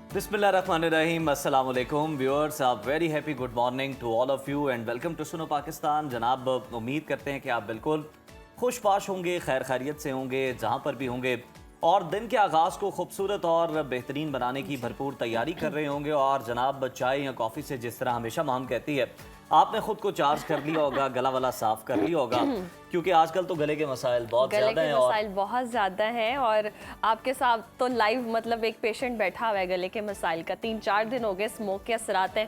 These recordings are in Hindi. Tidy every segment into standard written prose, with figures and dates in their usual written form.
बिस्मिल्लाहिर्रहमानिर्रहीम, अस्सलाम वालेकुम viewers, very happy good morning to all of you and welcome to Suno Pakistan. जनाब, उम्मीद करते हैं कि आप बिल्कुल खुशपाश होंगे, खैर खैरियत से होंगे जहाँ पर भी होंगे, और दिन के आगाज़ को खूबसूरत और बेहतरीन बनाने की भरपूर तैयारी कर रहे होंगे। और जनाब, चाय या कॉफ़ी से जिस तरह हमेशा माम कहती है, आपने खुद को चार्ज कर लिया होगा, गला वाला साफ कर लिया होगा, क्योंकि आजकल तो गले के मसाइल बहुत ज़्यादा हैं। मसाइल बहुत ज़्यादा हैं और आपके साथ तो लाइव मतलब एक पेशेंट बैठा हुआ है गले के मसाइल का। 3-4 दिन हो गए स्मोक के असरात हैं,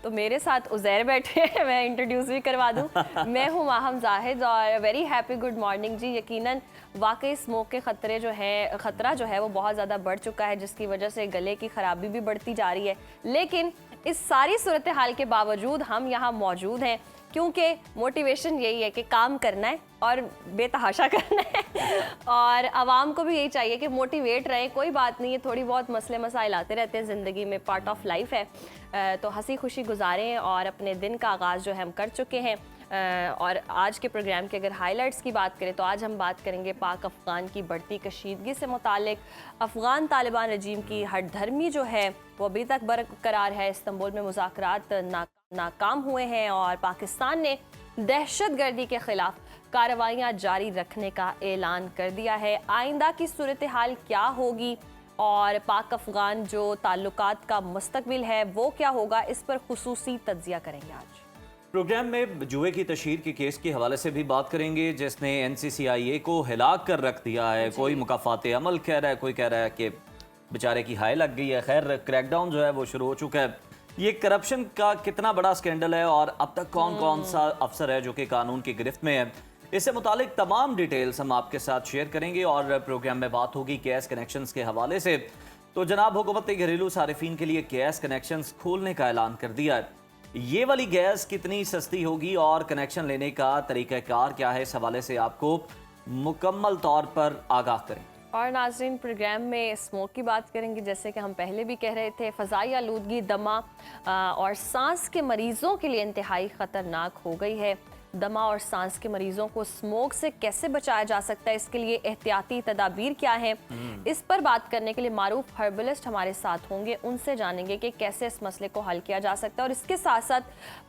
तो मेरे साथ उज़ैर बैठे हैं, मैं इंट्रोड्यूस भी करवा दूं। मैं हूं माहम जाहिद और वेरी हैप्पी गुड मॉर्निंग जी। यकीनन वाकई स्मोक के खतरा जो है वो बहुत ज़्यादा बढ़ चुका है, जिसकी वजह से गले की ख़राबी भी बढ़ती जा रही है। लेकिन इस सारी सूरत हाल के बावजूद हम यहाँ मौजूद हैं, क्योंकि मोटिवेशन यही है कि काम करना है और बेतहाशा करना है। और आवाम को भी यही चाहिए कि मोटिवेट रहें। कोई बात नहीं है, थोड़ी बहुत मसले मसाइल आते रहते हैं ज़िंदगी में, पार्ट ऑफ लाइफ है, तो हंसी खुशी गुजारें और अपने दिन का आगाज़ जो है हम कर चुके हैं। और आज के प्रोग्राम के अगर हाइलाइट्स की बात करें तो आज हम बात करेंगे पाक अफ़गान की बढ़ती कशीदगी से मुतालिक। अफ़गान तालिबान रजीम की हठधर्मी जो है वो अभी तक बरकरार है। इस्तांबुल में मुज़ाकरात नाकाम हुए हैं और पाकिस्तान ने दहशतगर्दी के खिलाफ कार्रवाइयाँ जारी रखने का ऐलान कर दिया है। आइंदा की सूरत हाल क्या होगी और पाक अफ़गान जो ताल्लुकात का मुस्तकबिल है वो क्या होगा, इस पर खुसूसी तज्जिया करेंगे। आज प्रोग्राम में जुए की तशहीर के केस के हवाले से भी बात करेंगे, जिसने NCCIA को हिलाक कर रख दिया है। कोई मुकाफात अमल कह रहा है, कोई कह रहा है कि बेचारे की हाय लग गई है। खैर, क्रैकडाउन जो है वो शुरू हो चुका है। ये करप्शन का कितना बड़ा स्कैंडल है और अब तक कौन कौन सा अफसर है जो कि कानून की गिरफ्त में है, इससे मुतालिक तमाम डिटेल्स हम आपके साथ शेयर करेंगे। और प्रोग्राम में बात होगी गैस कनेक्शंस के हवाले से। तो जनाब, हुकूमत ने घरेलू सारिफीन के लिए गैस कनेक्शंस खोलने का ऐलान कर दिया है। ये वाली गैस कितनी सस्ती होगी और कनेक्शन लेने का तरीक़ाकार क्या है, इस हवाले से आपको मुकम्मल तौर पर आगाह करें। और नाज़रीन, प्रोग्राम में स्मोक की बात करेंगे, जैसे कि हम पहले भी कह रहे थे। फ़ज़ाई आलूदगी दमा और सांस के मरीज़ों के लिए इंतहाई ख़तरनाक हो गई है। दमा और सांस के मरीज़ों को स्मोक से कैसे बचाया जा सकता है, इसके लिए एहतियाती तदाबीर क्या है, इस पर बात करने के लिए मारूफ हर्बलिस्ट हमारे साथ होंगे। उनसे जानेंगे कि कैसे इस मसले को हल किया जा सकता है। और इसके साथ साथ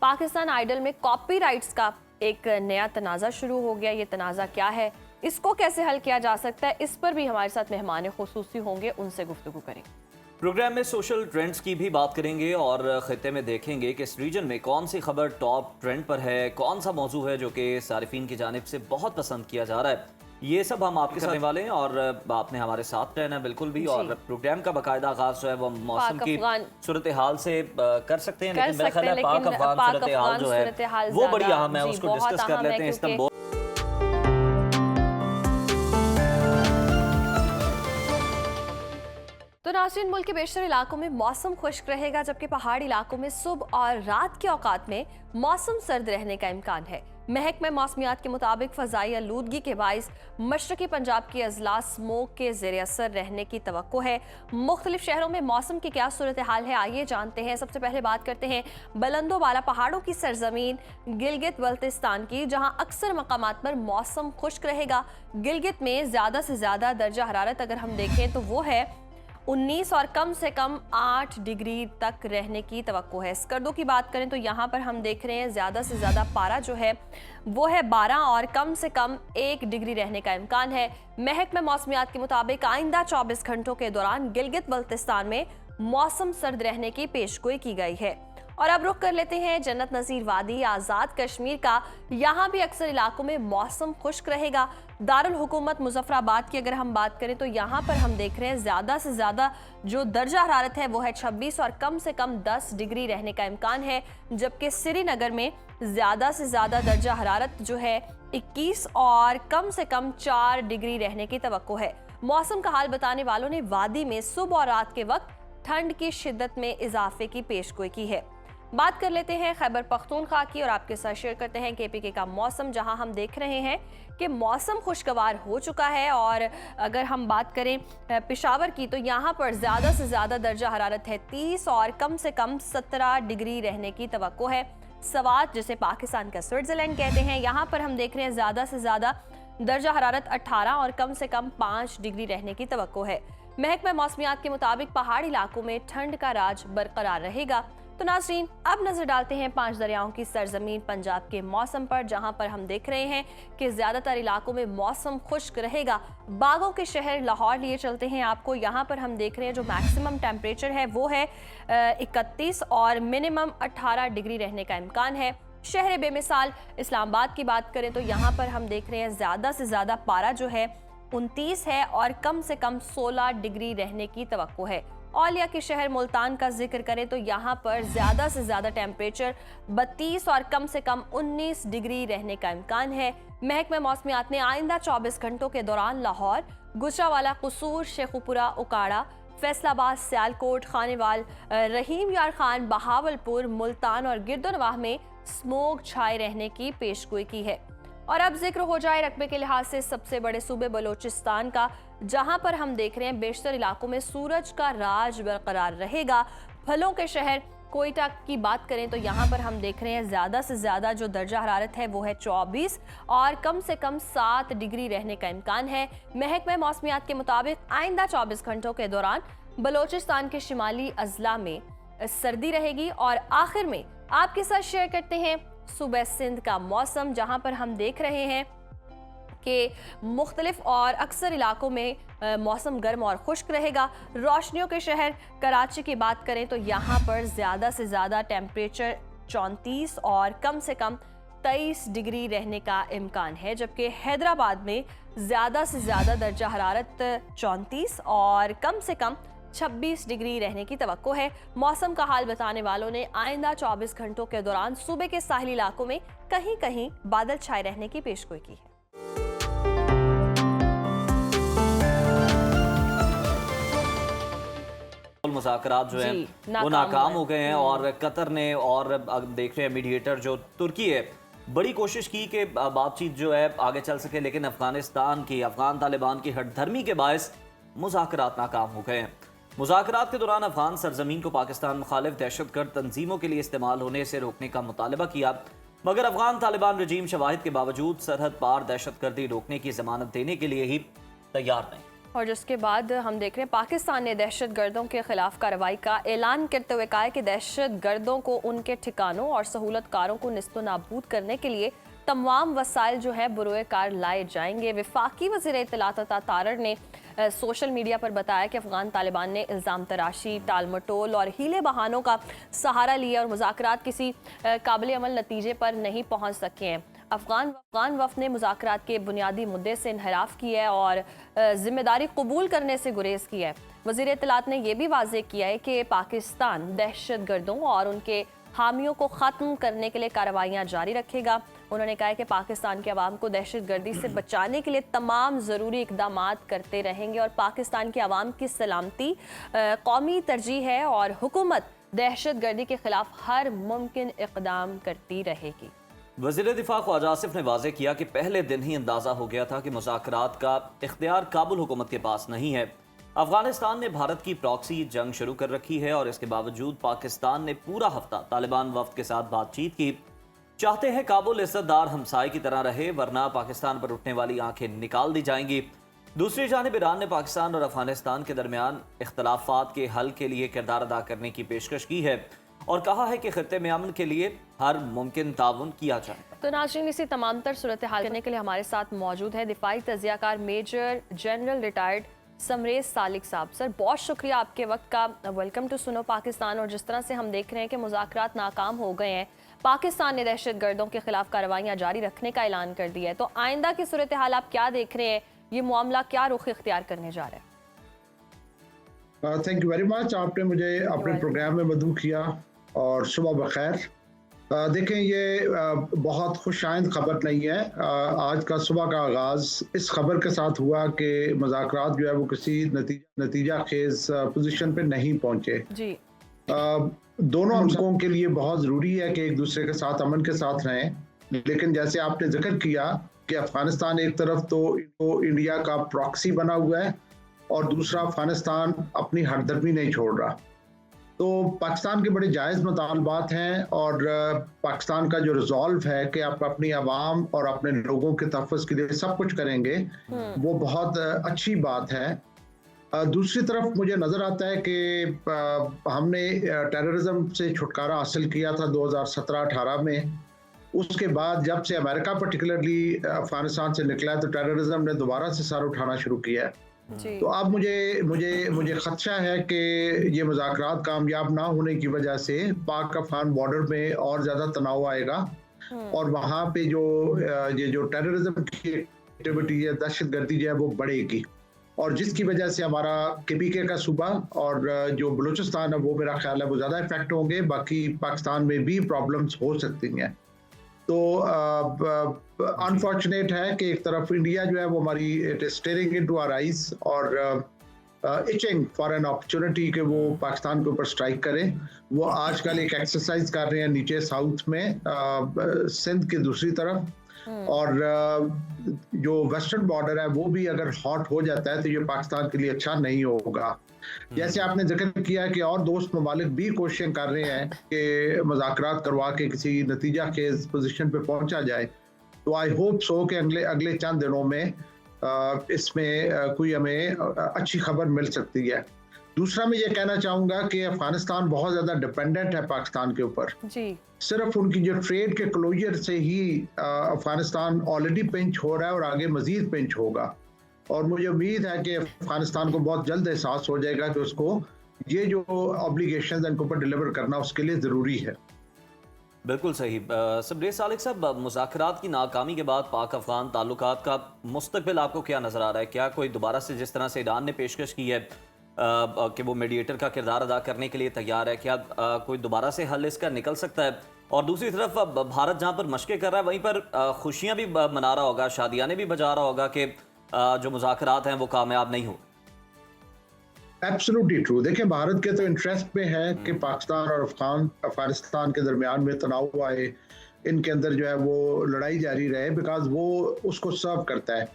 पाकिस्तान आइडल में कॉपीराइट्स का एक नया तनाज़ा शुरू हो गया। ये तनाज़ा क्या है, इसको कैसे हल किया जा सकता है, इस पर भी हमारे साथ मेहमान खुसूसी होंगे, उनसे गुफ्तगू करेंगे। प्रोग्राम में सोशल ट्रेंड्स की भी बात करेंगे और खित्ते में देखेंगे कि इस रीजन में कौन सी खबर टॉप ट्रेंड पर है, कौन सा मौजू है जो कि सारिफीन की जानिब से बहुत पसंद किया जा रहा है। ये सब हम आपके साथ वाले हैं और आपने हमारे साथ रहना बिल्कुल भी। और प्रोग्राम का बाकायदा आगाज जो है वो मौसम की सूरत हाल से कर सकते हैं, लेकिन मेरा ख्याल है पाक अफगान सूरत हाल जो है वो बड़ी अहम है, उसको डिस्कस कर लेते हैं। इस्तांबुल तो नाज़रीन, मुल्क के बेशतर इलाकों में मौसम खुश्क रहेगा, जबकि पहाड़ी इलाकों में सुबह और रात के औकात में मौसम सर्द रहने का इम्कान है। महकमा मौसमियात के मुताबिक फ़ज़ाई आलूदगी के बाइस मशरक़ी पंजाब के अजला स्मोक के ज़ेर असर रहने की तवक्को है। मुख्तलिफ शहरों में मौसम की क्या सूरत हाल है, आइए जानते हैं। सबसे पहले बात करते हैं बुलंदो बाला पहाड़ों की सरजमीन गिलगित बल्तिस्तान की, जहाँ अक्सर मकामात पर मौसम खुश्क रहेगा। गिलगित में ज़्यादा से ज़्यादा दर्जा हरारत अगर हम देखें तो वो है 19 और कम से कम 8 डिग्री तक रहने की तवक्को है। स्कर्दो की बात करें तो यहाँ पर हम देख रहे हैं ज़्यादा से ज़्यादा पारा जो है वो है 12 और कम से कम 1 डिग्री रहने का इम्कान है। महकमा मौसमियात के मुताबिक आइंदा 24 घंटों के दौरान गिलगित बल्तिस्तान में मौसम सर्द रहने की पेशगोई की गई है। और अब रुख कर लेते हैं जन्नत नज़ीर वादी आज़ाद कश्मीर का। यहाँ भी अक्सर इलाकों में मौसम खुश्क रहेगा। दारुल हुकूमत मुजफ्फराबाद की अगर हम बात करें तो यहाँ पर हम देख रहे हैं ज़्यादा से ज़्यादा जो दर्जा हरारत है वो है 26 और कम से कम 10 डिग्री रहने का इम्कान है, जबकि श्रीनगर में ज़्यादा से ज़्यादा दर्जा हरारत जो है 21 और कम से कम 4 डिग्री रहने की तवक्को है। मौसम का हाल बताने वालों ने वादी में सुबह और रात के वक्त ठंड की शिद्दत में इजाफे की पेशगोई की है। बात कर लेते हैं खैबर पख्तूनख्वा की और आपके साथ शेयर करते हैं KPK का मौसम, जहां हम देख रहे हैं कि मौसम खुशगवार हो चुका है। और अगर हम बात करें पेशावर की तो यहाँ पर ज़्यादा से ज़्यादा दर्जा हरारत है 30 और कम से कम 17 डिग्री रहने की तवक्को है। सवात, जिसे पाकिस्तान का स्विट्ज़रलैंड कहते हैं, यहाँ पर हम देख रहे हैं ज़्यादा से ज़्यादा दर्जा हरारत 18 और कम से कम 5 डिग्री रहने की तवक्को है। महकमा मौसमियात के मुताबिक पहाड़ी इलाकों में ठंड का राज बरकरार रहेगा। तो नाज़रीन, अब नजर डालते हैं 5 दरियाओं की सरजमीन पंजाब के मौसम पर, जहां पर हम देख रहे हैं कि ज्यादातर इलाकों में मौसम खुश्क रहेगा। बागों के शहर लाहौर लिए चलते हैं आपको। यहां पर हम देख रहे हैं जो मैक्सिमम टेम्परेचर है वो है 31 और मिनिमम 18 डिग्री रहने का इम्कान है। शहर बेमिसाल इस्लामाबाद की बात करें तो यहाँ पर हम देख रहे हैं ज़्यादा से ज़्यादा पारा जो है 29 है और कम से कम 16 डिग्री रहने की तवक्को है। औलिया के शहर मुल्तान का जिक्र करें तो यहाँ पर ज़्यादा से ज़्यादा टेम्परेचर 32 और कम से कम 19 डिग्री रहने का इम्कान है। महकमा मौसमियात ने आइंदा 24 घंटों के दौरान लाहौर, गुजरावाला, कसूर, शेखुपुरा, उकाड़ा, फैसलाबाद, सियालकोट, खानेवाल, रहीम यार खान, बहावलपुर, मुल्तान और गिरदोनवाह में स्मोक छाए रहने की पेशगोई की है। और अब जिक्र हो जाए रकबे के लिहाज से सबसे बड़े सूबे बलोचिस्तान का, जहां पर हम देख रहे हैं बेशतर इलाकों में सूरज का राज बरकरार रहेगा। फलों के शहर कोयटा की बात करें तो यहाँ पर हम देख रहे हैं ज़्यादा से ज़्यादा जो दर्जा हरारत है वो है 24 और कम से कम 7 डिग्री रहने का इम्कान है। महकमा मौसमियात के मुताबिक आइंदा 24 घंटों के दौरान बलोचिस्तान के शिमाली अजला में सर्दी रहेगी। और आखिर में आपके साथ शेयर करते हैं सुबह सिंध का मौसम, जहां पर हम देख रहे हैं कि मुख्तलिफ और अक्सर इलाकों में मौसम गर्म और खुश्क रहेगा। रोशनियों के शहर कराची की बात करें तो यहाँ पर ज़्यादा से ज़्यादा टेम्परेचर 34 और कम से कम 23 डिग्री रहने का इम्कान है, जबकि हैदराबाद में ज़्यादा से ज़्यादा दर्जा हरारत 34 और कम से कम 26 डिग्री रहने की तवक्को है। मौसम का हाल बताने वालों ने आइंदा 24 घंटों के दौरान सूबे के साहिली इलाकों में कहीं कहीं बादल छाए रहने की पेशगोई की है। मुज़ाकरात जो हैं वो नाकाम हो गए हैं और कतर ने और देख रहे हैं मीडिएटर जो तुर्की है बड़ी कोशिश की कि बातचीत जो है आगे चल सके, लेकिन अफगान तालिबान की हठधर्मी के बायस मुज़ाकरात नाकाम हो गए हैं। मुज़ाकरात के दौरान अफगान सरजमीन को पाकिस्तान मुखालिफ दहशतगर्द तंजीमों के लिए इस्तेमाल होने से रोकने का मुतालबा किया, मगर अफगान तालिबान रजीम शवाहिद के बावजूद सरहद पार दहशतगर्दी रोकने की जमानत देने के लिए ही तैयार नहीं। और जिसके बाद हम देख रहे हैं पाकिस्तान ने दहशत गर्दों के खिलाफ कार्रवाई का ऐलान करते हुए कहा है कि दहशत गर्दों को उनके ठिकानों और सहूलतकारों को निस्तो नाबूद करने के लिए तमाम वसाइल जो है बुरोए कार लाए जाएंगे। वफाकी वज़ीर इत्तलात तारर ने सोशल मीडिया पर बताया कि अफगान तालिबान ने इल्ज़ाम तराशी, टालमटोल और हीले बहानों का सहारा लिया और मुज़ाकरात किसी काबिल अमल नतीजे पर नहीं पहुंच सके हैं। अफगान वफ़द ने मुज़ाकरात के बुनियादी मुद्दे से इनहराफ किया है और जिम्मेदारी कबूल करने से गुरेज किया है। वज़ीर इत्तलात ने यह भी वाज़ेह किया है कि पाकिस्तान दहशत गर्दों और उनके हामियों को ख़त्म करने के लिए कार्रवाइयाँ जारी रखेगा। उन्होंने कहा है कि पाकिस्तान के अवाम को दहशत गर्दी से बचाने के लिए तमाम ज़रूरी इक़दाम करते रहेंगे और पाकिस्तान के अवाम की सलामती कौमी तरजीह है और हुकूमत दहशत गर्दी के ख़िलाफ़ हर मुमकिन इक़दाम करती रहेगी। वज़ीर दिफा ख्वाजा आसिफ ने वाज़ेह किया कि पहले दिन ही अंदाज़ा हो गया था कि मुज़ाकरात का इख्तियार काबुल हुकूमत के पास नहीं है। अफगानिस्तान ने भारत की प्रॉक्सी जंग शुरू कर रखी है और इसके बावजूद पाकिस्तान ने पूरा हफ्ता तालिबान वफ़द के साथ बातचीत की। चाहते हैं काबुल इज़्ज़तदार हमसाये की तरह रहे, वरना पाकिस्तान पर उठने वाली आंखें निकाल दी जाएंगी। दूसरी जानिब ईरान ने पाकिस्तान और अफगानिस्तान के दरमियान इख्तलाफात के हल के लिए किरदार अदा करने की पेशकश की है और कहा है कि खित्ते में अमन के लिए हर मुमकिन ताउन किया जाए। तो नाज़रीन, इसी तमाम तर सूरत हाल करने के लिए हमारे साथ मौजूद है दिफाई तजियाकार मेजर जनरल रिटायर्ड समरेज सालिक साहब। सर, बहुत शुक्रिया आपके वक्त का। Welcome to Suno Pakistan. और जिस तरह से हम देख रहे हैं कि मुज़ाकरात नाकाम हो गए हैं, पाकिस्तान ने दहशत गर्दों के खिलाफ कार्रवाइयाँ जारी रखने का ऐलान कर दिया है, तो आइंदा की सूरत हाल आप क्या देख रहे हैं? ये मामला क्या रुख इख्तियार करने जा रहा है? थैंक यू वेरी मच, आपने मुझे अपने प्रोग्राम में मदऊ किया और सुबह बखैर। देखें, ये बहुत खुशाइंद खबर नहीं है। आज का सुबह का आगाज़ इस खबर के साथ हुआ कि मुज़ाकरात जो है वो किसी नतीजा खेज पोजीशन पे नहीं पहुंचे जी। दोनों मुल्कों के लिए बहुत ज़रूरी है कि एक दूसरे के साथ अमन के साथ रहें, लेकिन जैसे आपने जिक्र किया कि अफ़गानिस्तान एक तरफ तो इंडिया का प्रॉक्सी बना हुआ है और दूसरा अफ़गानिस्तान अपनी हरदर्मी नहीं छोड़ रहा। तो पाकिस्तान के बड़े जायज़ मुतालबात हैं और पाकिस्तान का जो रिजॉल्व है कि आप अपनी आवाम और अपने लोगों के तहफ़्फ़ुज़ के लिए सब कुछ करेंगे, वो बहुत अच्छी बात है। दूसरी तरफ मुझे नज़र आता है कि हमने टेररिज्म से छुटकारा हासिल किया था 2017-18 में। उसके बाद जब से अमेरिका पर्टिकुलरली अफगानिस्तान से निकला है तो टेररिज्म ने दोबारा से सर उठाना शुरू किया है। तो अब मुझे मुझे मुझे खदशा है कि ये मुज़ाकरात कामयाब ना होने की वजह से पाक अफगान बॉर्डर में और ज़्यादा तनाव आएगा और वहाँ पे जो टेररिज्म की एक्टिविटी है, दहशतगर्दी जो है वो बढ़ेगी और जिसकी वजह से हमारा केपीके का सूबा और जो बलूचिस्तान है वो मेरा ख्याल है वो ज़्यादा इफेक्ट होंगे। बाकी पाकिस्तान में भी प्रॉब्लम्स हो सकती हैं। तो अनफॉर्चुनेट है कि एक तरफ इंडिया जो है वो हमारी it is staring into our eyes और इचिंग फॉर एन अपॉर्चुनिटी कि वो पाकिस्तान के ऊपर स्ट्राइक करें। वो आजकल एक एक्सरसाइज कर रहे हैं नीचे साउथ में सिंध की दूसरी तरफ और जो वेस्टर्न बॉर्डर है वो भी अगर हॉट हो जाता है तो ये पाकिस्तान के लिए अच्छा नहीं होगा। जैसे आपने जिक्र किया कि और दोस्त ममालिक भी कोशिश कर रहे हैं कि मुज़ाकरात करवा के किसी नतीजा के पोजीशन पे पहुंचा जाए, तो आई होप सो कि अगले चंद दिनों में इसमें कोई हमें अच्छी खबर मिल सकती है। दूसरा मैं ये कहना चाहूँगा कि अफगानिस्तान बहुत ज़्यादा डिपेंडेंट है पाकिस्तान के ऊपर। सिर्फ उनकी जो ट्रेड के क्लोजर से ही अफगानिस्तान ऑलरेडी पिंच हो रहा है और आगे मजीद पिंच होगा और मुझे उम्मीद है कि अफगानिस्तान को बहुत जल्द एहसास हो जाएगा कि उसको ये जो ऑब्लिगेशंस इनके ऊपर डिलीवर करना उसके लिए ज़रूरी है। बिल्कुल सही। सबरेज सालिक साहब, मुज़ाकरात की नाकामी के बाद पाक अफगान ताल्लुकात का मुस्तकबिल आपको क्या नज़र आ रहा है? क्या कोई दोबारा से जिस तरह से ईरान ने पेशकश की है कि वो मीडिएटर का किरदार अदा करने के लिए तैयार है, क्या कोई दोबारा से हल इसका निकल सकता है? और दूसरी तरफ भारत जहाँ पर मशक़ें कर रहा है वहीं पर खुशियाँ भी मना रहा होगा, शादियाने भी बजा रहा होगा कि जो मुज़ाकरात हैं वो कामयाब नहीं हो। Absolutely true. देखिए, भारत के तो इंटरेस्ट में है कि पाकिस्तान और अफगानिस्तान के दरमियान में तनाव आए, इनके अंदर जो है वो लड़ाई जारी रहे, बिकॉज वो उसको सर्व करता है।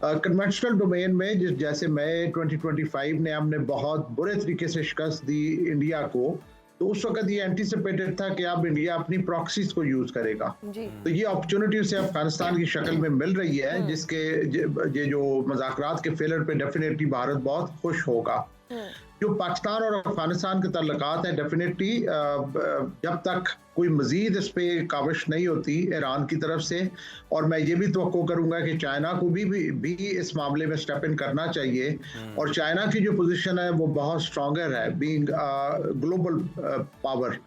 कन्वेंशनल डोमेन में जैसे मई 2025 ने हमने बहुत बुरे तरीके से शिकस्त दी इंडिया को, तो उस वक्त ये एंटीसिपेटेड था कि अब इंडिया अपनी प्रॉक्सीज को यूज करेगा। तो ये अपॉर्चुनिटी उसे अफगानिस्तान की शक्ल में मिल रही है, जिसके ये जो मुज़ाकरात के फेलियर पे डेफिनेटली भारत बहुत खुश होगा। जो पाकिस्तान और अफगानिस्तान के ताल्लुकात हैं, डेफिनेटली जब तक कोई मजीद इस पे काविश नहीं होती ईरान की तरफ से, और मैं ये भी तवक्को करूंगा कि चाइना को भी इस मामले में स्टेप इन करना चाहिए और चाइना की जो पोजीशन है वो बहुत स्ट्रॉन्गर है, बीइंग ग्लोबल पावर,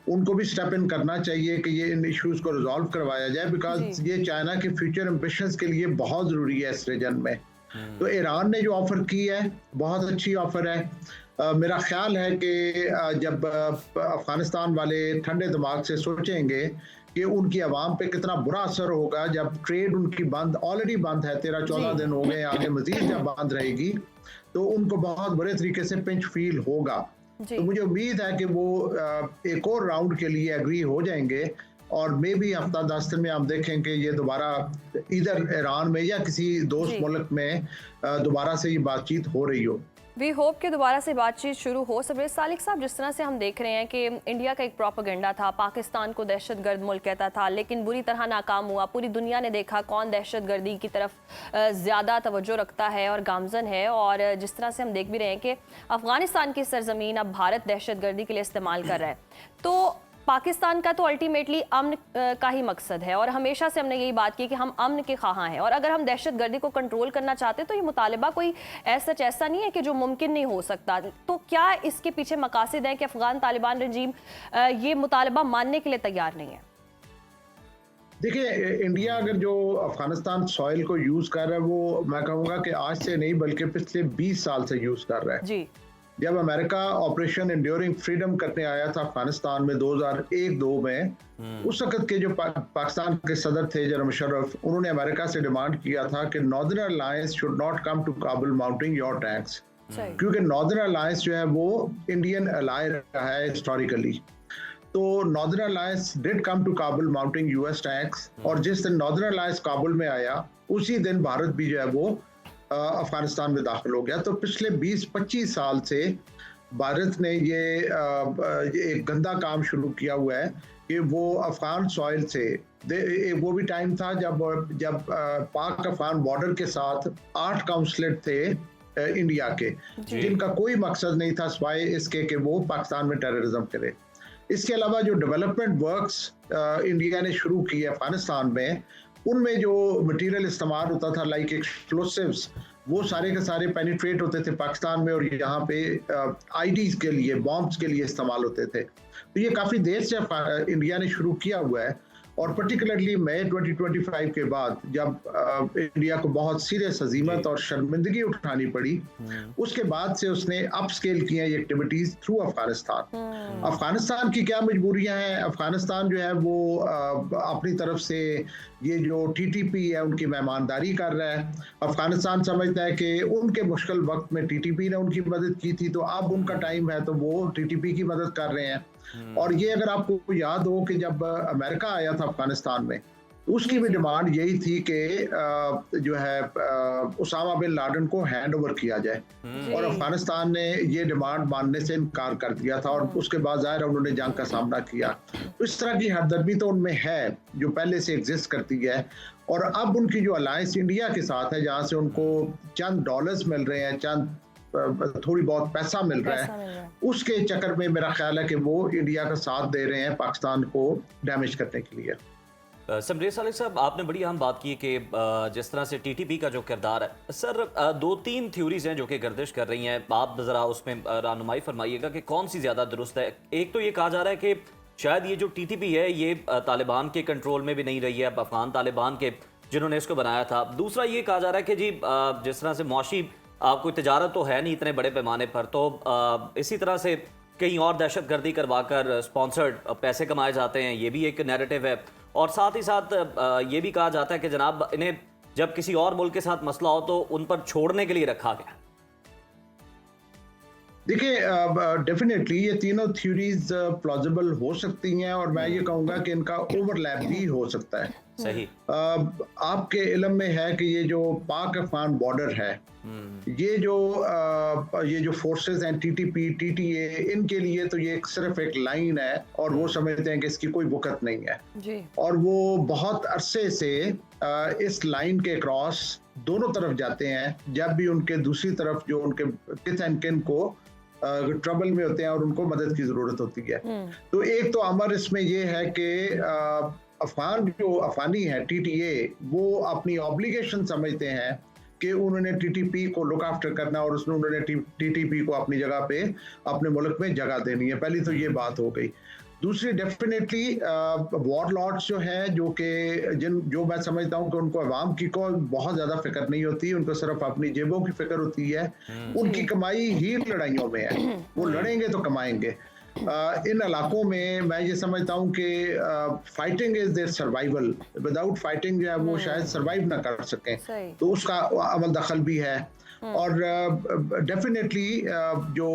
उनको भी स्टेप इन करना चाहिए कि ये इन इश्यूज को रिजॉल्व करवाया जाए, बिकॉज ये चाइना के फ्यूचर एम्बिशंस के लिए बहुत ज़रूरी है इस रीजन में। तो ईरान ने जो ऑफर की है बहुत अच्छी ऑफर है। मेरा ख्याल है कि जब अफगानिस्तान वाले ठंडे दिमाग से सोचेंगे कि उनकी आवाम पे कितना बुरा असर होगा जब ट्रेड उनकी ऑलरेडी बंद है, 13-14 दिन हो गए, आगे मजीद जब बंद रहेगी तो उनको बहुत बुरे तरीके से पिंच फील होगा। तो मुझे उम्मीद है कि वो एक और राउंड के लिए एग्री हो जाएंगे और मे भी हफ्ता 10 दिन में हम देखें कि ये दोबारा इधर ईरान में या किसी दोस्त मुल्क में दोबारा से ये बातचीत हो रही हो। वी होप कि दोबारा से बातचीत शुरू हो। सबरेज सालिक साहब, जिस तरह से हम देख रहे हैं कि इंडिया का एक प्रोपेगेंडा था, पाकिस्तान को दहशतगर्द मुल्क कहता था, लेकिन बुरी तरह नाकाम हुआ। पूरी दुनिया ने देखा कौन दहशतगर्दी की तरफ ज़्यादा तवज्जो रखता है और गामजन है, और जिस तरह से हम देख भी रहे हैं कि अफगानिस्तान की सरजमीन अब भारत दहशतगर्दी के लिए इस्तेमाल कर रहा है। तो पाकिस्तान का तो अल्टीमेटली अमन का ही मकसद है और हमेशा से हमने यही बात की कि हम अमन के ख्वाहां हैं, और अगर हम दहशतगर्दी को कंट्रोल करना चाहते हैं तो ये मुतालबा कोई ऐसा नहीं है कि जो मुमकिन नहीं हो सकता। तो क्या इसके पीछे मकासद हैं कि अफगान तालिबान रजीम ये मुतालबा मानने के लिए तैयार नहीं है? देखिए, इंडिया अगर जो अफगानिस्तान सॉइल को यूज कर रहा है वो मैं कहूँगा कि आज से नहीं बल्कि पिछले 20 साल से यूज कर रहा है जी। जब अमेरिका ऑपरेशन एंड्योरिंग फ्रीडम करने आया था अफगानिस्तान में 2001-2 में, उस वक्त के जो पाकिस्तान के सदर थे जनरल मुशर्रफ, उन्होंने अमेरिका से डिमांड किया था कि northern alliance should not come to Kabul mounting your tanks, क्योंकि नॉर्दर्न अलायंस जो है वो इंडियन अलाय रहा है हिस्टोरिकली। तो northern alliance did come to Kabul mounting US tanks, और जिस दिन नॉर्दर्न अलायंस काबुल में आया उसी दिन भारत भी जो है वो अफगानिस्तान में दाखिल हो गया। तो पिछले 20-25 साल से भारत ने ये एक गंदा काम शुरू किया हुआ है कि वो अफगान सॉइल से, वो भी टाइम था जब पाक अफगान बॉर्डर के साथ 8 काउंसलेट थे इंडिया के, जिनका कोई मकसद नहीं था सिवाय इसके कि वो पाकिस्तान में टेररिज्म करे। इसके अलावा जो डेवलपमेंट वर्क्स इंडिया ने शुरू किए अफगानिस्तान में, उनमें जो मटेरियल इस्तेमाल होता था लाइक एक्सप्लोसिव्स, वो सारे के सारे पेनिट्रेट होते थे पाकिस्तान में और यहाँ पे आईडीज के लिए, बॉम्ब्स के लिए इस्तेमाल होते थे। तो ये काफ़ी देर से इंडिया ने शुरू किया हुआ है और पर्टिकुलरली मई 2025 के बाद जब इंडिया को बहुत सीरियस हजीमत और शर्मिंदगी उठानी पड़ी, उसके बाद से उसने अप स्केल किया ये एक्टिविटीज थ्रू अफगानिस्तान। अफगानिस्तान की क्या मजबूरियां हैं? अफगानिस्तान जो है वो अपनी तरफ से ये जो टीटीपी है उनकी मेहमानदारी कर रहा है। अफगानिस्तान समझता है कि उनके मुश्किल वक्त में टीटीपी ने उनकी मदद की थी, तो अब उनका टाइम है तो वो टीटीपी की मदद कर रहे हैं। और ये अगर आपको याद हो कि जब अमेरिका आया था अफगानिस्तान में, उसकी भी डिमांड यही थी कि जो है उसामा बिन लादेन को हैंड ओवर किया जाए, और अफगानिस्तान ने ये डिमांड मानने से इनकार कर दिया था और उसके बाद ज़ाहिर है उन्होंने जंग का सामना किया। तो इस तरह की हमदर्दी तो उनमें है जो पहले से एग्जिस्ट करती है। और अब उनकी जो अलायंस इंडिया के साथ है, जहाँ से उनको चंद डॉलर्स मिल रहे हैं, चंद थोड़ी बहुत पैसा मिल रहा है, उसके चक्कर में मेरा ख्याल है कि वो इंडिया का साथ दे रहे हैं पाकिस्तान को डैमेज करने के लिए। समरेश सालिक साहब, आपने बड़ी अहम बात की कि जिस तरह से टीटीपी का जो किरदार है, सर 2-3 थ्योरीज हैं जो कि गर्दिश कर रही हैं, आप ज़रा उसमें रहनुमाई फरमाइएगा कि कौन सी ज़्यादा दुरुस्त है। एक तो ये कहा जा रहा है कि शायद ये जो टीटीपी है ये तालिबान के कंट्रोल में भी नहीं रही है, अफगान तालिबान के जिन्होंने इसको बनाया था। दूसरा ये कहा जा रहा है कि जी जिस तरह से मुआशी कोई तजारत तो है नहीं इतने बड़े पैमाने पर, तो इसी तरह से कहीं और दहशतगर्दी करवाकर स्पॉन्सर्ड पैसे कमाए जाते हैं, ये भी एक नैरेटिव है। और साथ ही साथ ये भी कहा जाता है कि जनाब इन्हें जब किसी और मुल्क के साथ मसला हो तो उन पर छोड़ने के लिए रखा गया। देखिए, डेफिनेटली ये तीनों थ्योरीज प्लॉजिबल हो सकती हैं और मैं ये कहूँगा कि इनका ओवरलैप भी हो सकता है। सही। आपके इल्म में है कि ये जो पाक अफगान बॉर्डर है, ये जो फोर्सेस हैं टीटीपी, टीटीए, इनके लिए तो ये सिर्फ एक लाइन है और वो समझते हैं कि इसकी कोई वक़्त नहीं है जी। और वो बहुत अरसे से इस लाइन के क्रॉस दोनों तरफ जाते हैं जब भी उनके दूसरी तरफ जो उनके किस एंड किन को ट्रबल में होते हैं और उनको मदद की जरूरत होती है। तो एक तो अमर इसमें ये है कि अफगानी है टीटीए, वो अपनी ऑब्लिगेशन समझते हैं कि उन्होंने टीटीपी को लुक आफ्टर करना और उसमें उन्होंने टीटीपी को अपनी जगह पे अपने मुल्क में जगह देनी है। पहली तो ये बात हो गई। दूसरी, डेफिनेटली वॉरलॉर्ड्स जो है जो मैं समझता हूँ कि उनको अवाम की को बहुत ज़्यादा फिक्र नहीं होती, उनको सिर्फ अपनी जेबों की फिक्र होती है। उनकी कमाई ही लड़ाइयों में है, वो लड़ेंगे तो कमाएंगे। इन इलाकों में मैं ये समझता हूँ कि fighting is their survival, without fighting जो है वो शायद सर्वाइव ना कर सकें, तो उसका अमल दखल भी है। और डेफिनेटली जो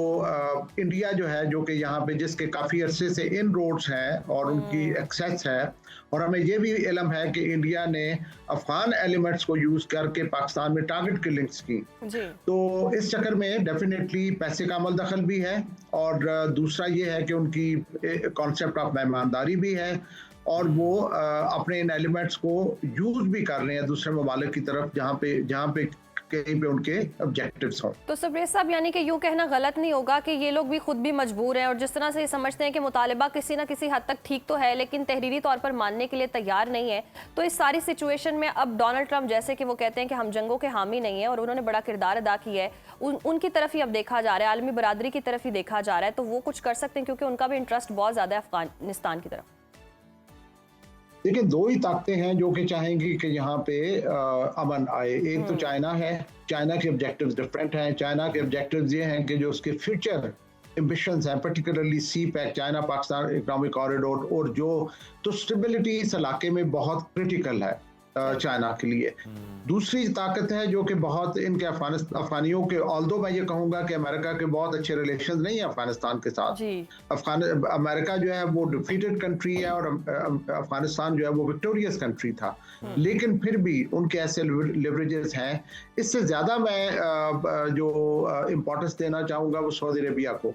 इंडिया जो है, जो कि यहाँ पे जिसके काफ़ी अरसे से इन रोड्स हैं और उनकी एक्सेस है, और हमें ये भी इल्म है कि इंडिया ने अफगान एलिमेंट्स को यूज़ करके पाकिस्तान में टारगेट किलिंग्स की जी। तो इस चक्कर में डेफिनेटली पैसे का अमल दखल भी है और दूसरा ये है कि उनकी कॉन्सेप्ट ऑफ मेहमानदारी भी है और वो अपने इन एलिमेंट्स को यूज़ भी कर रहे हैं दूसरे ममालिक की तरफ जहाँ पे कहीं पे उनके ऑब्जेक्टिव्स हों। तो सबरेज साहब, यानी कि यूँ कहना गलत नहीं होगा कि ये लोग भी खुद भी मजबूर हैं और जिस तरह से ये समझते हैं कि मुतालिबा किसी ना किसी हद तक ठीक तो है लेकिन तहरीरी तौर पर मानने के लिए तैयार नहीं है, तो इस सारी सिचुएशन में अब डोनाल्ड ट्रंप जैसे कि वो कहते हैं कि हम जंगों के हामी नहीं है और उन्होंने बड़ा किरदार अदा किया है, उनकी तरफ ही अब देखा जा रहा है, आलमी बरादरी की तरफ ही देखा जा रहा है, तो वो कुछ कर सकते हैं क्योंकि उनका भी इंटरेस्ट बहुत ज़्यादा है अफगानिस्तान की तरफ। देखिए, दो ही ताकतें हैं जो कि चाहेंगी कि यहाँ पे अमन आए। एक तो चाइना है, चाइना के ऑब्जेक्टिव्स डिफरेंट हैं। चाइना के ऑब्जेक्टिव्स ये हैं कि जो उसके फ्यूचर एम्बिशंस हैं, particularly CPEC, China Pakistan economic corridor, और तो स्टेबिलिटी इस इलाके में बहुत क्रिटिकल है चाइना के लिए। दूसरी ताकत है जो कि बहुत इनके अफगानियों के, ऑल्दो मैं ये कहूँगा कि अमेरिका के बहुत अच्छे रिलेशन नहीं है अफगानिस्तान के साथ। अमेरिका जो है वो डिफीटेड कंट्री है और अफगानिस्तान जो है वो विक्टोरियस कंट्री था, लेकिन फिर भी उनके ऐसे लिवरेजेस हैं। इससे ज़्यादा मैं जो इम्पोर्टेंस देना चाहूँगा वो सऊदी अरेबिया को।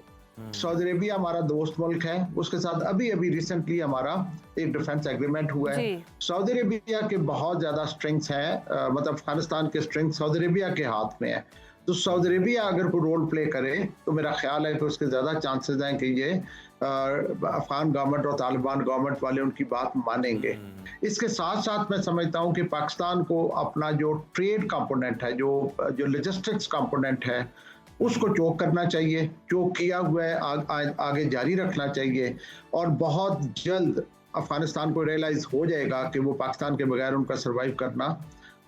सऊदी अरेबिया हमारा दोस्त मुल्क है, उसके साथ अभी रिसेंटली हमारा एक डिफेंस एग्रीमेंट हुआ है। सऊदी अरेबिया के बहुत ज़्यादा स्ट्रेंग्थ्स हैं, मतलब अफगानिस्तान के स्ट्रेंथ सऊदी अरेबिया के हाथ में है। तो सऊदी अरेबिया अगर कोई रोल प्ले करे तो मेरा ख्याल है कि उसके ज़्यादा चांसेस हैं कि ये अफगान गवर्नमेंट और तालिबान गवर्नमेंट वाले उनकी बात मानेंगे। इसके साथ साथ मैं समझता हूँ कि पाकिस्तान को अपना जो ट्रेड कंपोनेंट है, जो लॉजिस्टिक्स कंपोनेंट है, उसको चोक करना चाहिए, चोक किया हुआ है आगे जारी रखना चाहिए, और बहुत जल्द अफगानिस्तान को रियलाइज हो जाएगा कि वो पाकिस्तान के बगैर उनका सर्वाइव करना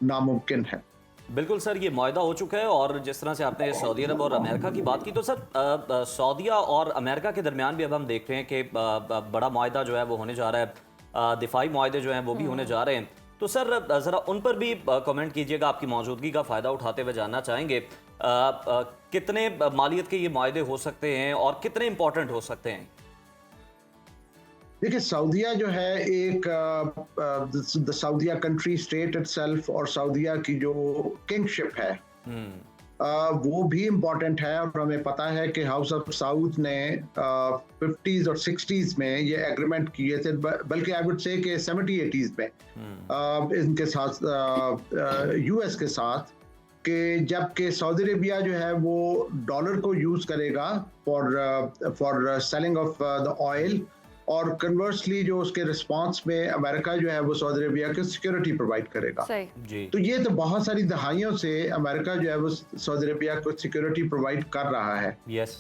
नामुमकिन है। बिल्कुल सर, ये मुआहदा हो चुका है। और जिस तरह से आपने सऊदी अरब और अमेरिका की बात की, तो सर सऊदीया और अमेरिका के दरमियान भी अब हम देख रहे हैं कि बड़ा मुआहदा जो है वो होने जा रहा है, दिफाई मुआहदे जो हैं वो भी होने जा रहे हैं। तो सर ज़रा उन पर भी कमेंट कीजिएगा, आपकी मौजूदगी का फ़ायदा उठाते हुए जानना चाहेंगे कितने मालियत के ये मुआहदे हो सकते हैं और कितने इंपॉर्टेंट हो सकते हैं? देखिए, सऊदीया जो है एक द सऊदीया कंट्री स्टेट इटसेल्फ और सऊदीया की जो किंगशिप है वो भी इम्पोर्टेंट है। और हमें पता है कि हाउस ऑफ साउथ ने 50s और 60s में ये एग्रीमेंट किए थे, बल्कि आई वुड से कि 70-80s में इनके साथ यूएस के साथ, कि जबकि सऊदी अरेबिया जो है वो डॉलर को यूज करेगा for selling of the oil, और कन्वर्सली जो उसके रिस्पांस में अमेरिका जो है वो सऊदी अरेबिया को सिक्योरिटी प्रोवाइड करेगा। जी। तो ये तो बहुत सारी दहाइयों से अमेरिका जो है वो सऊदी अरेबिया को सिक्योरिटी प्रोवाइड कर रहा है। यस।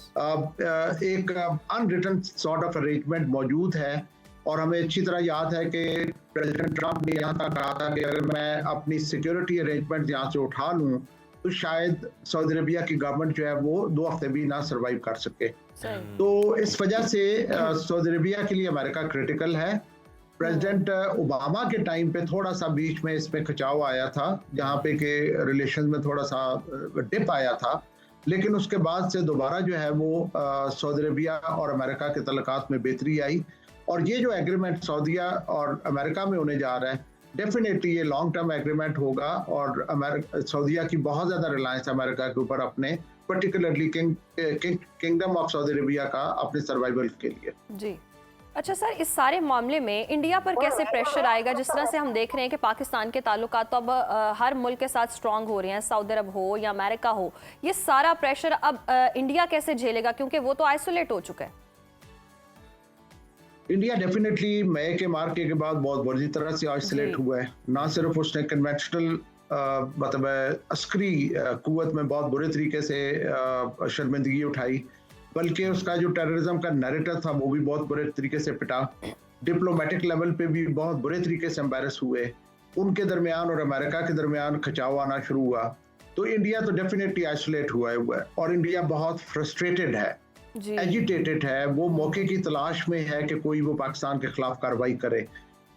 एक अनरिटन सॉर्ट ऑफ अरेंजमेंट मौजूद है, और हमें अच्छी तरह याद है कि प्रेसिडेंट ट्रंप ने यहाँ तक कहा था कि अगर मैं अपनी सिक्योरिटी अरेंजमेंट यहाँ से उठा लूँ तो शायद सऊदी अरेबिया की गवर्नमेंट जो है वो 2 हफ्ते भी ना सर्वाइव कर सके। तो इस वजह से सऊदी अरेबिया के लिए अमेरिका क्रिटिकल है। प्रेसिडेंट ओबामा के टाइम पे थोड़ा सा बीच में इसमें खिंचाव आया था, जहाँ पे के रिलेशन में थोड़ा सा डिप आया था, लेकिन उसके बाद से दोबारा जो है वो सऊदी अरेबिया और अमेरिका के तल्लुकात में बेहतरी आई। और ये जो एग्रीमेंट सऊदीया और अमेरिका में होने जा रहा है, डेफिनेटली ये लॉन्ग टर्म एग्रीमेंट होगा, और सऊदीया की बहुत ज़्यादा रिलायंस अमेरिका के ऊपर अपने particularly kingdom of Saudi Arabia का अपने सर्वाइवल के लिए। जी। अच्छा सर, इस सारे मामले में इंडिया पर कैसे प्रेशर आएगा? जिस तरह से हम देख रहे हैं कि पाकिस्तान के ताल्लुकात तो अब हर मुल्क के साथ स्ट्रांग हो रहे हैं, सऊदी अरब हो या अमेरिका हो, ये सारा प्रेशर अब इंडिया कैसे झेलेगा, क्योंकि वो तो आइसोलेट हो चुका है? इंडिया डेफिनेटली मई के मार्के के बाद बहुत बुरी तरह से आइसोलेट हुआ है। ना सिर्फ उसने कन्वेंशनल मतलब अस्करी कुव्वत में बहुत बुरे तरीके से शर्मिंदगी उठाई, बल्कि उसका जो टेररिज्म का नैरेटिव था वो भी बहुत बुरे तरीके से पिटा। डिप्लोमेटिक लेवल पे भी बहुत बुरे तरीके से एम्बैरस हुए। उनके दरमियान और अमेरिका के दरमियान खिंचाव आना शुरू हुआ। तो इंडिया तो डेफिनेटली आइसोलेट हुआ है, और इंडिया बहुत फ्रस्ट्रेटेड है, एजिटेटेड है, वो मौके की तलाश में है कि कोई वो पाकिस्तान के खिलाफ कार्रवाई करे।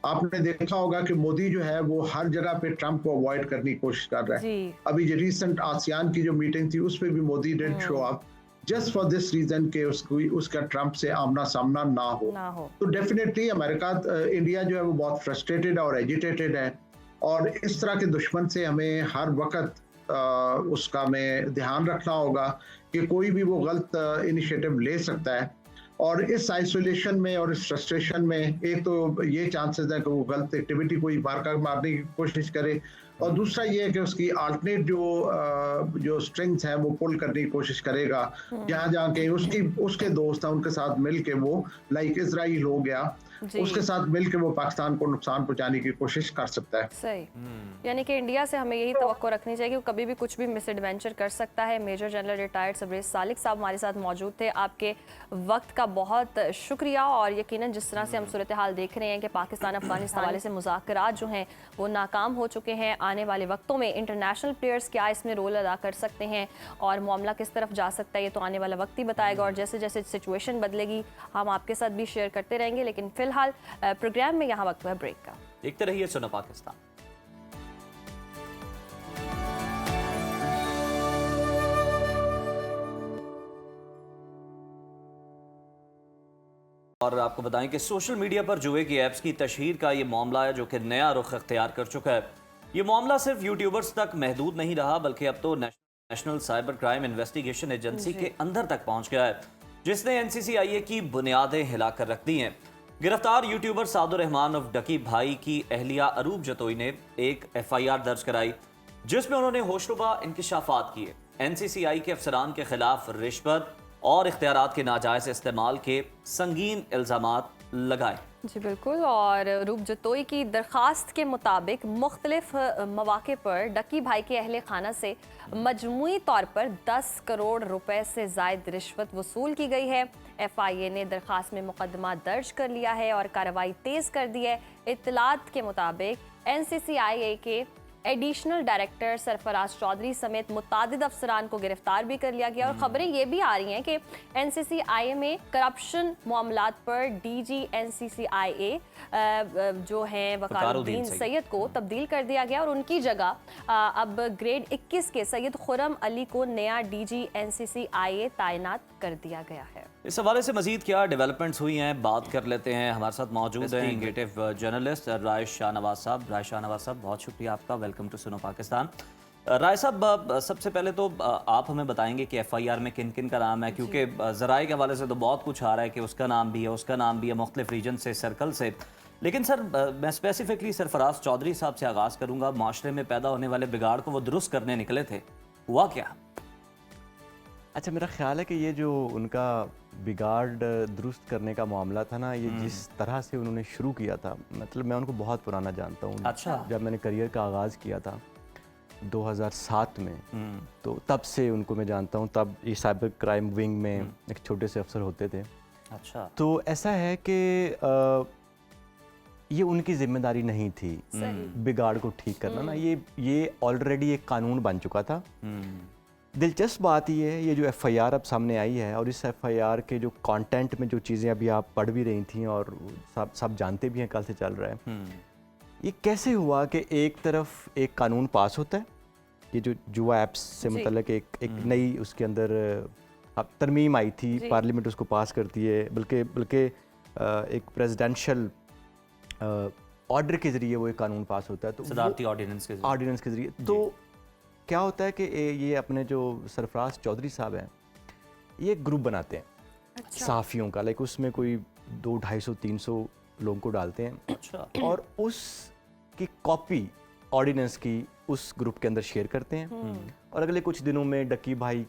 आपने देखा होगा कि मोदी जो है वो हर जगह पे ट्रंप को अवॉइड करने की कोशिश कर रहा है। अभी जो रिसेंट आसियान की जो मीटिंग थी उसमें भी Modi did show up just for this reason के उसका ट्रंप से आमना सामना ना हो। तो डेफिनेटली अमेरिका इंडिया जो है वो बहुत फ्रस्ट्रेटेड और एजिटेटेड है, और इस तरह के दुश्मन से हमें हर वक्त उसका में ध्यान रखना होगा कि कोई भी वो गलत इनिशिएटिव ले सकता है। और इस आइसोलेशन में और इस फ्रस्ट्रेशन में एक तो ये चांसेस है कि वो गलत एक्टिविटी कोई मारने की कोशिश करे, और दूसरा ये है कि उसकी अल्टरनेट जो स्ट्रिंग्स हैं वो पुल करने की कोशिश करेगा। जहाँ के उसके दोस्त हैं उनके साथ मिल के वो, लाइक इजराइल हो गया, उसके साथ मिलकर वो पाकिस्तान को नुकसान पहुंचाने की कोशिश कर सकता है। सही। यानी कि इंडिया से हमें यही तवक्को रखनी चाहिए कि वो कभी भी कुछ भी मिस एडवेंचर कर सकता है। Major general retired subarrays Salik साहब हमारे साथ मौजूद थे। आपके वक्त का बहुत शुक्रिया। और यकीनन जिस तरह से हम सूरत हाल देख रहे हैं कि पाकिस्तान अफगानिस्तान वाले से मुज़ाकरात जो हैं वो नाकाम हो चुके हैं, आने वाले वक्तों में इंटरनेशनल प्लेयर्स क्या इसमें रोल अदा कर सकते हैं और मामला किस तरफ जा सकता है, ये तो आने वाला वक्त ही बताएगा। और जैसे जैसे सिचुएशन बदलेगी हम आपके साथ भी शेयर करते रहेंगे। लेकिन फिलहाल प्रोग्राम में यहाँ वक्त है ब्रेक का। देखते रहिए सुना पाकिस्तान। और आपको बताएं कि सोशल मीडिया पर जुए की ऐप्स की तशहीर का ये मामला है जो कि नया रुख अख्तियार कर चुका है। ये मामला सिर्फ यूट्यूबर्स तक महदूद नहीं रहा, बल्कि अब तो national cyber crime investigation agency के अंदर तक पहुंच गया है, जिसने NCCIA की बुनियादें हिलाकर रख दी हैं। गिरफ्तार यूट्यूबर सादुर रहमान उर्फ डकी भाई की अहलिया अरूब जतोई ने एक FIR दर्ज कराई, जिसमें उन्होंने होशरुबा इंकिशाफात किए। NCCI के अफसरान के खिलाफ रिश्वत और इख्तियारात के नाजायज इस्तेमाल के संगीन इल्ज़ामात लगाए। जी बिल्कुल। और रूप जतोई की दरख्वास्त के मुताबिक मुख्तलिफ मौके पर डक्की भाई के अहले खाना से मजमूई तौर पर 10 करोड़ रुपए से ज़ायद रिश्वत वसूल की गई है। FIA ने दरख्वास्त में मुकदमा दर्ज कर लिया है और कार्रवाई तेज़ कर दी है। इत्तलात के मुताबिक NCCIA के एडिशनल डायरेक्टर सरफराज चौधरी समेत मुतादिद अफसरान को गिरफ्तार भी कर लिया गया। और ख़बरें ये भी आ रही हैं कि NCCIA में करप्शन मामलात पर DG NCCIA जो हैं वकारुद्दीन सैयद को तब्दील कर दिया गया और उनकी जगह अब ग्रेड 21 के सैयद खुरम अली को नया DG NCCIA तैनात कर दिया गया है। इस हवाले से मजीद क्या डेवलपमेंट्स हुई हैं बात कर लेते हैं। हमारे साथ मौजूद हैं इंगेटिव जर्नलिस्ट राय शाहनवाज साहब। राय शाहनवाज साहब, बहुत शुक्रिया आपका, वेलकम टू सुनो पाकिस्तान। राय साहब, सबसे पहले तो आप हमें बताएंगे कि FIR में किन किन का नाम है, क्योंकि ज़राए के हवाले से तो बहुत कुछ आ रहा है कि उसका नाम भी है, उसका नाम भी है, मुख्तलिफ रीजन से, सर्कल से। लेकिन सर, मैं स्पेसिफिकली सरफराज चौधरी साहब से आगाज़ करूँगा। माशरे में पैदा होने वाले बिगाड़ को वो दुरुस्त करने निकले थे, हुआ क्या? अच्छा, मेरा ख्याल है कि ये जो उनका बिगाड़ दुरुस्त करने का मामला था ना, ये जिस तरह से उन्होंने शुरू किया था, मतलब मैं उनको बहुत पुराना जानता हूँ। अच्छा। जब मैंने करियर का आगाज़ किया था 2007 में, तो तब से उनको मैं जानता हूँ। तब ये साइबर क्राइम विंग में एक छोटे से अफसर होते थे। अच्छा। तो ऐसा है कि ये उनकी जिम्मेदारी नहीं थी बिगाड़ को ठीक करना ना, ये ऑलरेडी एक कानून बन चुका था। दिलचस्प बात ये है, ये जो FIR अब सामने आई है और इस FIR के जो कंटेंट में जो चीज़ें अभी आप पढ़ भी रही थी और सब जानते भी हैं, कल से चल रहा है, ये कैसे हुआ कि एक तरफ एक कानून पास होता है, ये जो जुआ ऐप्स से मतलब एक नई उसके अंदर अब तरमीम आई थी, पार्लियामेंट उसको पास करती है, बल्कि एक प्रेसिडेंशियल ऑर्डर के ज़रिए वो एक कानून पास होता है, तो सदारती ऑर्डिनेंस के ज़रिए। तो क्या होता है कि ये अपने जो सरफराज चौधरी साहब हैं, ये एक ग्रुप बनाते हैं। अच्छा। सहाफ़ियों का, लाइक उसमें कोई 200-250-300 लोगों को डालते हैं। अच्छा। और उसकी कॉपी ऑर्डिनेंस की उस ग्रुप के अंदर शेयर करते हैं और अगले कुछ दिनों में डक्की भाई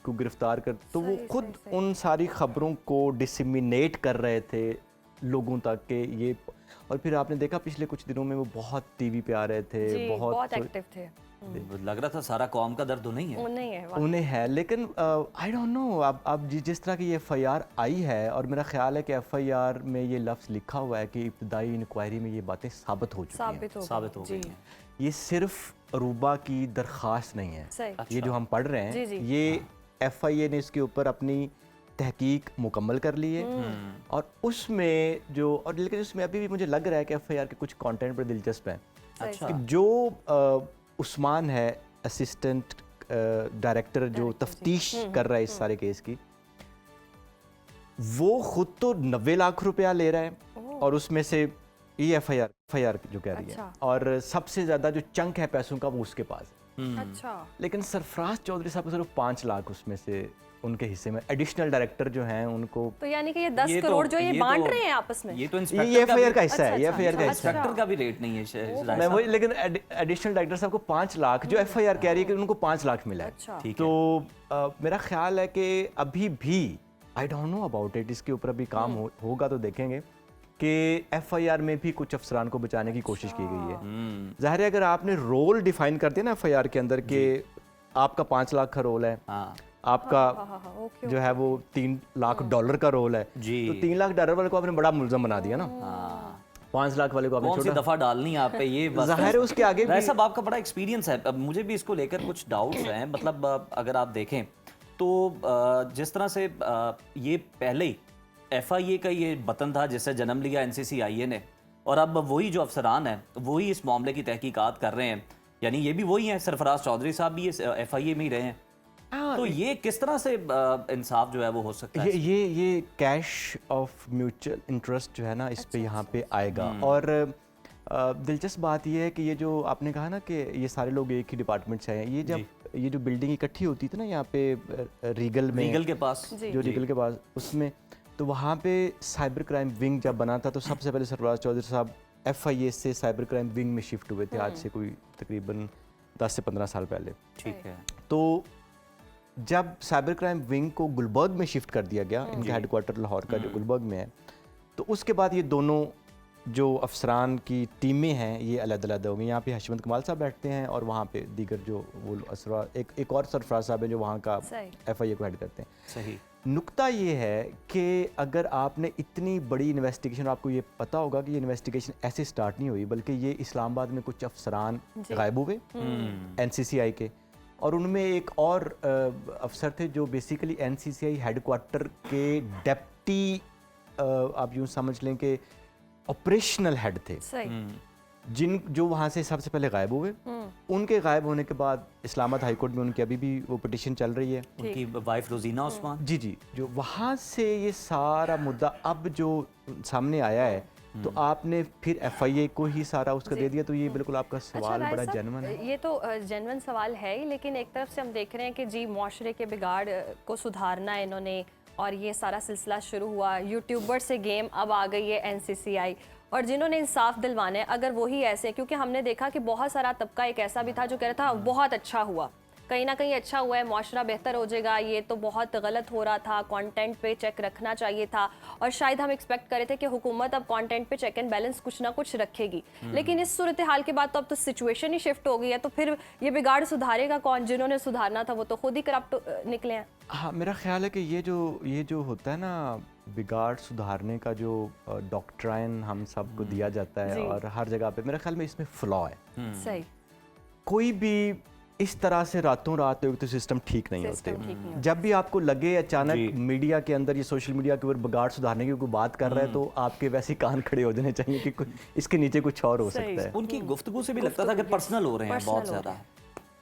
को गिरफ्तार कर, तो वो खुद उन सारी खबरों को डिसमिनेट कर रहे थे लोगों तक के ये। और फिर आपने देखा पिछले कुछ दिनों में वो बहुत टीवी पे आ रहे थे, बहुत एक्टिव थे। लग रहा था सारा कौम का दर्द उन्हें है, लेकिन आई डोंट नो, अब जिस तरह की ये FIR आई है, और मेरा ख्याल है कि FIR में ये लफ्ज़ लिखा हुआ है कि इब्तदाई इंक्वायरी में ये बातें साबित हो गई हैं। ये सिर्फ अरूबा की दरख्वास्त नहीं है। अच्छा। ये जो हम पढ़ रहे हैं, ये FIA ने इसके ऊपर अपनी तहकीक मुकम्मल कर ली है। और उसमें जो, और लेकिन उसमें अभी भी मुझे लग रहा है कि FIR के कुछ कंटेंट पर दिलचस्प है। अच्छा। जो उस्मान है असिस्टेंट डायरेक्टर जो तफ्तीश कर रहा है इस सारे केस की, वो खुद तो 90 लाख रुपया ले रहा है और उसमें से ये FIR जो कह रही है, और सबसे ज़्यादा जो चंक है पैसों का वो उसके पास है। अच्छा। लेकिन सरफराज चौधरी साहब को सिर्फ 5 लाख उसमें से उनके हिस्से में, एडिशनल डायरेक्टर जो हैं उनको, तो यानी कि ये 10 करोड़ जो ये बांट रहे हैं आपस में, ये तो ये FIR का हिस्सा है। ये FIR का हिस्सा है, इंस्पेक्टर का भी रेट नहीं है मैं वही, लेकिन एडिशनल डायरेक्टर साहब को 5 लाख, जो FIR कह रही है कि उनको 5 लाख मिला है। तो मेरा ख्याल है कि अभी भी I don't know about it, इसके ऊपर अभी काम होगा तो देखेंगे कि FIR में भी कुछ अफसरान को बचाने की कोशिश की गई है। ज़ाहिर है, अगर आपने रोल डिफाइन कर दिया ना FIR के अंदर कि आपका 5 लाख का रोल है, आपका जो है वो $3 लाख का रोल है, तो $3 लाख वाले को आपने बड़ा मुल्ज़म बना दिया ना। 5 लाख वाले को आपने छोटा दफा डालनी आप पे, ये ज़ाहिर है उसके आगे भी। साहब, आपका बड़ा एक्सपीरियंस है, अब मुझे भी इसको लेकर कुछ डाउट्स हैं। मतलब अगर आप देखें तो जिस तरह से ये पहले ही FIA का ये वतन था जिससे जन्म लिया NCCIA ने, और अब वही जो अफसरान हैं वही इस मामले की तहकीकात कर रहे हैं, यानी ये भी वही हैं, सरफराज चौधरी साहब भी FIA में ही रहे हैं। तो ये किस तरह से इंसाफ जो है वो हो सकता है? ये कैश ऑफ म्यूचुअल इंटरेस्ट जो है ना, इस पे यहाँ पे आएगा। और दिलचस्प बात ये है कि ये जो आपने कहा ना कि ये सारे लोग एक ही डिपार्टमेंट से हैं, ये जब ये जो बिल्डिंग इकट्ठी होती थी ना यहाँ पे रीगल के पास, जो रीगल के पास, उसमें तो वहाँ पे साइबर क्राइम विंग जब बना था, तो सबसे पहले सरफराज चौधरी साहब FIA से साइबर क्राइम विंग में शिफ्ट हुए थे, आज से कोई तकरीबन 10 से 15 साल पहले। ठीक है। तो जब साइबर क्राइम विंग को गुलबर्ग में शिफ्ट कर दिया गया, इनका हेडक्वार्टर लाहौर का जो गुलबर्ग में है, तो उसके बाद ये दोनों जो अफसरान की टीमें हैं ये अलग-अलग हो गई। यहाँ पे हशमत कमाल साहब बैठते हैं और वहाँ पे दीगर जो वो एक और सरफराज साहब है जो वहाँ का FIA को हेड करते हैं। सही। नुक्ता ये है कि अगर आपने इतनी बड़ी इन्वेस्टिगेशन, आपको ये पता होगा कि ये इन्वेस्टिगेशन ऐसे स्टार्ट नहीं हुई, बल्कि ये इस्लामाबाद में कुछ अफसरान गायब हुए NCCI के, और उनमें एक और अफसर थे जो बेसिकली NCCI हेडक्वार्टर के डेप्टी, आप यूँ समझ लें कि ऑपरेशनल हेड थे, जो वहाँ से सबसे पहले गायब हुए। उनके गायब होने के बाद इस्लामाबाद हाई कोर्ट में उनकी अभी भी वो पिटीशन चल रही है, उनकी वाइफ रोजीना उस्मान। जी, जो वहाँ से ये सारा मुद्दा अब जो सामने आया है, तो आपने फिर FIA को ही सारा उसका दे दिया, तो ये बिल्कुल आपका सवाल बड़ा जेन्युइन है। ये तो जेन्युइन सवाल है ही, लेकिन एक तरफ से हम देख रहे हैं कि जी मुआशरे के बिगाड़ को सुधारना है इन्होंने, और ये सारा सिलसिला शुरू हुआ, यूट्यूबर से गेम अब आ गई है NCCI, और जिन्होंने इंसाफ दिलवाने अगर वही ऐसे, क्योंकि हमने देखा कि बहुत सारा तबका एक ऐसा भी था जो कह रहा था बहुत अच्छा हुआ, कहीं ना कहीं अच्छा हुआ है, मुआशरा बेहतर हो जाएगा, ये तो बहुत गलत हो रहा था, कंटेंट पे चेक रखना चाहिए था, और शायद हम एक्सपेक्ट करे थे कि हुकूमत अब कंटेंट पे चेक एंड बैलेंस कुछ ना कुछ रखेगी। लेकिन इस सूरत हाल के बाद तो अब तो सिचुएशन ही शिफ्ट हो गई है, तो फिर ये बिगाड़ सुधारेगा कौन? जिन्होंने सुधारना था वो तो खुद ही करप्ट निकले हैं। हाँ, मेरा ख्याल है कि ये जो होता है ना बिगाड़ सुधारने का जो डॉक्ट्राइन हम सबको दिया जाता है और हर जगह पे, मेरे ख्याल में इसमें फ्लॉ है। सही। कोई भी इस तरह से रातों रात तो सिस्टम ठीक नहीं होते। जब भी आपको लगे अचानक मीडिया के अंदर, ये सोशल मीडिया के ऊपर बिगाड़ सुधारने की कोई बात कर रहा है, तो आपके वैसे कान खड़े हो जाने चाहिए कि कुछ इसके नीचे कुछ और हो सकता है। उनकी गुफ्तगू से भी लगता था कि पर्सनल हो रहे हैं बहुत ज़्यादा,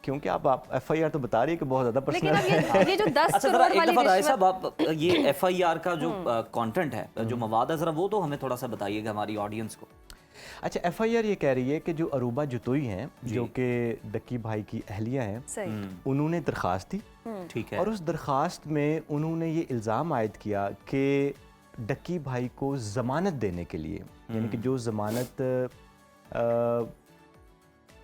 क्योंकि आप FIR तो बता रही है कि बहुत ज़्यादा पर्सनल है। ये जो 10 करोड़ वाली रिश्वत, आप ये FIR का जो कंटेंट है, जो मवाद है, जरा वो तो हमें थोड़ा सा बताइएगा हमारी ऑडियंस को। अच्छा, FIR ये कह रही है कि जो अरूबा जतोई हैं, जो कि डक्की भाई की अहलिया हैं, उन्होंने दरख्वास्त दी, ठीक है, और उस दरख्वास्त में उन्होंने ये इल्ज़ाम आयद किया कि डक्की भाई को ज़मानत देने के लिए, यानी कि जो ज़मानत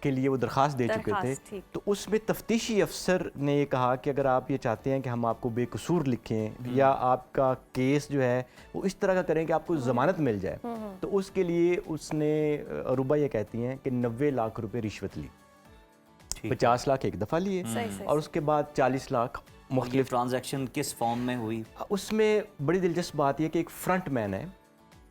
के लिए वो दरख्वास्त दे चुके थे, तो उसमें तफ्तीशी अफसर ने ये कहा कि अगर आप ये चाहते हैं कि हम आपको बेकसूर लिखें या आपका केस जो है वो इस तरह का करें कि आपको ज़मानत मिल जाए, तो उसके लिए उसने, अरूबा ये कहती हैं कि 90 लाख रुपए रिश्वत ली, 50 लाख एक दफ़ा लिए, और उसके बाद 40 लाख मुख्तलिफ। ट्रांजैक्शन किस फॉर्म में हुई? उसमें बड़ी दिलचस्प बात यह कि एक फ्रंट मैन है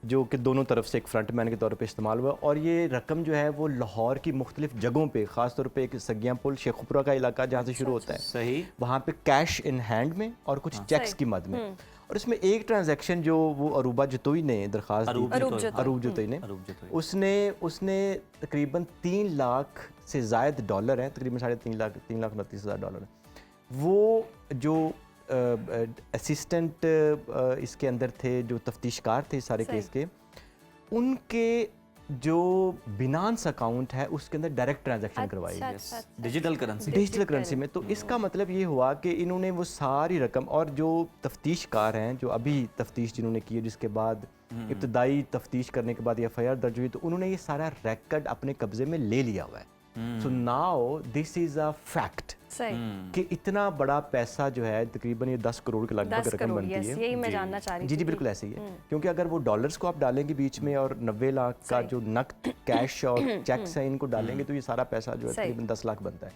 जो कि दोनों तरफ से एक फ्रंट मैन के तौर पे इस्तेमाल हुआ, और ये रकम जो है वो लाहौर की मुख्तलिफ जगहों पे, ख़ास तौर पे एक सगिया पुल शेखुपुरा का इलाका जहाँ से शुरू होता है, सही, वहाँ पे कैश इन हैंड में और कुछ चेक्स की मद में। और इसमें एक ट्रांजैक्शन जो वो अरूबा जतोई ने दरख्वास्त दी, अरूब जतोई ने, उसने तकरीबन 3 लाख से ज़ायद डॉलर हैं, तकरीबन $3,29,000 है, वो जो असिस्टेंट इसके अंदर थे, जो तफ्तीशकार थे सारे केस के, उनके जो बिनांस अकाउंट है उसके अंदर डायरेक्ट ट्रांजैक्शन करवाई है, डिजिटल करेंसी में। तो इसका मतलब ये हुआ कि इन्होंने वो सारी रकम, और जो तफ्तीशकार हैं जो अभी तफ्तीश जिन्होंने की है, जिसके बाद इब्तदाई तफ्तीश करने के बाद FIR दर्ज हुई, तो उन्होंने ये सारा रिकॉर्ड अपने कब्जे में ले लिया हुआ है। So now this is a fact कि इतना बड़ा पैसा जो है, तकरीबन ये 10 करोड़ के लगभग रकम बनती है। यही मैं जानना चाह रही थी। जी बिल्कुल ऐसे ही है, क्योंकि अगर वो डॉलर्स को आप डालेंगे बीच में और 90 लाख का जो नकद कैश और चेक्स हैं इनको डालेंगे, तो ये सारा पैसा जो है तकरीबन 10 लाख बनता है,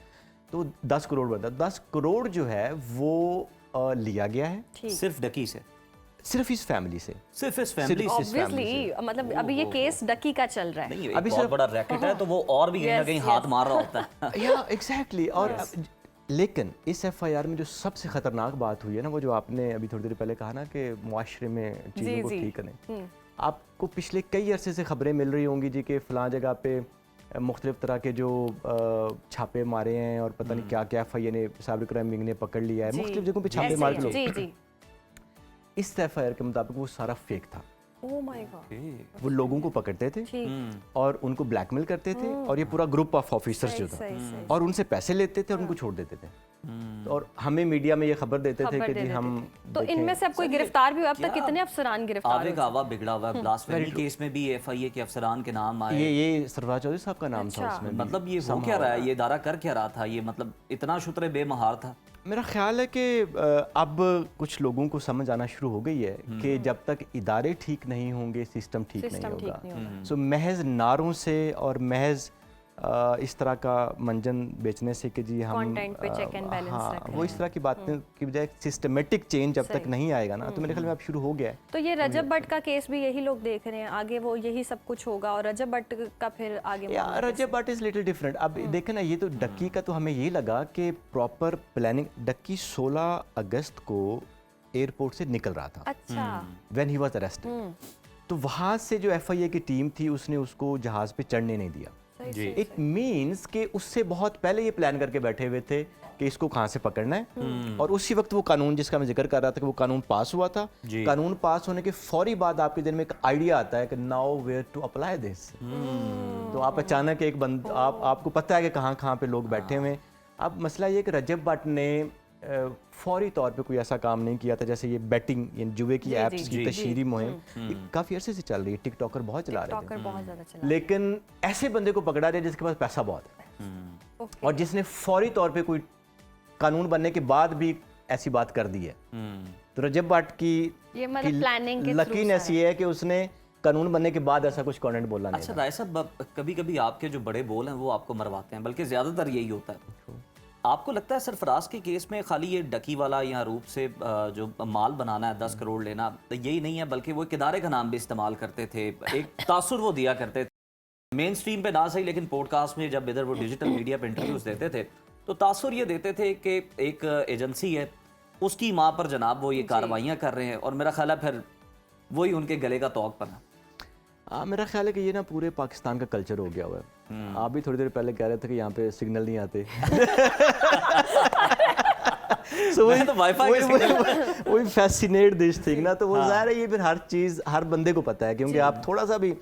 तो 10 करोड़ बनता है। 10 करोड़ जो है वो लिया गया है सिर्फ डकी से, सिर्फ इस फैमिली से, ऑब्वियसली, मतलब अभी ये केस डकी का चल रहा है, अभी बहुत बड़ा रैकेट है, तो वो और भी कहीं ना कहीं हाथ मार रहा होता है। या एग्जैक्टली। और लेकिन इस FIR में जो सबसे खतरनाक बात हुई है ना, वो जो आपने अभी थोड़ी देर पहले कहा ना कि मुआशरे में चीज़ों को ठीक करें, आपको पिछले कई अरसे से खबरें मिल रही होंगी जी कि फ़लाँ जगह पे मुख्तलिफ तरह के जो छापे मारे हैं, और पता नहीं क्या क्या FIA ने, साइबर क्राइम विंग ने पकड़ लिया है, मुख्तलिफ जगहों पे छापे मार के लोग। इस FIR के मुताबिक वो सारा फेक था। Oh my God. वो लोगों को पकड़ते थे और उनको ब्लैकमेल करते थे, और ये पूरा ग्रुप ऑफ ऑफिसर्स जो था, और उनसे पैसे लेते थे और उनको छोड़ देते थे। और हमें मीडिया में ये खबर देते थे खबर कि दे जी देते हम थे। तो देखें। इनमें से अब कोई गिरफ्तार भी हुआ? अब तक कितने अफसरान गिरफ्तार आवे हुए? का आवा बिगड़ा हुआ है। ब्लास्फेमी केस में भी FIA के अफसरान के नाम आए। ये सरफराज चौधरी साहब का नाम था अच्छा। उसमें भी। मतलब ये हो क्या रहा है, ये इदारा कर क्या रहा था, ये मतलब इतना शुतरे बेमहार था। मेरा ख्याल है कि अब कुछ लोगों को समझ आना शुरू हो गई है कि जब तक इदारे ठीक नहीं होंगे सिस्टम ठीक नहीं सिस्टम ठीक होगा। नहीं होगा। सो महज नारों से और महज इस तरह का मंजन बेचने से कि जी हम Content पे check and balance हाँ, रख रहे वो इस तरह की बातें की बजाय सिस्टमेटिक चेंज जब तक सही। नहीं आएगा ना, तो मेरे ख्याल में अब शुरू हो गया है। तो ये रजब भट्ट का केस भी यही लोग देख रहे हैं, आगे वो यही सब कुछ होगा और रजब भट्ट का फिर आगे मामला कैसे? रजब भट्ट इज लिटिल डिफरेंट। अब देखें ना, ये तो डक्की का तो हमें ये लगा कि प्रॉपर प्लानिंग, डक्की 16 अगस्त को एयरपोर्ट से निकल रहा था अच्छा। When he was arrested. तो वहाँ से जो FIA की टीम थी उसने उसको जहाज़ पे चढ़ने नहीं दिया। सही, जी। सही, इट मीन्स कि उससे बहुत पहले ये प्लान करके बैठे हुए थे कि इसको कहाँ से पकड़ना है। और उसी वक्त वो कानून जिसका मैं जिक्र कर रहा था कि वो कानून पास हुआ था। जी। कानून पास होने के फौरी बाद आपके दिन में एक आइडिया आता है कि now where to apply this. तो आप अचानक एक आपको पता है कि कहाँ कहाँ पे लोग बैठे हुए हैं। अब मसला ये कि रजब भट्ट ने फौरी तौर पे कोई ऐसा काम नहीं किया था, जैसे ये बैटिंग यानी जुए की एप्स की तशहीरी मुहिम ये काफ़ी अरसे से चल रही है। टिकटॉकर बहुत चला रहे टॉकर बहुत ज्यादा चला। थे, लेकिन ऐसे बंदे को पकड़ा रहे जिसके पास पैसा बहुत है ओके। और जिसने फौरी तौर पे कोई कानून बनने के बाद भी ऐसी बात कर दी है। तो रजब भट्ट की ये मतलब प्लानिंग के थ्रू लकीनेस ये है कि उसने कानून बनने के बाद ऐसा कुछ कंटेंट बोला नहीं अच्छा राय साहब, कभी कभी आपके जो बड़े बोल हैं वो आपको मरवाते हैं, बल्कि ज़्यादातर यही होता है। आपको लगता है सरफराज के केस में खाली ये डकी वाला या रूप से जो माल बनाना है 10 करोड़ लेना, तो यही नहीं है, बल्कि वो एक इदारे का नाम भी इस्तेमाल करते थे, एक तासुर वो दिया करते थे मेन स्ट्रीम पे ना सही, लेकिन पॉडकास्ट में जब इधर वो डिजिटल मीडिया पे इंटरव्यूज देते थे तो तासुर ये देते थे कि एक एजेंसी है उसकी माँ पर जनाब वो ये कार्रवाइयाँ कर रहे हैं, और मेरा ख्याल है फिर वही उनके गले का तौक बना। मेरा ख्याल है कि ये ना पूरे पाकिस्तान का कल्चर हो गया हुआ है। आप भी थोड़ी देर पहले कह रहे थे कि यहाँ पे सिग्नल नहीं आते। मैं तो वाईफाई वही फैसिनेट दिस थिंग ना, तो वो ज़ाहिर है ये फिर हर चीज़ हर बंदे को पता है, क्योंकि आप थोड़ा सा भी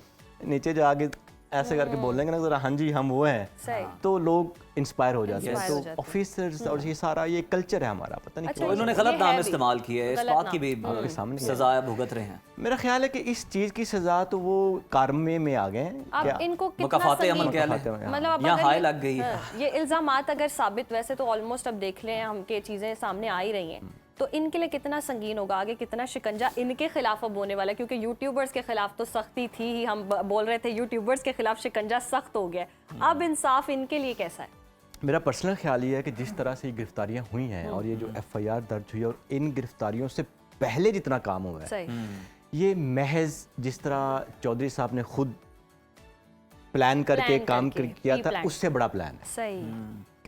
नीचे जो आगे ऐसे करके बोलेंगे ना जरा हाँ जी हम वो हैं, सही। तो लोग इंस्पायर हो जाते हैं। Inspire हो तो जाते हैं। ऑफिसर्स और ये सारा ये कल्चर है हमारा, पता नहीं अच्छा, क्यों इन्होंने ये गलत है नाम भी। इस्तेमाल किया है, इस गलत बात की भी नाम। आपके सामने सजा भुगत रहे हैं। मेरा ख्याल है कि इस चीज़ की सजा तो वो कारमे में आ गए हैं। अब क्या इनको कितना मुकाफाते अमल संगीन- कह लें, मतलब अब यहाँ अगर हाय ये- लग गई है। हाँ, ये इल्जामात अगर साबित, वैसे तो ऑलमोस्ट अब देख लें हम के चीजें सामने आ ही रही हैं, तो इनके लिए कितना संगीन होगा, आगे कितना शिकंजा इनके खिलाफ अब होने वाला है, क्योंकि यूट्यूबर्स के खिलाफ तो सख्ती थी ही, हम बोल रहे थे यूट्यूबर्स के खिलाफ शिकंजा सख्त हो गया, अब इंसाफ इनके लिए कैसा है? मेरा पर्सनल ख्याल ये है कि जिस तरह से ये गिरफ्तारियां हुई हैं और ये जो FIR दर्ज हुई है और इन गिरफ्तारियों से पहले जितना काम हुआ है, सही। ये महज जिस तरह चौधरी साहब ने खुद प्लान करके काम किया था, प्लान। उससे बड़ा प्लान है। सही।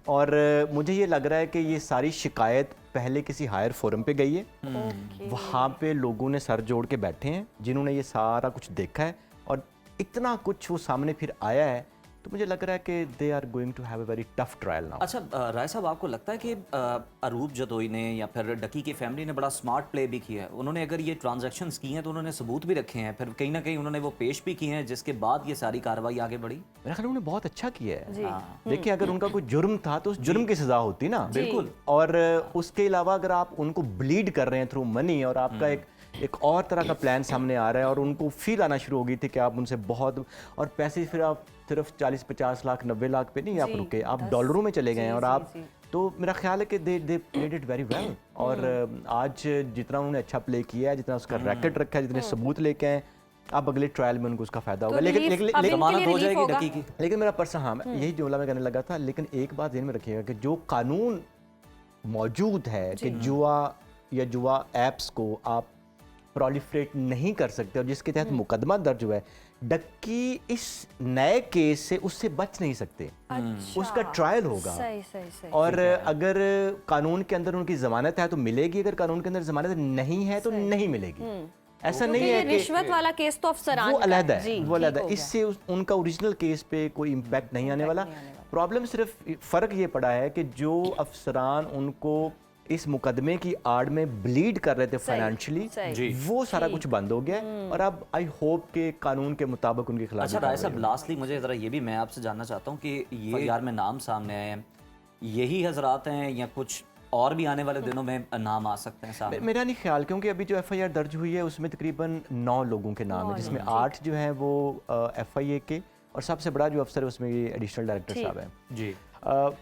और मुझे ये लग रहा है कि ये सारी शिकायत पहले किसी हायर फोरम पे गई है, ओके। वहाँ पे लोगों ने सर जोड़ के बैठे हैं जिन्होंने ये सारा कुछ देखा है और इतना कुछ वो सामने फिर आया है, तो मुझे लग रहा है कि they are going to have a very tough trial now. अच्छा राय साहब, आपको लगता है कि अरूप जदोई ने या फिर डकी की फैमिली ने बड़ा स्मार्ट प्ले भी किया है? उन्होंने अगर ये ट्रांजैक्शंस की हैं तो उन्होंने सबूत भी रखे हैं, फिर कहीं ना कहीं उन्होंने वो पेश भी किए हैं, जिसके बाद ये सारी कार्रवाई आगे बढ़ी। मेरा ख्याल उन्होंने बहुत अच्छा किया है। जी। देखिए, अगर उनका कोई जुर्म था तो उस जुर्म की सजा होती ना। बिल्कुल। और उसके अलावा अगर आप उनको ब्लीड कर रहे हैं थ्रू मनी और आपका एक और तरह का प्लान सामने आ रहा है और उनको फील आना शुरू हो गई थी कि आप उनसे बहुत, और पैसे फिर आप सिर्फ 40-50 लाख 90 लाख पे नहीं आप रुके, आप डॉलरों में चले गए हैं और आप, तो मेरा ख्याल है कि they played it very well. और आज जितना उन्होंने अच्छा प्ले किया है, जितना उसका रैकेट रखा है, जितने सबूत लेके आए, अब अगले ट्रायल में उनको उसका फायदा होगा। तो लेकिन जमानत हो जाएगी होगा। डकी की। लेकिन मेरा पर्सन, हाँ यही जुमला मैं कहने लगा था, लेकिन एक बात ध्यान में रखिएगा कि जो कानून मौजूद है कि जुआ या जुआ ऐप्स को आप प्रोलिफरेट नहीं कर सकते और जिसके तहत मुकदमा दर्ज हुआ है, डक्की इस नए केस से उससे बच नहीं सकते। अच्छा। उसका ट्रायल होगा। सही सही सही। और अगर कानून के अंदर उनकी जमानत है तो मिलेगी, अगर कानून के अंदर जमानत नहीं है तो नहीं मिलेगी। ऐसा नहीं है कि रिश्वत वाला केस तो अफसरान वो का अलग जी, है, वो अलग ठीक है, हो गया। इससे उनका ओरिजिनल केस पे कोई इम्पैक्ट नहीं आने वाला। प्रॉब्लम सिर्फ फ़र्क ये पड़ा है कि जो अफसरान उनको इस मुकदमे की आड़ में ब्लीड कर रहे थे फाइनेंशियली, सही। वो सारा कुछ बंद हो गया और अब आई होप के कानून के मुताबिक उनके खिलाफ। अच्छा राय साहब, लास्टली मुझे ज़रा ये भी मैं आपसे जानना चाहता हूँ कि ये यार में नाम सामने आए हैं, यही हजरात हैं या कुछ और भी आने वाले दिनों में नाम आ सकते हैं साहब? मेरा नहीं ख्याल, क्योंकि अभी जो एफआईआर दर्ज हुई है उसमें तकरीबन 9 लोगों के नाम है, जिसमें 8 जो हैं वो एफआईए के, और सबसे बड़ा जो अफसर है उसमें ये एडिशनल डायरेक्टर साहब हैं जी।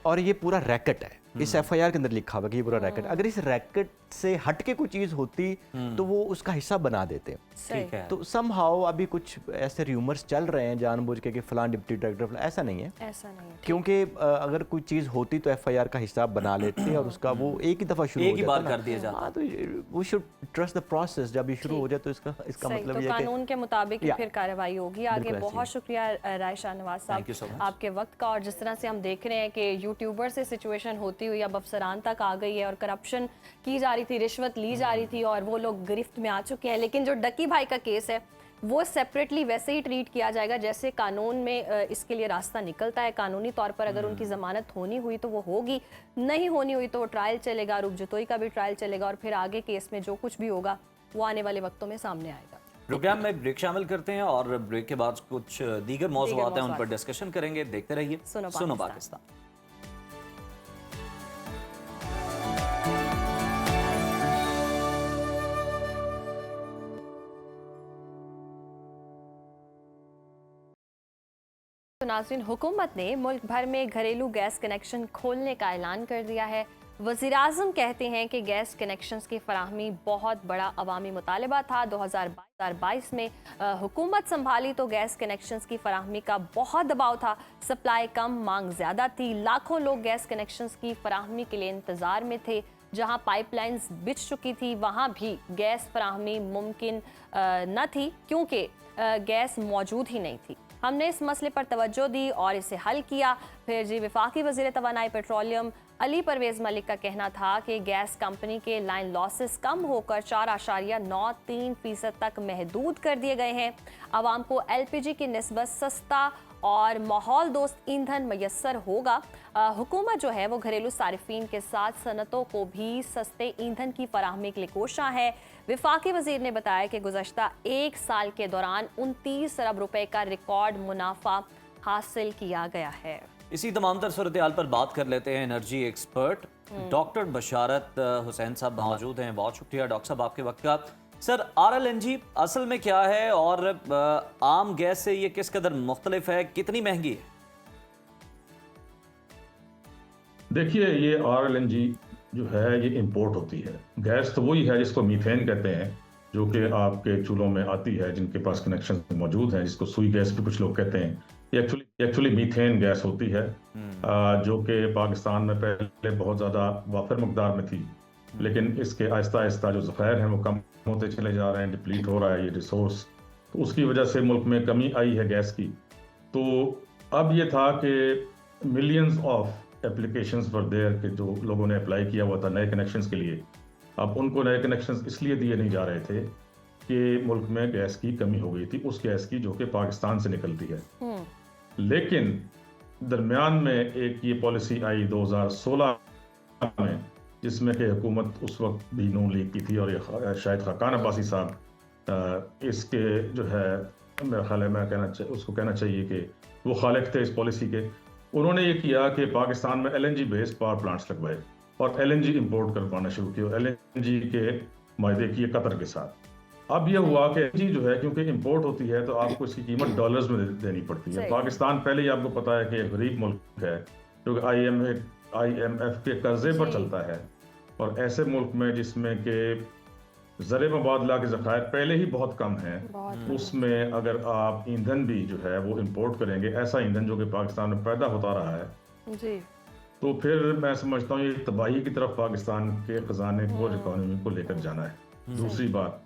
और ये पूरा रैकेट है, इस एफआईआर के अंदर लिखा हुआ कि ये पूरा रैकेट। अगर इस रैकेट से हट के कोई चीज़ होती तो वो उसका हिस्सा बना देते। ठीक है। तो समहाउ अभी कुछ ऐसे र्यूमर्स चल रहे हैं जानबूझ के कि फलां डिप्टी डायरेक्टर, ऐसा नहीं है। ऐसा नहीं है। क्योंकि अगर कोई चीज़ होती तो एफआईआर का हिस्सा बना लेते और उसका वो एक ही दफ़ा शुरू हो एक ही बार जाता कर दिया जाता। हाँ, तो वो शुड ट्रस्ट द प्रोसेस। जब ये शुरू हो जाए तो इसका सही, मतलब तो ये है कि कानून के मुताबिक ही या, फिर कार्रवाई होगी आगे। बिल्कुल ऐसे ही बहुत शुक्रिया राय शाहनवाज Thank you so साहब much. आपके वक्त का। और जिस तरह से हम देख रहे हैं कि यूट्यूबर से सिचुएशन होती हुई अब अफसरान तक आ गई है और करप्शन की जा रही थी, रिश्वत ली जा रही थी और वो लोग गिरफ्त में आ चुके हैं। लेकिन जो डक्की भाई का केस है वो सेपरेटली वैसे ही ट्रीट किया जाएगा जैसे कानून में इसके लिए रास्ता निकलता है। कानूनी तौर पर अगर उनकी ज़मानत होनी हुई तो वो होगी, नहीं होनी हुई तो वो ट्रायल चलेगा, रुपजतोई का भी ट्रायल चलेगा और फिर आगे केस में जो कुछ भी होगा वो आने वाले वक्तों में सामने आएगा। प्रोग्राम में ब्रेक शामिल करते हैं और ब्रेक के बाद कुछ दीगर मौज़ूआत हैं उन पर डिस्कशन करेंगे। देखते रहिए सुनो पाकिस्तान। तो नाज़रीन, हुकूमत ने मुल्क भर में घरेलू गैस कनेक्शन खोलने का ऐलान कर दिया है। वज़ीर-ए-आज़म कहते हैं कि गैस कनेक्शंस की फराहमी बहुत बड़ा अवामी मुतालबा था। 2022 में हुकूमत संभाली तो गैस कनेक्शंस की फराहमी का बहुत दबाव था। सप्लाई कम, मांग ज़्यादा थी। लाखों लोग गैस कनेक्शंस की फराहमी के लिए इंतज़ार में थे। जहां पाइपलाइंस बिछ चुकी थी वहां भी गैस फराहमी मुमकिन न थी क्योंकि गैस मौजूद ही नहीं थी। हमने इस मसले पर तवज्जो दी और इसे हल किया। फिर जी वफाकी वज़ीर तवानाई पेट्रोलियम अली परवेज़ मलिक का कहना था कि गैस कंपनी के लाइन लॉसेस कम होकर 4.93% तक महदूद कर दिए गए हैं। आवाम को LPG की निस्बत सस्ता और माहौल दोस्त ईंधन मैसर होगा। हुकूमत जो है वो घरेलू सारिफीन के साथ सनतों को भी सस्ते ईंधन की फराहमी के लिए कोशां है। वफाकी वज़ीर ने बताया कि गुज़श्ता 1 साल के दौरान 29 अरब रुपए का रिकॉर्ड मुनाफा हासिल किया गया है। इसी तमाम तर सूरत-ए-हाल पर बात कर लेते हैं एनर्जी एक्सपर्ट डॉक्टर बशारत हुसैन साहब मौजूद हैं। बहुत शुक्रिया डॉक्टर साहब आपके वक्त का। सर, RLNG असल में क्या है और आम गैस से ये किस कदर मुख्तलिफ है, कितनी महंगी है? देखिए, ये RLNG जो है ये इंपोर्ट होती है। गैस तो वही है जिसको मीथेन कहते हैं, जो कि आपके चूल्हों में आती है, जिनके पास कनेक्शन मौजूद हैं, जिसको सुई गैस भी कुछ लोग कहते हैं। ये एक्चुअली मीथेन गैस होती है, जो कि पाकिस्तान में पहले बहुत ज़्यादा वाफिर मकदार में थी, लेकिन इसके आहिस्ता आहिस्ता जो ज़ख़ायर हैं वो कम होते चले जा रहे हैं, डिप्लीट हो रहा है ये रिसोर्स, तो उसकी वजह से मुल्क में कमी आई है गैस की। तो अब ये था कि millions of applications were there कि जो लोगों ने अप्लाई किया हुआ था नए कनेक्शंस के लिए, अब उनको नए कनेक्शंस इसलिए दिए नहीं जा रहे थे कि मुल्क में गैस की कमी हो गई थी, उस गैस की जो कि पाकिस्तान से निकलती है। लेकिन दरमियान में एक ये पॉलिसी आई 2016 में, जिसमें कि हुकूमत उस वक्त भी नून लीग की थी और ये शायद खाकान अब्बासी साहब इसके जो है मेरा ख्याल है उसको कहना चाहिए कि वो खालिक थे इस पॉलिसी के। उन्होंने ये किया कि पाकिस्तान में LNG बेस्ड पावर प्लांट्स लगवाए और LNG इंपोर्ट करवाना शुरू किया, LNG के मायदे किए कतर के साथ। अब ये हुआ कि LNG जो है क्योंकि इंपोर्ट होती है तो आपको इसकी कीमत डॉलर्स में देनी पड़ती है। पाकिस्तान पहले ही आपको पता है कि एक गरीब मुल्क है जो कि IMF के कर्जे पर चलता है, और ऐसे मुल्क में जिसमें कि ज़र मुबादला के ज़खायर पहले ही बहुत कम हैं, उसमें अगर आप ईंधन भी जो है वो इंपोर्ट करेंगे, ऐसा ईंधन जो कि पाकिस्तान में पैदा होता रहा है जी, तो फिर मैं समझता हूँ ये तबाही की तरफ पाकिस्तान के ख़जाने को, इकोनॉमी को लेकर जाना है। दूसरी बात,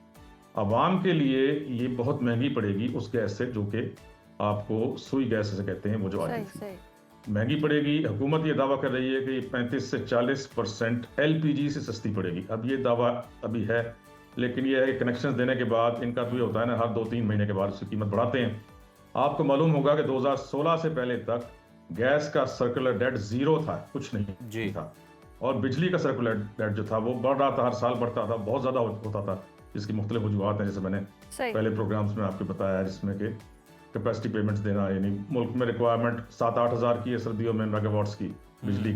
आवाम के लिए ये बहुत महंगी पड़ेगी उस गैस से जो कि आपको सुई गैस से कहते हैं, वो जो आती थी महंगी पड़ेगी। हुकूमत ये दावा कर रही है कि 35 से 40% LPG से सस्ती पड़ेगी। अब ये दावा अभी है, लेकिन ये है कि कनेक्शन देने के बाद इनका तो ये होता है ना, हर 2-3 महीने के बाद उसकी कीमत बढ़ाते हैं। आपको मालूम होगा कि 2016 से पहले तक गैस का सर्कुलर डेट 0 था, कुछ नहीं था, और बिजली का सर्कुलर डेट जो था वो बढ़ रहा था, हर साल बढ़ता था, बहुत ज़्यादा होता था, जिसकी मुख्तलिफ वजूहात हैं, जैसे मैंने पहले प्रोग्राम्स में आपको बताया है, जिसमें कि कैपेसिटी पेमेंट्स देना, यानी मुल्क में रिक्वायरमेंट 7-8 हज़ार की है सर्दियों में मेगावाट्स की बिजली,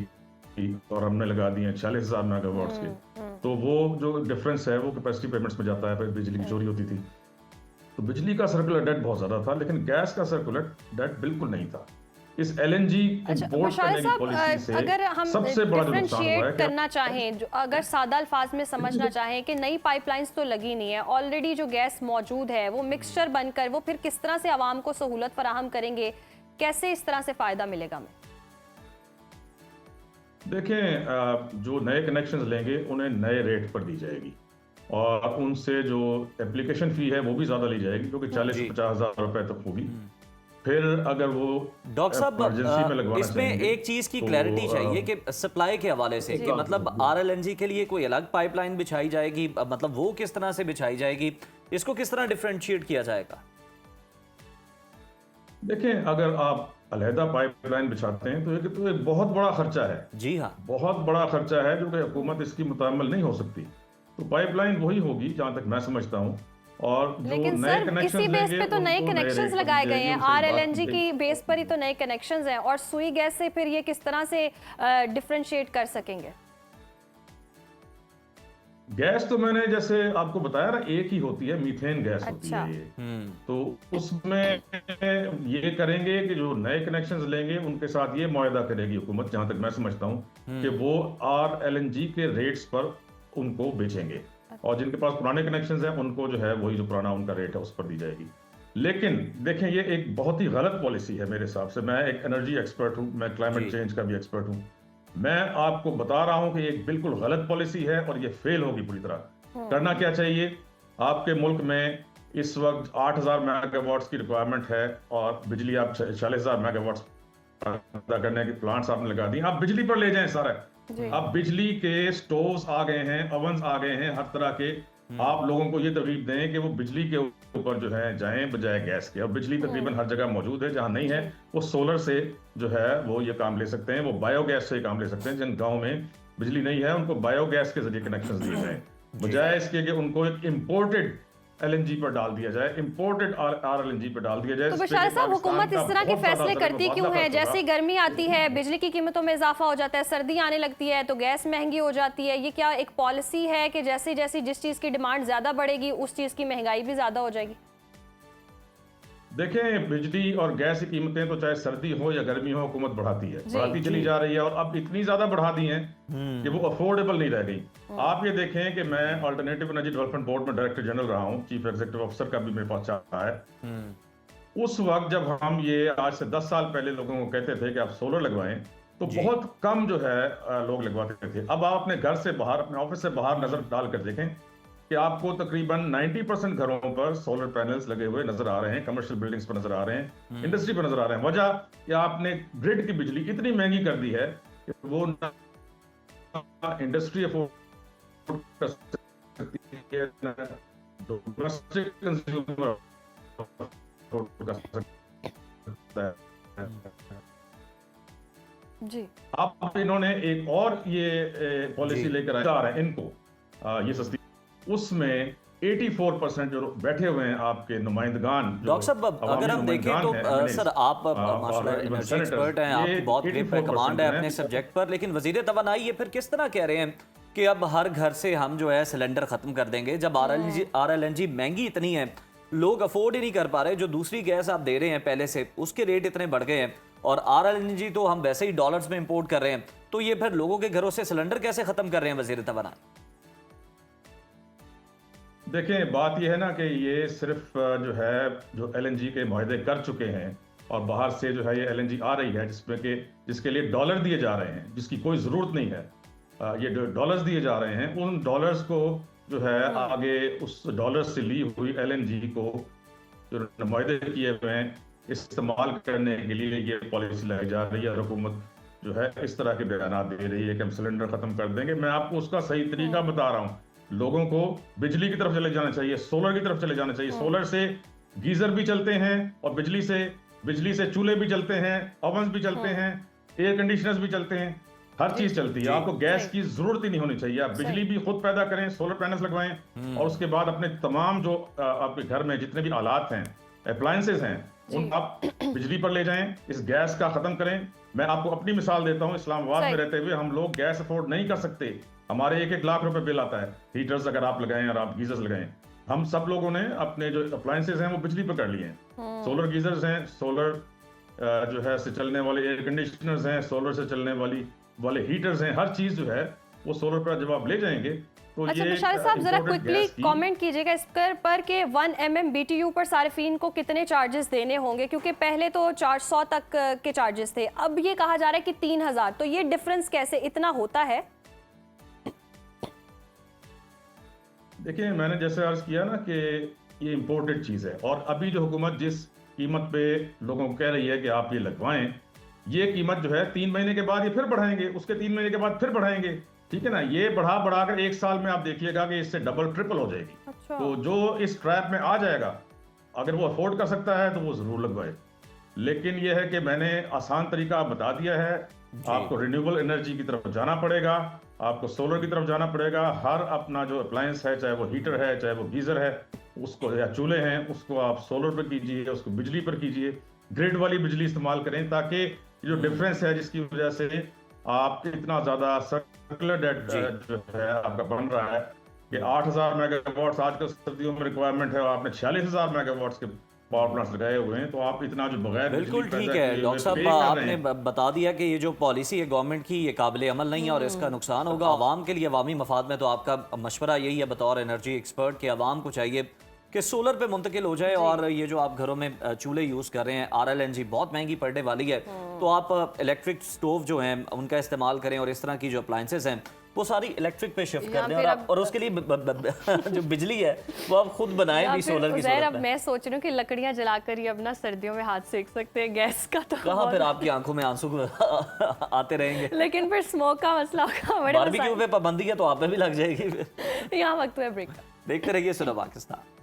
और हमने लगा दिए 40,000 मेगावाट्स के, तो वो जो डिफरेंस है वो कैपेसिटी पेमेंट्स में जाता है, फिर बिजली की चोरी होती थी। तो बिजली का सर्कुलर डेट बहुत ज्यादा था, लेकिन गैस का सर्कुलर डेट बिल्कुल नहीं था। इस एलएनजी इंपोर्ट बशारत करने की पॉलिसी साहब, अगर हम से सबसे बड़ा जो नुकसान हुआ है डिफरेंशिएट कि करना चाहें, अगर सादा अल्फाज में समझना चाहें कि नई पाइपलाइंस तो लगी नहीं है, ऑलरेडी जो गैस मौजूद है वो मिक्सचर बनकर वो फिर किस तरह से आवाम को सहूलत फराहम करेंगे, कैसे इस तरह से फायदा मिलेगा हमें? देखें, जो नए कनेक्शंस लेंगे उन्हें नए रेट पर दी जाएगी, और उनसे जो एप्लीकेशन फी है वो भी ज्यादा ली जाएगी, जो कि 40 से 50 हजार रुपए तक होगी। फिर अगर वो डॉक्टर emergency में साहब, लगवाना इसमें चाहेंगे, एक चीज की तो, क्लैरिटी चाहिए कि सप्लाई के हवाले से कि मतलब आरएलएनजी के लिए कोई अलग पाइपलाइन बिछाई जाएगी, मतलब वो किस तरह से बिछाई जाएगी, इसको किस तरह डिफरेंशिएट किया जाएगा? देखें, अगर आप अलहदा पाइपलाइन बिछाते हैं तो एक बहुत बड़ा खर्चा है। जी हाँ, बहुत बड़ा खर्चा है, जो कि हुकूमत इसकी मुताम्मल नहीं हो सकती। तो पाइपलाइन वही होगी जहां तक मैं समझता हूँ। और जो लेकिन नए सर कनेक्शन इसी बेस पे तो नए कनेक्शंस लगाए गए हैं, आरएलएनजी की की बेस पर ही तो नए कनेक्शंस हैं, और सुई गैस से फिर ये किस तरह से डिफरेंशिएट कर सकेंगे? गैस तो मैंने जैसे आपको बताया ना, एक ही होती है, मीथेन गैस होती अच्छा। है ये। तो उसमें ये करेंगे कि जो नए कनेक्शंस लेंगे उनके साथ ये मुआहदा करेगी हुकूमत, जहां तक मैं समझता हूँ, कि वो आरएलएनजी के रेट्स पर उनको बेचेंगे, और जिनके पास पुराने कनेक्शंस हैं उनको जो है वही जो पुराना उनका रेट है उस पर दी जाएगी। लेकिन देखें, ये एक बहुत ही गलत पॉलिसी है मेरे हिसाब से। मैं एक एनर्जी एक्सपर्ट हूँ, मैं क्लाइमेट चेंज का भी एक्सपर्ट हूँ। मैं आपको बता रहा हूं कि ये एक बिल्कुल गलत पॉलिसी है और ये फेल होगी पूरी तरह। करना क्या चाहिए? आपके मुल्क में इस वक्त 8,000 मेगावाट्स की रिक्वायरमेंट है, और बिजली आप 40,000 मेगावाट्स पैदा करने के प्लांट्स आपने लगा दी। आप बिजली पर ले जाएं सारा। अब बिजली के स्टोव्स आ गए हैं, ओवन्स आ गए हैं, हर तरह के। आप लोगों को ये तरगीब दें कि वो बिजली के ऊपर जो है जाएं बजाय गैस के। और बिजली तकरीबन हर जगह मौजूद है, जहां नहीं है वो सोलर से जो है वो ये काम ले सकते हैं, वो बायोगैस से काम ले सकते हैं। जिन गाँव में बिजली नहीं है उनको बायोगैस के जरिए कनेक्शन दिए जाएं, बजाय इसके कि उनको एक इम्पोर्टेड एलएनजी पर डाल दिया जाए, इंपोर्टेड आरएलएनजी पर डाल दिया जाए। तो बशारत साहब, हुकूमत इस तरह के फैसले करती क्यों है? जैसे गर्मी आती है बिजली की कीमतों में इजाफा हो जाता है, सर्दी आने लगती है तो गैस महंगी हो जाती है। ये क्या एक पॉलिसी है कि जैसे जैसे जिस चीज की डिमांड ज्यादा बढ़ेगी उस चीज की महंगाई भी ज्यादा हो जाएगी? देखें, बिजली और गैस की कीमतें तो चाहे सर्दी हो या गर्मी हो हुकूमत बढ़ाती है, बढ़ाती चली जा रही है, और अब इतनी ज्यादा बढ़ा दी है कि वो अफोर्डेबल नहीं रह गई। आप ये देखें कि मैं अल्टरनेटिव एनर्जी डेवलपमेंट बोर्ड में डायरेक्टर जनरल रहा हूँ, चीफ एग्जीक्यूटिव ऑफिसर का भी मेरे पास चार्ज है। उस वक्त जब हम ये आज से 10 साल पहले लोगों को कहते थे कि आप सोलर लगवाएं, तो बहुत कम जो है लोग लगवाते थे। अब आप अपने घर से बाहर, अपने ऑफिस से बाहर नजर डालकर देखें कि आपको तकरीबन 90% घरों पर सोलर पैनल्स लगे हुए नजर आ रहे हैं, कमर्शियल बिल्डिंग्स पर नजर आ रहे हैं, इंडस्ट्री पर नजर आ रहे हैं। वजह कि आपने ग्रिड की बिजली इतनी महंगी कर दी है कि वो इंडस्ट्री अफोर्ड कर सकती है, डोमेस्टिक कंज्यूमर अफोर्ड कर सकता है। जी, अब इन्होंने एक और ये पॉलिसी लेकर आ रहे हैं, इनको ये सस्ती, उसमें 84% जो बैठे हुए हैं आपके नुमाइंदगान। डॉक्टर साहब, अगर हम देखें तो सर आप माशाल्लाह एनर्जी एक्सपर्ट हैं, आपकी बहुत डीप कमांड है अपने सब्जेक्ट पर, लेकिन वजीर तवानाई ये फिर किस तरह कह रहे हैं कि अब हर घर से हम जो है सिलेंडर खत्म कर देंगे, जब आरएलएनजी महंगी इतनी है, लोग अफोर्ड ही नहीं कर पा रहे। जो दूसरी गैस आप दे रहे हैं पहले से, उसके रेट इतने बढ़ गए हैं, और आरएलएनजी तो हम वैसे ही डॉलर्स में इंपोर्ट कर रहे हैं, तो ये फिर लोगों के घरों से सिलेंडर कैसे खत्म कर रहे हैं वजीर तवानाई? देखें, बात यह है ना कि ये सिर्फ जो है जो एलएनजी के मुआहदे कर चुके हैं और बाहर से जो है ये एलएनजी आ रही है, जिसमें कि जिसके लिए डॉलर दिए जा रहे हैं, जिसकी कोई ज़रूरत नहीं है, ये डॉलर्स दिए जा रहे हैं, उन डॉलर्स को जो है आगे उस डॉलर से ली हुई एलएनजी को जो मुआहदे किए हुए हैं इस्तेमाल करने के लिए ये पॉलिसी लाई जा रही है। और हुकूमत जो है इस तरह के बयान दे रही है कि हम सिलेंडर खत्म कर देंगे। मैं आपको उसका सही तरीका बता रहा हूँ। लोगों को बिजली की तरफ चले जाना चाहिए, सोलर की तरफ चले जाना चाहिए। सोलर से गीजर भी चलते हैं, और बिजली से चूल्हे भी चलते हैं, ओवन्स भी चलते हैं, एयर कंडीशनर्स भी चलते हैं, हर चीज चलती है। आपको गैस की जरूरत ही नहीं होनी चाहिए। आप बिजली भी खुद पैदा करें, सोलर पैनल्स लगवाएं, और उसके बाद अपने तमाम जो आपके घर में जितने भी आलात हैं, अप्लायंसेस हैं, उन आप बिजली पर ले जाएं, इस गैस का खत्म करें। मैं आपको अपनी मिसाल देता हूं, इस्लामाबाद में रहते हुए हम लोग गैस अफोर्ड नहीं कर सकते। हमारे 1-1 लाख रुपए बिल आता है, हीटर्स अगर आप लगाएं और आप गीजर्स लगाएं। हम सब लोगों ने अपने जो अप्लायंसेज हैं वो बिजली पर कर लिए हैं। सोलर गीजर्स हैं, सोलर जो है से चलने वाले एयर कंडीशनर्स हैं, सोलर से चलने वाले हीटर्स हैं। हर चीज जो है वो सोलर पर जब आप ले जाएंगे तो अच्छा ये बिशारत साहब जरा imported क्विकली gas की- कमेंट कीजिएगा इस पर कि 1 MMBTU पर सार्फिन को कितने चार्जेस देने होंगे, क्योंकि पहले तो 400 तक के चार्जेस थे, अब ये कहा जा रहा है कि 3000, तो ये डिफरेंस कैसे इतना होता है? देखिए, मैंने जैसे अर्ज किया ना कि ये इंपोर्टेड चीज है, और अभी जो हुकूमत जिस कीमत पे लोगों को कह रही है कि आप ये लगवाएं, ये कीमत जो है 3 महीने के बाद ये फिर बढ़ाएंगे, उसके 3 महीने के बाद फिर बढ़ाएंगे, ठीक है ना। ये बढ़ाकर 1 साल में आप देखिएगा कि इससे डबल ट्रिपल हो जाएगी। अच्छा। तो जो इस ट्रैप में आ जाएगा, अगर वो अफोर्ड कर सकता है तो वो जरूर लगवाए। लेकिन ये है कि मैंने आसान तरीका बता दिया है। आपको रिन्यूएबल एनर्जी की तरफ जाना पड़ेगा, आपको सोलर की तरफ जाना पड़ेगा। हर अपना जो अप्लायंस है, चाहे वो हीटर है, चाहे वो गीजर है, उसको या चूल्हे हैं, उसको आप सोलर पर कीजिए, उसको बिजली पर कीजिए, ग्रिड वाली बिजली इस्तेमाल करें, ताकि जो डिफरेंस है जिसकी वजह से आप इतना ज्यादा सर्कुलर डेट जो है आपका बन रहा है कि 8000 मेगावाट्स आजकल सर्दियों में रिक्वायरमेंट है, और आपने 46000 मेगावाट्स के पावर प्लांट्स लगाए हुए हैं, तो आप इतना जो बगैर बिल्कुल बिजली ठीक पैदा है किए डॉक्टर हुए साहब, पे कर रहे आपने हैं। बता दिया कि ये जो पॉलिसी है गवर्नमेंट की, ये काबिल अमल नहीं है और इसका नुकसान होगा आवाम के लिए, अवामी मफाद में। तो आपका मशवरा यही है बतौर एनर्जी एक्सपर्ट कि आवाम को चाहिए कि सोलर पे मुंतकिल हो जाए, और ये जो आप घरों में चूल्हे यूज़ कर रहे हैं, RLNG बहुत महंगी पड़ने वाली है, तो आप इलेक्ट्रिक स्टोव जो हैं उनका इस्तेमाल करें, और इस तरह की जो अप्लाइंसेज हैं वो सारी इलेक्ट्रिक पे शिफ्ट कर दें, और उसके लिए जो बिजली है वो आप खुद बनाएं भी सोलर की सूरत अब में। मैं सोच रही हूँ कि लकड़ियाँ जलाकर ही अपना सर्दियों में हाथ सेक सकते हैं, गैस का तो कहाँ फिर आपकी आंखों में आंसू आते रहेंगे। लेकिन फिर स्मोक का मसला होगा, बड़े बारबेक्यू पे पाबंदी है तो आप पे भी लग जाएगी फिर। मसाइल। यहाँ वक्त है ब्रेक का। देखते रहिए सुनो पाकिस्तान।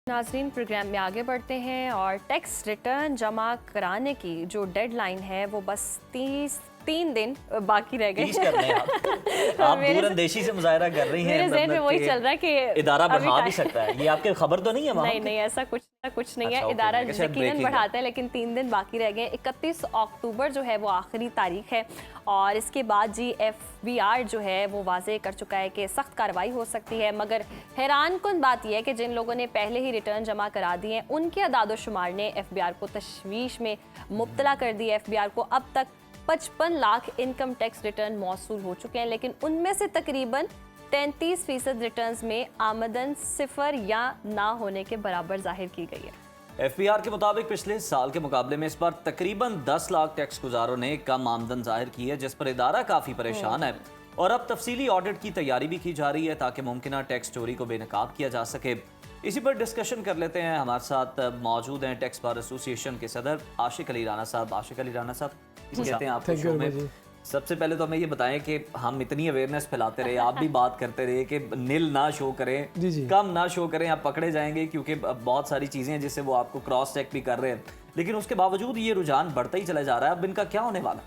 नाजरीन, प्रोग्राम में आगे बढ़ते हैं और टैक्स रिटर्न जमा कराने की जो डेडलाइन है वो बस 3 दिन बाकी रह गए। 30 कर रहे हैं आप मेरे दूरअंदेशी से मुजाहरा कर रही हैं। मेरे ज़हन में मतलब वही कि चल रहा है कि इदारा अभी बढ़ा का- भी सकता है, ये आपके खबर तो नहीं है वहाँ नहीं ऐसा कुछ नहीं अच्छा, है। ओके, इदारा मैं कहा शायद यकीनन breaking है। बढ़ाता है, लेकिन 3 दिन बाकी रह गए। 31 अक्टूबर जो है वो आखिरी तारीख है, और इसके बाद GFBR जो है वो वाजे कर चुका है कि सख्त कार्रवाई हो सकती है। मगर हैरान कुन बात यह है कि जिन लोगों ने पहले ही रिटर्न जमा करा दिए हैं उनके अदाद-ओ-शुमार ने FBR को तशवीश में मुब्तला कर दिया। FBR को अब तक 55 लाख इनकम टैक्स रिटर्न मौसूल हो चुके हैं, लेकिन उनमें से तकरीबन 33% रिटर्न्स में आमदन सिफर या ना होने के बराबर जाहिर की गई है। FBR के मुताबिक पिछले साल के मुकाबले में इस बार तकरीबन 10 लाख टैक्स गुजारों ने कम आमदन जाहिर की है, जिस पर इदारा काफ़ी परेशान है, और अब तफसीली ऑडिट की तैयारी भी की जा रही है ताकि मुमकिन टैक्स चोरी को बेनकाब किया जा सके। इसी पर डिस्कशन कर लेते हैं। हमारे साथ मौजूद हैं टैक्स बार एसोसिएशन के सदर आशिक अली राना साहब। आशिक अली राना साहब, कहते हैं आपको शो में। सबसे पहले तो हमें ये बताएं कि हम इतनी अवेयरनेस फैलाते रहे, आप भी बात करते रहे कि नील ना शो करें, कम ना शो करें, आप पकड़े जाएंगे, क्योंकि बहुत सारी चीज़ें हैं जिससे वो आपको क्रॉस चेक भी कर रहे हैं, लेकिन उसके बावजूद ये रुझान बढ़ता ही चला जा रहा है। अब इनका क्या होने वाला?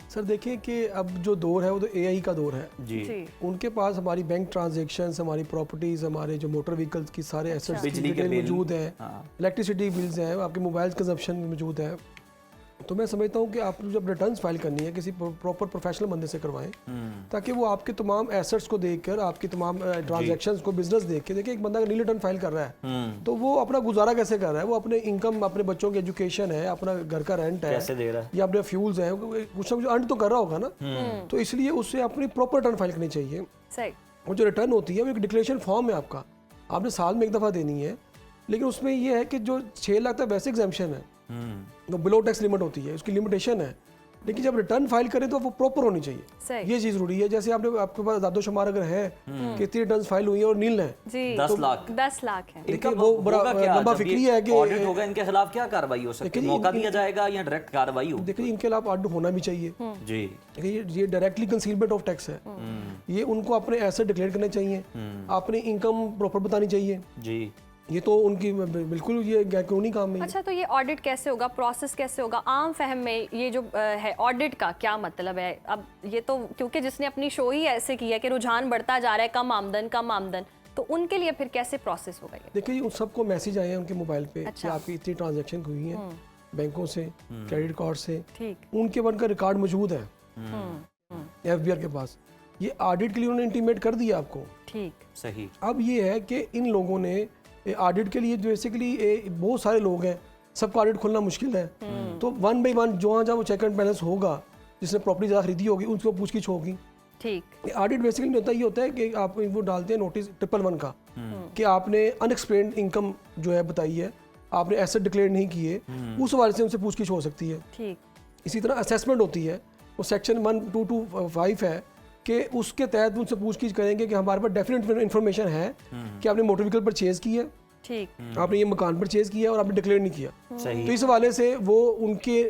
सर देखिए कि अब जो दौर है वो तो AI का दौर है जी। उनके पास हमारी बैंक ट्रांजैक्शंस, हमारी प्रॉपर्टीज़, हमारे जो मोटर व्हीकल्स की सारे एसेट्स बिजली के बिल मौजूद हैं, इलेक्ट्रिसिटी बिल्स हैं, आपके मोबाइल कंजप्शन मौजूद है। तो मैं समझता हूँ कि आप जब रिटर्न्स फाइल करनी है किसी प्रॉपर प्रोफेशनल बंदे से करवाएं, ताकि वो आपके तमाम एसेट्स को देखकर, आपकी तमाम ट्रांजैक्शंस को, बिजनेस देख के, देखिए एक बंदा नील रिटर्न फाइल कर रहा है तो वो अपना गुजारा कैसे कर रहा है, वो अपने इनकम, अपने बच्चों की एजुकेशन है, अपना घर का रेंट है, कैसे दे रहा है, या अपने फ्यूल्स हैं, कुछ ना कुछ अर्न तो कर रहा होगा ना। तो इसलिए उससे अपनी प्रॉपर रिटर्न फाइल करनी चाहिए। सही। वो जो रिटर्न होती है वो एक डिक्लेरेशन फॉर्म है आपका, आपने साल में एक दफ़ा देनी है, लेकिन उसमें ये है कि जो 6 लाख तक वैसे एग्जाम्पशन है, वो बिलो टैक्स लिमिट होती है, उसकी लिमिटेशन है, लेकिन जब रिटर्न फाइल करें तो वो प्रॉपर होनी चाहिए। सही। ये चीज़ जरूरी है। जैसे आपने, आपके पास दादो-शुमार अगर है कि इतनी रिटर्न फाइल हुई है और नील है जी, 10 लाख 10 लाख है। इनका देखिए, वो बड़ा होगा क्या? लंबा जब फिक्री ये है कि ऑडिट होगा, इनके खिलाफ क्या कार्रवाई हो सकती है? देखिए, मौका दिया जाएगा या डायरेक्ट कार्रवाई होगी? देखिए इनके खिलाफ ऑडिट होना भी चाहिए। जी। देखिए ये डायरेक्टली कंसीलमेंट ऑफ टैक्स है, ये उनको अपने एसेट डिक्लेयर करने चाहिए, अपनी इनकम प्रॉपर बतानी चाहिए। जी। ये तो उनकी बिल्कुल ये कानूनी काम में ही है। अच्छा, तो ये ऑडिट कैसे होगा, प्रोसेस कैसे होगा? आम फहम में ये जो है ऑडिट का क्या मतलब है? अब ये तो क्योंकि जिसने अपनी शो ही ऐसे की है कि रुझान बढ़ता जा रहा है, कम आमदन, तो उनके लिए फिर कैसे प्रोसेस होगा ये? देखिए उन सबको मैसेज आए हैं उनके मोबाइल पे कि अच्छा। आपकी इतनी ट्रांजैक्शन हुई है बैंकों से, क्रेडिट कार्ड से, ठीक। उनके वन का रिकॉर्ड मौजूद है एफबीआर के पास। ये ऑडिट के लिए उन्होंने इंटीमेट कर दिया आपको। ठीक। सही। अब ये है कि इन लोगों ने ऑडिट के लिए बेसिकली बहुत सारे लोग हैं, सबका ऑडिट खोलना मुश्किल है, तो वन बाई वन जहाँ जहाँ वो चेक एंड बैलेंस होगा, जिसने प्रॉपर्टी ज़्यादा खरीदी होगी उनको पूछगिछ होगी। ठीक। ऑडिट बेसिकली नहीं होता, ये होता है कि आप वो डालते हैं नोटिस 111 का कि आपने अनएक्सप्लेन्ड इनकम जो है बताई है, आपने एसेट डिक्लेयर नहीं किए, उस हवाले से उनसे पूछगिछ हो सकती है। ठीक। इसी तरह असेसमेंट होती है, वो सेक्शन 1225 है कि उसके तहत उनसे पूछगिछ करेंगे कि हमारे पास डेफिनेट इन्फॉर्मेशन है कि आपने मोटर व्हीकल परचेज की है, ठीक। आपने ये मकान परचेज किया और आपने डिक्लेयर नहीं किया। सही। तो इस हवाले से वो उनके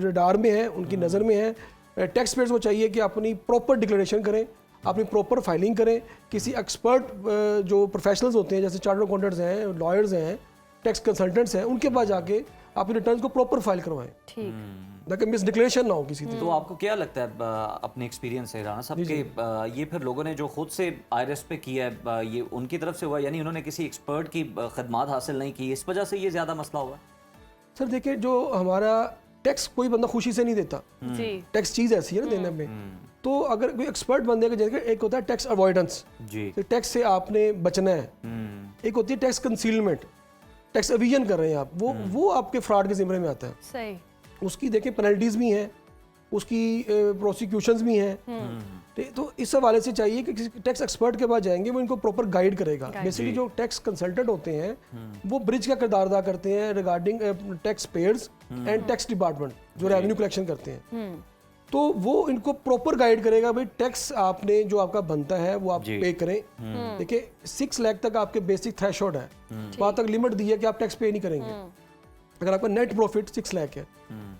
रडार में है, उनकी नज़र में है। टैक्स पेयर्स को चाहिए कि अपनी प्रॉपर डिक्लेरेशन करें, अपनी प्रॉपर फाइलिंग करें। किसी एक्सपर्ट जो प्रोफेशनल्स होते हैं जैसे चार्टर्ड अकाउंटेंट्स हैं, लॉयर्स हैं, टैक्स कंसल्टेंट्स हैं, उनके पास जाके अपने रिटर्न्स को प्रॉपर फाइल करवाएं ठीक। ताकि मिस डिक्लेरेशन ना हो किसी तरह। तो आपको क्या लगता है अपने एक्सपीरियंस से राणा साहब कि ये फिर लोगों ने जो खुद से आईआरएस पे किया है ये उनकी तरफ से हुआ, यानी उन्होंने किसी एक्सपर्ट की खदमात हासिल नहीं की, इस वजह से ये ज़्यादा मसला हुआ? सर देखिए, जो हमारा टैक्स कोई बंदा खुशी से नहीं देता, जी। टैक्स चीज़ ऐसी है ना देने में। तो अगर कोई एक्सपर्ट बंदे का, जैसे एक होता है टैक्स अवॉइडेंस, जी। तो टैक्स से आपने बचना है, एक होती है टैक्स कंसीलमेंट, टैक्स एविजन कर रहे हैं आप, वो आपके फ्रॉड के जिम्मे में आता है। सही। उसकी देखिए पेनल्टीज भी हैं, उसकी प्रोसिक्यूशंस भी हैं। तो इस हवाले से चाहिए कि किसी टैक्स एक्सपर्ट के पास जाएंगे, वो इनको प्रॉपर गाइड करेगा। बेसिकली जो टैक्स कंसल्टेंट होते हैं वो ब्रिज का किरदार अदा करते हैं regarding tax payers and tax department जो रेवेन्यू कलेक्शन करते हैं। तो वो इनको प्रॉपर गाइड करेगा, भाई टैक्स आपने जो आपका बनता है वो आप पे करें। देखिए 6 लाख तक आपके बेसिक थ्रेशोल्ड है, वहाँ तक लिमिट दी है कि आप टैक्स पे नहीं करेंगे। अगर आपका नेट प्रॉफिट 6 लाख है,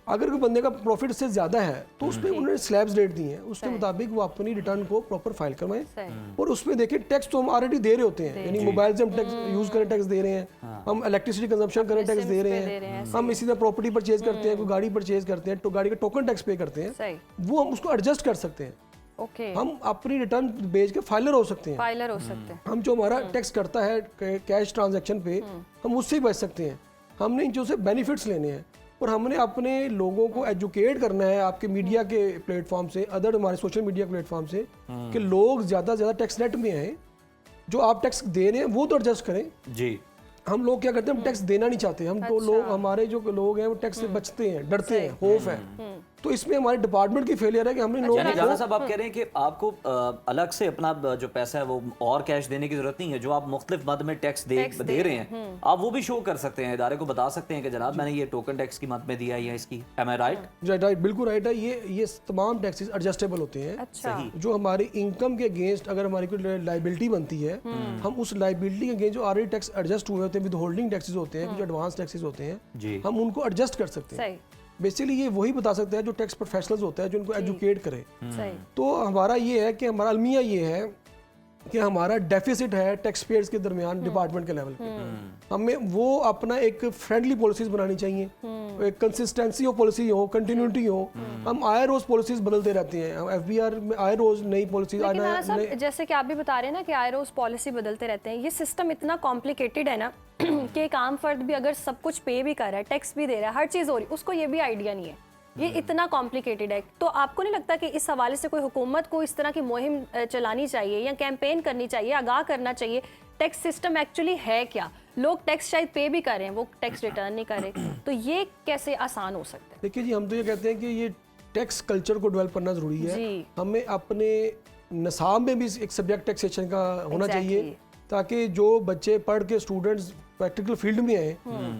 अगर कोई बंदे का प्रॉफिट से ज़्यादा है तो उसमें उन्होंने स्लैब्स रेट दी हैं, उसके मुताबिक वो अपनी रिटर्न को प्रॉपर फाइल करवाएं। और उसमें देखिए टैक्स तो हम ऑलरेडी दे रहे होते हैं, यानी मोबाइल से हम टैक्स यूज़ करें टैक्स दे रहे हैं, हम इलेक्ट्रिसिटी कंजम्पशन करें टैक्स दे रहे हैं, हम इसी तरह प्रॉपर्टी परचेज करते हैं, कोई गाड़ी परचेज करते हैं तो गाड़ी का टोकन टैक्स पे करते हैं, वो हम उसको एडजस्ट कर सकते हैं। ओके। हम अपनी रिटर्न बेच के फाइलर हो सकते हैं, फाइलर हो सकते हैं। हम जो हमारा टैक्स करता है कैश ट्रांजैक्शन पे, हम उससे ही बच सकते हैं। हमने इन से बेनिफिट्स लेने हैं और हमने अपने लोगों को एजुकेट करना है आपके मीडिया के प्लेटफॉर्म से, अदर हमारे सोशल मीडिया प्लेटफॉर्म से, कि लोग ज़्यादा से ज़्यादा टैक्स नेट में आए, जो आप टैक्स दे रहे हैं वो तो एडजस्ट करें। जी। हम लोग क्या करते हैं, हम टैक्स देना नहीं चाहते, हम तो लोग, हमारे जो लोग हैं वो टैक्स से बचते हैं, डरते हैं, खौफ है। तो इसमें हमारे डिपार्टमेंट की फेलियर है कि हमने यानी राणा साहब आप कह रहे हैं कि आपको अलग से अपना जो पैसा है वो और कैश देने की जरूरत नहीं है, जो आप मुख्तलिफ मद में टैक्स दे रहे हैं आप वो भी शो कर सकते हैं, इदारे को बता सकते हैं कि जनाब मैंने ये टोकन टैक्स की मद में दिया है इसकी। एम आई राइट? राइट, बिल्कुल राइट है। ये तमाम टैक्सेस एडजस्टेबल होते हैं। अच्छा। जो हमारी इनकम के अगेंस्ट अगर हमारी कोई लाइबिलिटी बनती है, हम उस लाइबिलिटी के अगेंस्ट जो ऑलरेडी टैक्स एडजस्ट हुए होते हैं, विद होल्डिंग टैक्सेस होते हैं, जो एडवांस टैक्सेस होते हैं, हम उनको एडजस्ट कर सकते हैं। बेसिकली ये वही बता सकते हैं जो टैक्स प्रोफेशनल्स होते हैं, जो उनको एजुकेट करे। तो हमारा ये है कि हमारा अलमिया ये है कि हमारा डेफिसिट है टैक्स पेयर्स के दरमियान डिपार्टमेंट के लेवल पे। हमें वो अपना एक फ्रेंडली पॉलिसीज बनानी चाहिए, एक कंसिस्टेंसी ऑफ पॉलिसी हो, कंटिन्यूटी हो। हम आए रोज पॉलिसीज बदलते रहते हैं, हम एफबीआर में आए रोज नई पॉलिसीज जैसे कि आप भी बता रहे हैं ना कि आए रोज पॉलिसी बदलते रहते हैं। ये सिस्टम इतना कॉम्प्लिकेटेड है ना कि एक आम फर्द भी अगर सब कुछ पे भी कर रहा है, टैक्स भी दे रहा है, हर चीज़ हो रही है, उसको ये भी आइडिया नहीं है। ये इतना कॉम्प्लिकेटेड है। तो आपको नहीं लगता कि इस हवाले से कोई हुकूमत को इस तरह की मुहिम चलानी चाहिए या कैंपेन करनी चाहिए, आगाह करना चाहिए टैक्स सिस्टम एक्चुअली है क्या? लोग टैक्स शायद पे भी करें, वो टैक्स रिटर्न नहीं करें, तो ये कैसे आसान हो सकता है? देखिए जी, हम तो ये कहते हैं कि ये टैक्स कल्चर को डेवलप करना ज़रूरी है। हमें अपने निसाब में भी एक सब्जेक्ट टैक्सेशन का होना चाहिए, ताकि जो बच्चे पढ़ के स्टूडेंट्स प्रैक्टिकल फील्ड में आए,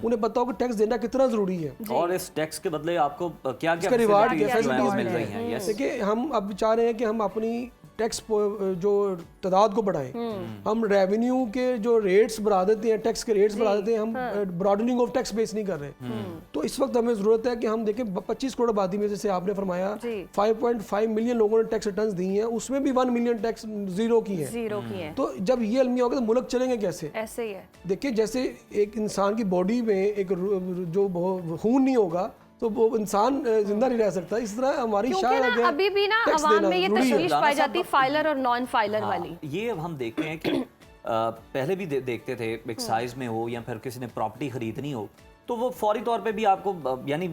उन्हें पता हो कि टैक्स देना कितना जरूरी है और इस टैक्स के बदले आपको क्या क्या रिवार्ड मिल रही हैं। देखिए, हम अब चाह रहे हैं कि हम अपनी टैक्स जो तादाद को बढ़ाएं, हम रेवेन्यू के जो रेट्स बढ़ा देते हैं, टैक्स के रेट्स बढ़ा देते हैं, हम ब्रॉडनिंग ऑफ टैक्स बेस नहीं कर रहे। तो इस वक्त हमें जरूरत है कि हम देखें 25 करोड़ आबादी में, जैसे आपने फरमाया 5.5 मिलियन लोगों ने टैक्स रिटर्न्स दी हैं, उसमें भी 1 मिलियन टैक्स जीरो की है। तो जब ये अलमिया होगा तो मुल्क चलेंगे कैसे? ऐसे ही है। देखिए जैसे एक इंसान की बॉडी में एक जो खून नहीं होगा तो वो इंसान जिंदा नहीं रह सकता। इस तरह हमारी क्योंकि ना अभी भी ना अवाम में ये तशवीश पाई जाती फाइलर और नॉन फाइलर वाली। ये अब हम देखते हैं कि पहले भी देखते थे एक्साइज में हो या फिर किसी ने प्रॉपर्टी खरीदनी हो तो वो फौरी तौर पे भी आपको यानी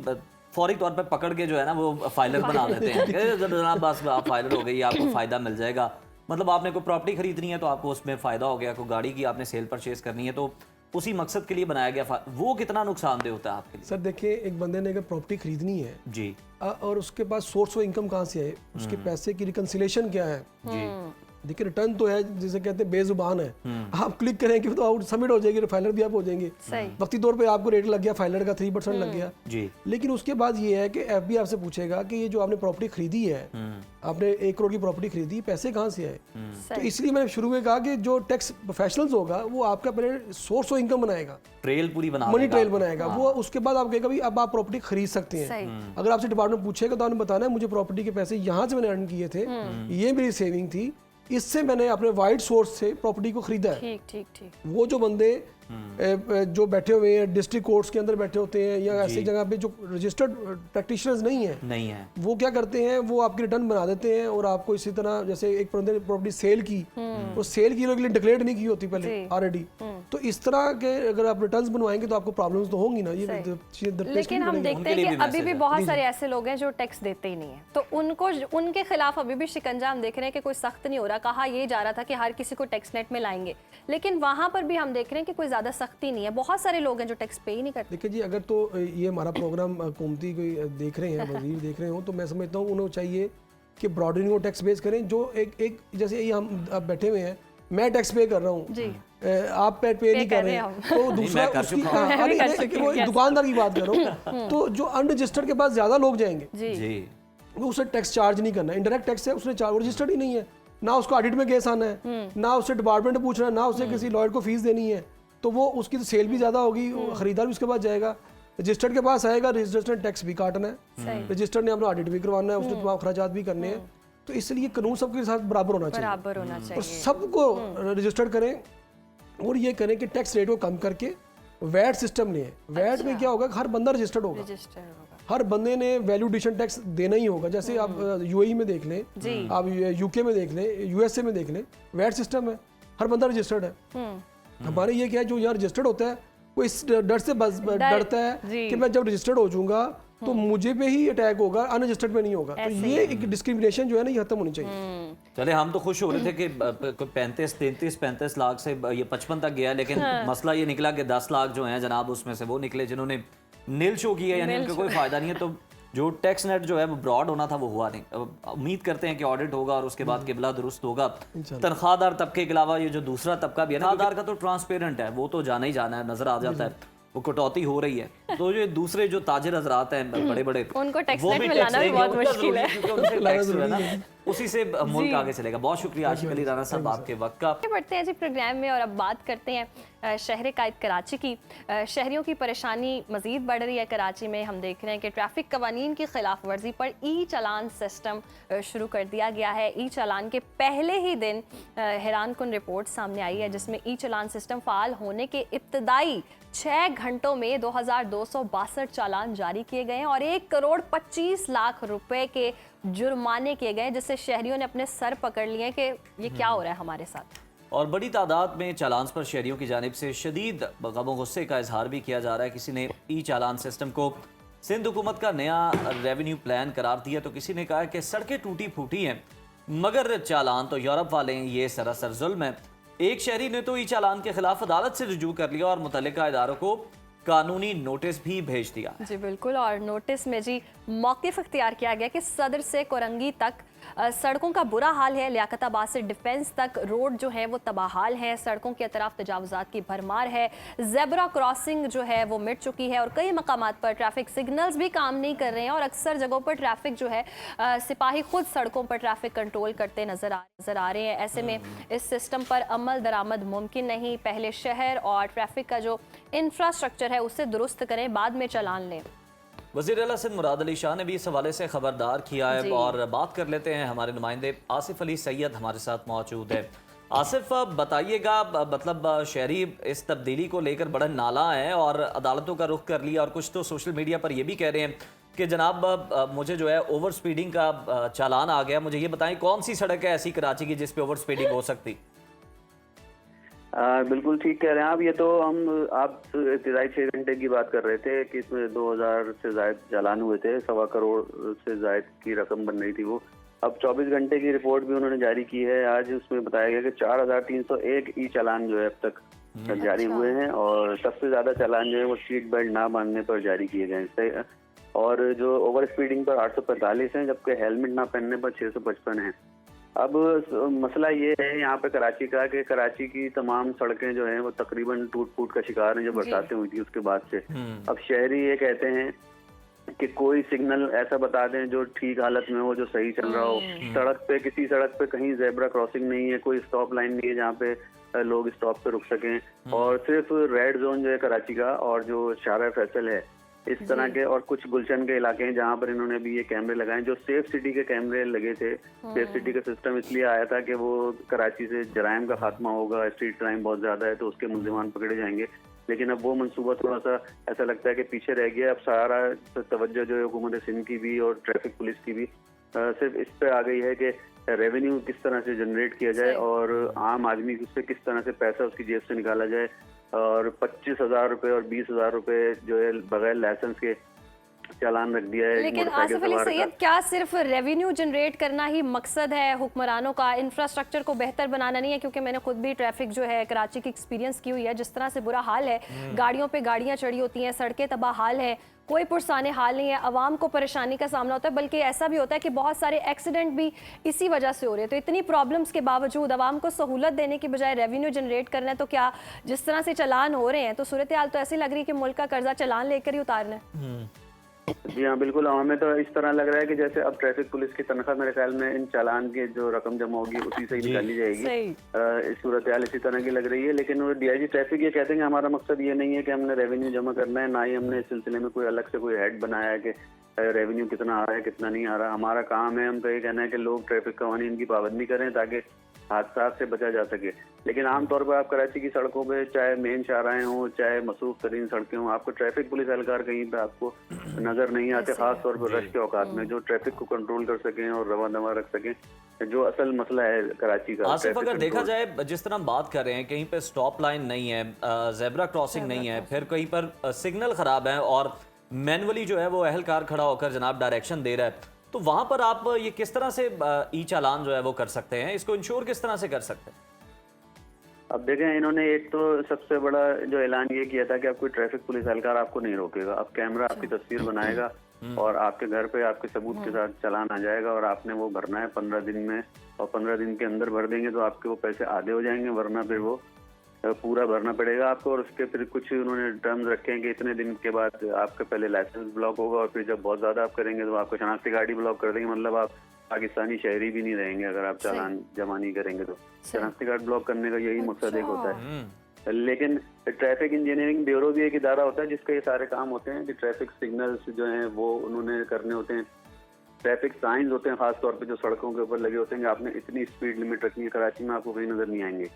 फौरी तौर पे पकड़ के जो है ना वो फाइलर बना देते हैं कि जनाब बस आप फाइलर हो गई, आपको फ़ायदा मिल जाएगा। मतलब आपने कोई प्रॉपर्टी खरीदनी है तो आपको उसमें फ़ायदा हो गया, कोई गाड़ी की आपने सेल परचेज करनी है तो उसी मकसद के लिए बनाया गया। वो कितना नुकसानदेह होता है आपके लिए? सर देखिए, एक बंदे ने अगर प्रॉपर्टी खरीदनी है जी और उसके पास सोर्स ऑफ इनकम कहाँ से है, उसके पैसे की रिकंसिलेशन क्या है। जी देखिए रिटर्न तो है जिसे कहते हैं बेजुबान है, आप क्लिक करेंगे तो आउट सबमिट हो जाएगी, फाइलर भी आप हो जाएंगे। वक्ती तौर पे आपको रेट लग गया फाइलर का 3% लग गया जी। लेकिन उसके बाद ये है कि एफबी आपसे पूछेगा कि ये जो आपने प्रॉपर्टी खरीदी है, आपने 1 करोड़ की प्रॉपर्टी खरीदी, पैसे कहाँ से आए। तो इसलिए मैंने शुरू में कहा कि जो टैक्स प्रोफेशनल्स होगा वो आपका पहले सोर्स ऑफ इनकम बनाएगा, ट्रेल पूरी बना मनी ट्रेल बनाएगा। वो उसके बाद आप कहेगा भाई अब आप प्रॉपर्टी खरीद सकते हैं। अगर आपसे डिपार्टमेंट पूछेगा तो आपने बताना है मुझे प्रॉपर्टी के पैसे यहाँ से मैंने अर्न किए थे, ये मेरी सेविंग थी, इससे मैंने अपने वाइड सोर्स से प्रॉपर्टी को खरीदा है। ठीक ठीक ठीक। वो जो बंदे जो बैठे हुए हैं डिस्ट्रिक्ट कोर्ट्स के अंदर बैठे होते हैं या ऐसी जगह पे जो रजिस्टर्ड प्रैक्टिशनर्स नहीं है, वो क्या करते हैं, वो आपकी रिटर्न बना देते हैं और आपको इसी तरह जैसे एक बंदे ने प्रॉपर्टी सेल की, वो सेल की के लिए डिक्लेयर नहीं की होती पहले ऑलरेडी। तो इस तरह के अगर आप रिटर्न्स बनवाएंगे तो आपको प्रॉब्लम्स तो होंगी ना। ये लेकिन हम देखते हैं कि अभी भी बहुत सारे ऐसे लोग हैं जो टैक्स देते ही नहीं है, तो उनको उनके खिलाफ अभी भी शिकंजा हम देख रहे हैं कि कोई सख्त नहीं हो रहा। कहा ये जा रहा था कि हर किसी को टैक्स नेट में लाएंगे, लेकिन वहां पर भी हम देख रहे हैं कि कोई ज्यादा सख्ती नहीं है। बहुत सारे लोग हैं जो टैक्स पे ही नहीं करते। देखिए जी, अगर तो ये हमारा प्रोग्राम हुकूमती कोई देख रहे हैं, वजीर देख रहे हो, तो मैं समझता हूँ उन्हें चाहिए कि ब्रॉडनिंग और टैक्स बेस करें। जो एक जैसे ये हम अब बैठे हुए हैं, मैं टैक्स पे कर रहा हूँ, आप पे नहीं कर रहे हैं, तो दूसरा उसकी वो दुकानदार की बात कर रहा हूँ, तो जो अनरजिस्टर्ड के पास ज्यादा लोग जाएंगे, वो उसे टैक्स चार्ज नहीं करना। इंडायरेक्ट टैक्स है, उसने चार्ज रजिस्टर्ड ही नहीं है, ना उसको ऑडिट में केस आना है, ना उसे डिपार्टमेंट पूछना है, ना उसे किसी लॉयर को फीस देनी है। तो वो उसकी तो सेल भी ज्यादा होगी, खरीदार भी उसके पास जाएगा, रजिस्टर्ड के पास आएगा, रजिस्टर्ड टैक्स भी काटना है, रजिस्टर्ड ने अपना ऑडिट भी करवाना है, उसने तमाम खर्चात भी करने हैं। तो इसलिए कानून सबके साथ बराबर होना चाहिए और सबको रजिस्टर्ड करें और ये करें कि टैक्स रेट को कम करके वैट सिस्टम नहीं है। वैट में क्या होगा, हर बंदा रजिस्टर्ड होगा, हर बंदे ने वैल्यू एडिशन टैक्स देना ही होगा। जैसे आप यूएई में देख लें, आप यूके में देख लें, यूएसए में देख लें, वैट सिस्टम है, हर बंदा रजिस्टर्ड है। हमारे ये क्या है, जो यहाँ रजिस्टर्ड होता है वो इस डर से बस डरता है कि मैं जब रजिस्टर्ड हो जाऊंगा तो मुझे पे ही अटैक होगा, अनरजिस्टर्ड पे नहीं होगा। तो ये एक डिस्क्रिमिनेशन जो है ना, ये खत्म होनी चाहिए। चले, हम तो खुश हो रहे थे कि 35 लाख से ये 55 तक गया, लेकिन मसला ये निकला कि 10 लाख जो हैं जनाब उसमें से वो निकले जिन्होंने नील शो किया, यानी उनका कोई फायदा नहीं है। तो जो टैक्स नेट जो है वो ब्रॉड होना था वो हुआ नहीं। अब उम्मीद करते हैं कि ऑडिट होगा और उसके बाद किबला दुरुस्त होगा। तनख्वाहदार तबके के अलावा ये जो दूसरा तबका भी है, तनख्वाहदार का तो ट्रांसपेरेंट है, वो तो जाना ही जाना है, नजर आ जाता है वो कटौती हो रही है। तो ये दूसरे जो ताजिर हजरात हैं बड़े बड़े, उनको टैक्स नेट में लाना भी बहुत मुश्किल है, क्योंकि उनसे टैक्स जो है ना उसी से मुल्क आगे चलेगा। बहुत शुक्रिया आशिक अली राना साहब आपके वक्त का। बढ़ते हैं जी प्रोग्राम में और अब बात करते हैं शहर कायद कराची की। शहरियों की परेशानी मजीद बढ़ रही है कराची में। हम देख रहे हैं कि ट्रैफिक कवानीन की खिलाफ वर्जी पर ई चालान सिस्टम शुरू कर दिया गया है। ई चालान के पहले ही दिन हैरान कुन रिपोर्ट सामने आई है जिसमें ई चालान सिस्टम फ़ाल होने के इब्तदाई 6 घंटों में 2262 चालान जारी किए गए हैं और 1,25,00,000 रुपए के जुर्माने किए गए, जिससे शहरियों ने अपने सर पकड़ लिए कि ये क्या हो रहा है हमारे साथ। और बड़ी तादाद में चालान पर शहरियों की जानिब से शदीद गम गुस्से का इजहार भी किया जा रहा है। किसी ने ई चालान सिस्टम को सिंध हुकूमत का नया रेवेन्यू प्लान करार दिया, तो किसी ने कहा कि सड़कें टूटी फूटी हैं मगर चालान तो यूरोप वाले हैं, ये सरासर जुल्म है। एक शहरी ने तो ई चालान के खिलाफ अदालत से रुजू कर लिया और मुतल्लिका इदारों को कानूनी नोटिस भी भेज दिया। जी बिल्कुल, और नोटिस में जी मौक़िफ़ इख्तियार किया गया कि सदर से कोरंगी तक सड़कों का बुरा हाल है। लियाकताबाद से डिफेंस तक रोड जो है वो तबाहाल है, सड़कों के अतराफ तजावुजात की भरमार है, जेब्रा क्रॉसिंग जो है वो मिट चुकी है और कई मकामात पर ट्रैफिक सिग्नल्स भी काम नहीं कर रहे हैं और अक्सर जगहों पर ट्रैफिक जो है सिपाही खुद सड़कों पर ट्रैफिक कंट्रोल करते नजर आ रहे हैं। ऐसे में इस सिस्टम पर अमल दरामद मुमकिन नहीं। पहले शहर और ट्रैफिक का जो इंफ्रास्ट्रक्चर है उसे दुरुस्त करें, बाद में चालान लें। वज़ीर आला सिंध मुराद अली शाह ने भी इस हवाले से खबरदार किया है और बात कर लेते हैं। हमारे नुमाइंदे आसिफ अली सैयद हमारे साथ मौजूद है। आसिफ, बताइएगा, मतलब शहरी इस तब्दीली को लेकर बड़ा नाला है और अदालतों का रुख कर लिया और कुछ तो सोशल मीडिया पर यह भी कह रहे हैं कि जनाब मुझे जो है ओवर स्पीडिंग का चालान आ गया। मुझे ये बताएं कौन सी सड़क है ऐसी कराची की जिस पे ओवर स्पीडिंग हो सकती? बिल्कुल ठीक कह रहे हैं आप। ये तो आप इब्तिदाई 6 घंटे की बात कर रहे थे कि इसमें 2000 से जायद चालान हुए थे, 1.25 करोड़ से जायद की रकम बन रही थी वो। अब 24 घंटे की रिपोर्ट भी उन्होंने जारी की है आज। उसमें बताया गया कि 4301 ई चालान जो है अब तक जारी हुए हैं और सबसे ज्यादा चालान जो है वो सीट बेल्ट ना बांधने पर जारी किए गए हैं और जो ओवर स्पीडिंग पर 845 हैं, जबकि हेलमेट ना पहनने पर 655 हैं। अब मसला ये है यहाँ पे कराची का कि कराची की तमाम सड़कें जो हैं वो तकरीबन टूट फूट का शिकार हैं जो बरसातें हुई थी उसके बाद से। अब शहरी ये कहते हैं कि कोई सिग्नल ऐसा बता दें जो ठीक हालत में हो, जो सही चल रहा हो। सड़क पे, किसी सड़क पे कहीं जेब्रा क्रॉसिंग नहीं है, कोई स्टॉप लाइन नहीं है जहाँ पे लोग स्टॉप पे रुक सकें और सिर्फ रेड जोन जो है कराची का और जो शारा फैसल है इस तरह के और कुछ गुलशन के इलाके हैं जहाँ पर इन्होंने भी ये कैमरे लगाए जो सेफ सिटी के कैमरे लगे थे। सेफ सिटी का सिस्टम इसलिए आया था कि वो कराची से जराइम का खात्मा होगा, स्ट्रीट क्राइम बहुत ज्यादा है तो उसके मुल्जिमान पकड़े जाएंगे। लेकिन अब वो मंसूबा थोड़ा सा ऐसा लगता है कि पीछे रह गया। अब सारा तवज्जो जो है हुकूमत सिंध की भी और ट्रैफिक पुलिस की भी सिर्फ इस पे आ गई है कि रेवेन्यू किस तरह से जनरेट किया जाए और आम आदमी उससे किस तरह से पैसा उसकी जेब से निकाला जाए। और 25,000 रुपए और 20,000 रुपए जो है बगैर लाइसेंस के चालान रख दिया है। लेकिन आसिफ अली सैयद, क्या सिर्फ रेवेन्यू जनरेट करना ही मकसद है हुक्मरानों का? इंफ्रास्ट्रक्चर को बेहतर बनाना नहीं है? क्योंकि मैंने खुद भी ट्रैफिक जो है कराची की एक्सपीरियंस की हुई है, जिस तरह से बुरा हाल है, गाड़ियों पे गाड़ियां चढ़ी होती हैं, सड़कें तबाह हाल है, कोई पुरसाने हाल नहीं है, आवाम को परेशानी का सामना होता है। बल्कि ऐसा भी होता है कि बहुत सारे एक्सीडेंट भी इसी वजह से हो रहे हैं। तो इतनी प्रॉब्लम्स के बावजूद आवाम को सहूलत देने की बजाय रेवेन्यू जनरेट करना है, तो क्या जिस तरह से चालान हो रहे हैं तो सूरत हाल तो ऐसी लग रही है कि मुल्क का कर्जा चालान लेकर ही उतारना है। जी हाँ, बिल्कुल। हमें तो इस तरह लग रहा है कि जैसे अब ट्रैफिक पुलिस की तनख्वाह मेरे ख्याल में इन चालान की जो रकम जमा होगी उसी से ही निकाली जाएगी। इस सूरत हाल इसी तरह की लग रही है। लेकिन वो डीआईजी ट्रैफिक ये कहते हैं कि हमारा मकसद ये नहीं है कि हमने रेवेन्यू जमा करना है, ना ही हमने इस सिलसिले में कोई अलग से कोई हेड बनाया है कि रेवेन्यू कितना आ रहा है कितना नहीं आ रहा। हमारा काम है, हम तो ये कहना है कि लोग ट्रैफिक कवानीन की पाबंदी करें ताकि हादसा से बचा जा सके। लेकिन आमतौर पर आप कराची की सड़कों पे चाहे मेन शाहराएं हों चाहे मसरूफ तरीन सड़कें हों, आपको ट्रैफिक पुलिस एहलकार कहीं पे आपको नजर नहीं आते, खास तौर पर रश के औकात में जो ट्रैफिक को कंट्रोल कर सकें और रवा दवा रख सकें, जो असल मसला है कराची का। आसिफ, अगर देखा जाए जिस तरह हम बात कर रहे हैं, कहीं पे स्टॉप लाइन नहीं है, जेब्रा क्रॉसिंग नहीं है, फिर कहीं पर सिग्नल खराब है और मैनुअली जो है वो एहलकार खड़ा होकर जनाब डायरेक्शन दे रहा है, तो वहां पर आप ये किस तरह से ई चालान जो है वो कर सकते हैं? इसको इंश्योर किस तरह से कर सकते हैं? अब देखें, इन्होंने एक तो सबसे बड़ा जो ऐलान ये किया था कि अब कोई ट्रैफिक पुलिस एहलकार आपको नहीं रोकेगा। अब कैमरा आपकी तस्वीर बनाएगा और आपके घर पे आपके सबूत के साथ चालान आ जाएगा और आपने वो भरना है 15 दिन में, और 15 दिन के अंदर भर देंगे तो आपके वो पैसे आधे हो जाएंगे, वरना फिर वो पूरा भरना पड़ेगा आपको। और उसके फिर कुछ उन्होंने टर्म्स रखे हैं कि इतने दिन के बाद आपका पहले लाइसेंस ब्लॉक होगा और फिर जब बहुत ज्यादा आप करेंगे तो आपको शनाख्ती गाड़ी ब्लॉक कर देंगे। मतलब आप पाकिस्तानी शहरी भी नहीं रहेंगे अगर आप चालान जमा नहीं करेंगे तो। शनाख्ती कार्ड ब्लॉक करने का यही मकसद एक होता है। लेकिन ट्रैफिक इंजीनियरिंग ब्यूरो भी एक इदारा होता है जिसके ये सारे काम होते हैं कि ट्रैफिक सिग्नल्स जो हैं वो उन्होंने करने होते हैं। ट्रैफिक साइंस होते हैं खास तौर पे जो सड़कों के ऊपर लगे होते हैं कि आपने इतनी स्पीड लिमिट रखनी है। कराची में आपको कहीं नजर नहीं आएंगे।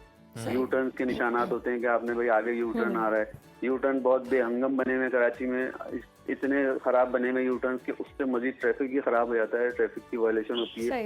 यू टर्न के निशानात होते हैं कि आपने भाई आगे यू टर्न आ रहा है। यू टर्न बहुत बेहंगम बने हुए कराची में, इतने खराब बने हुए यू टर्न के उससे मजीद ट्रैफिक ही खराब हो जाता है, ट्रैफिक की वायलेशन होती है।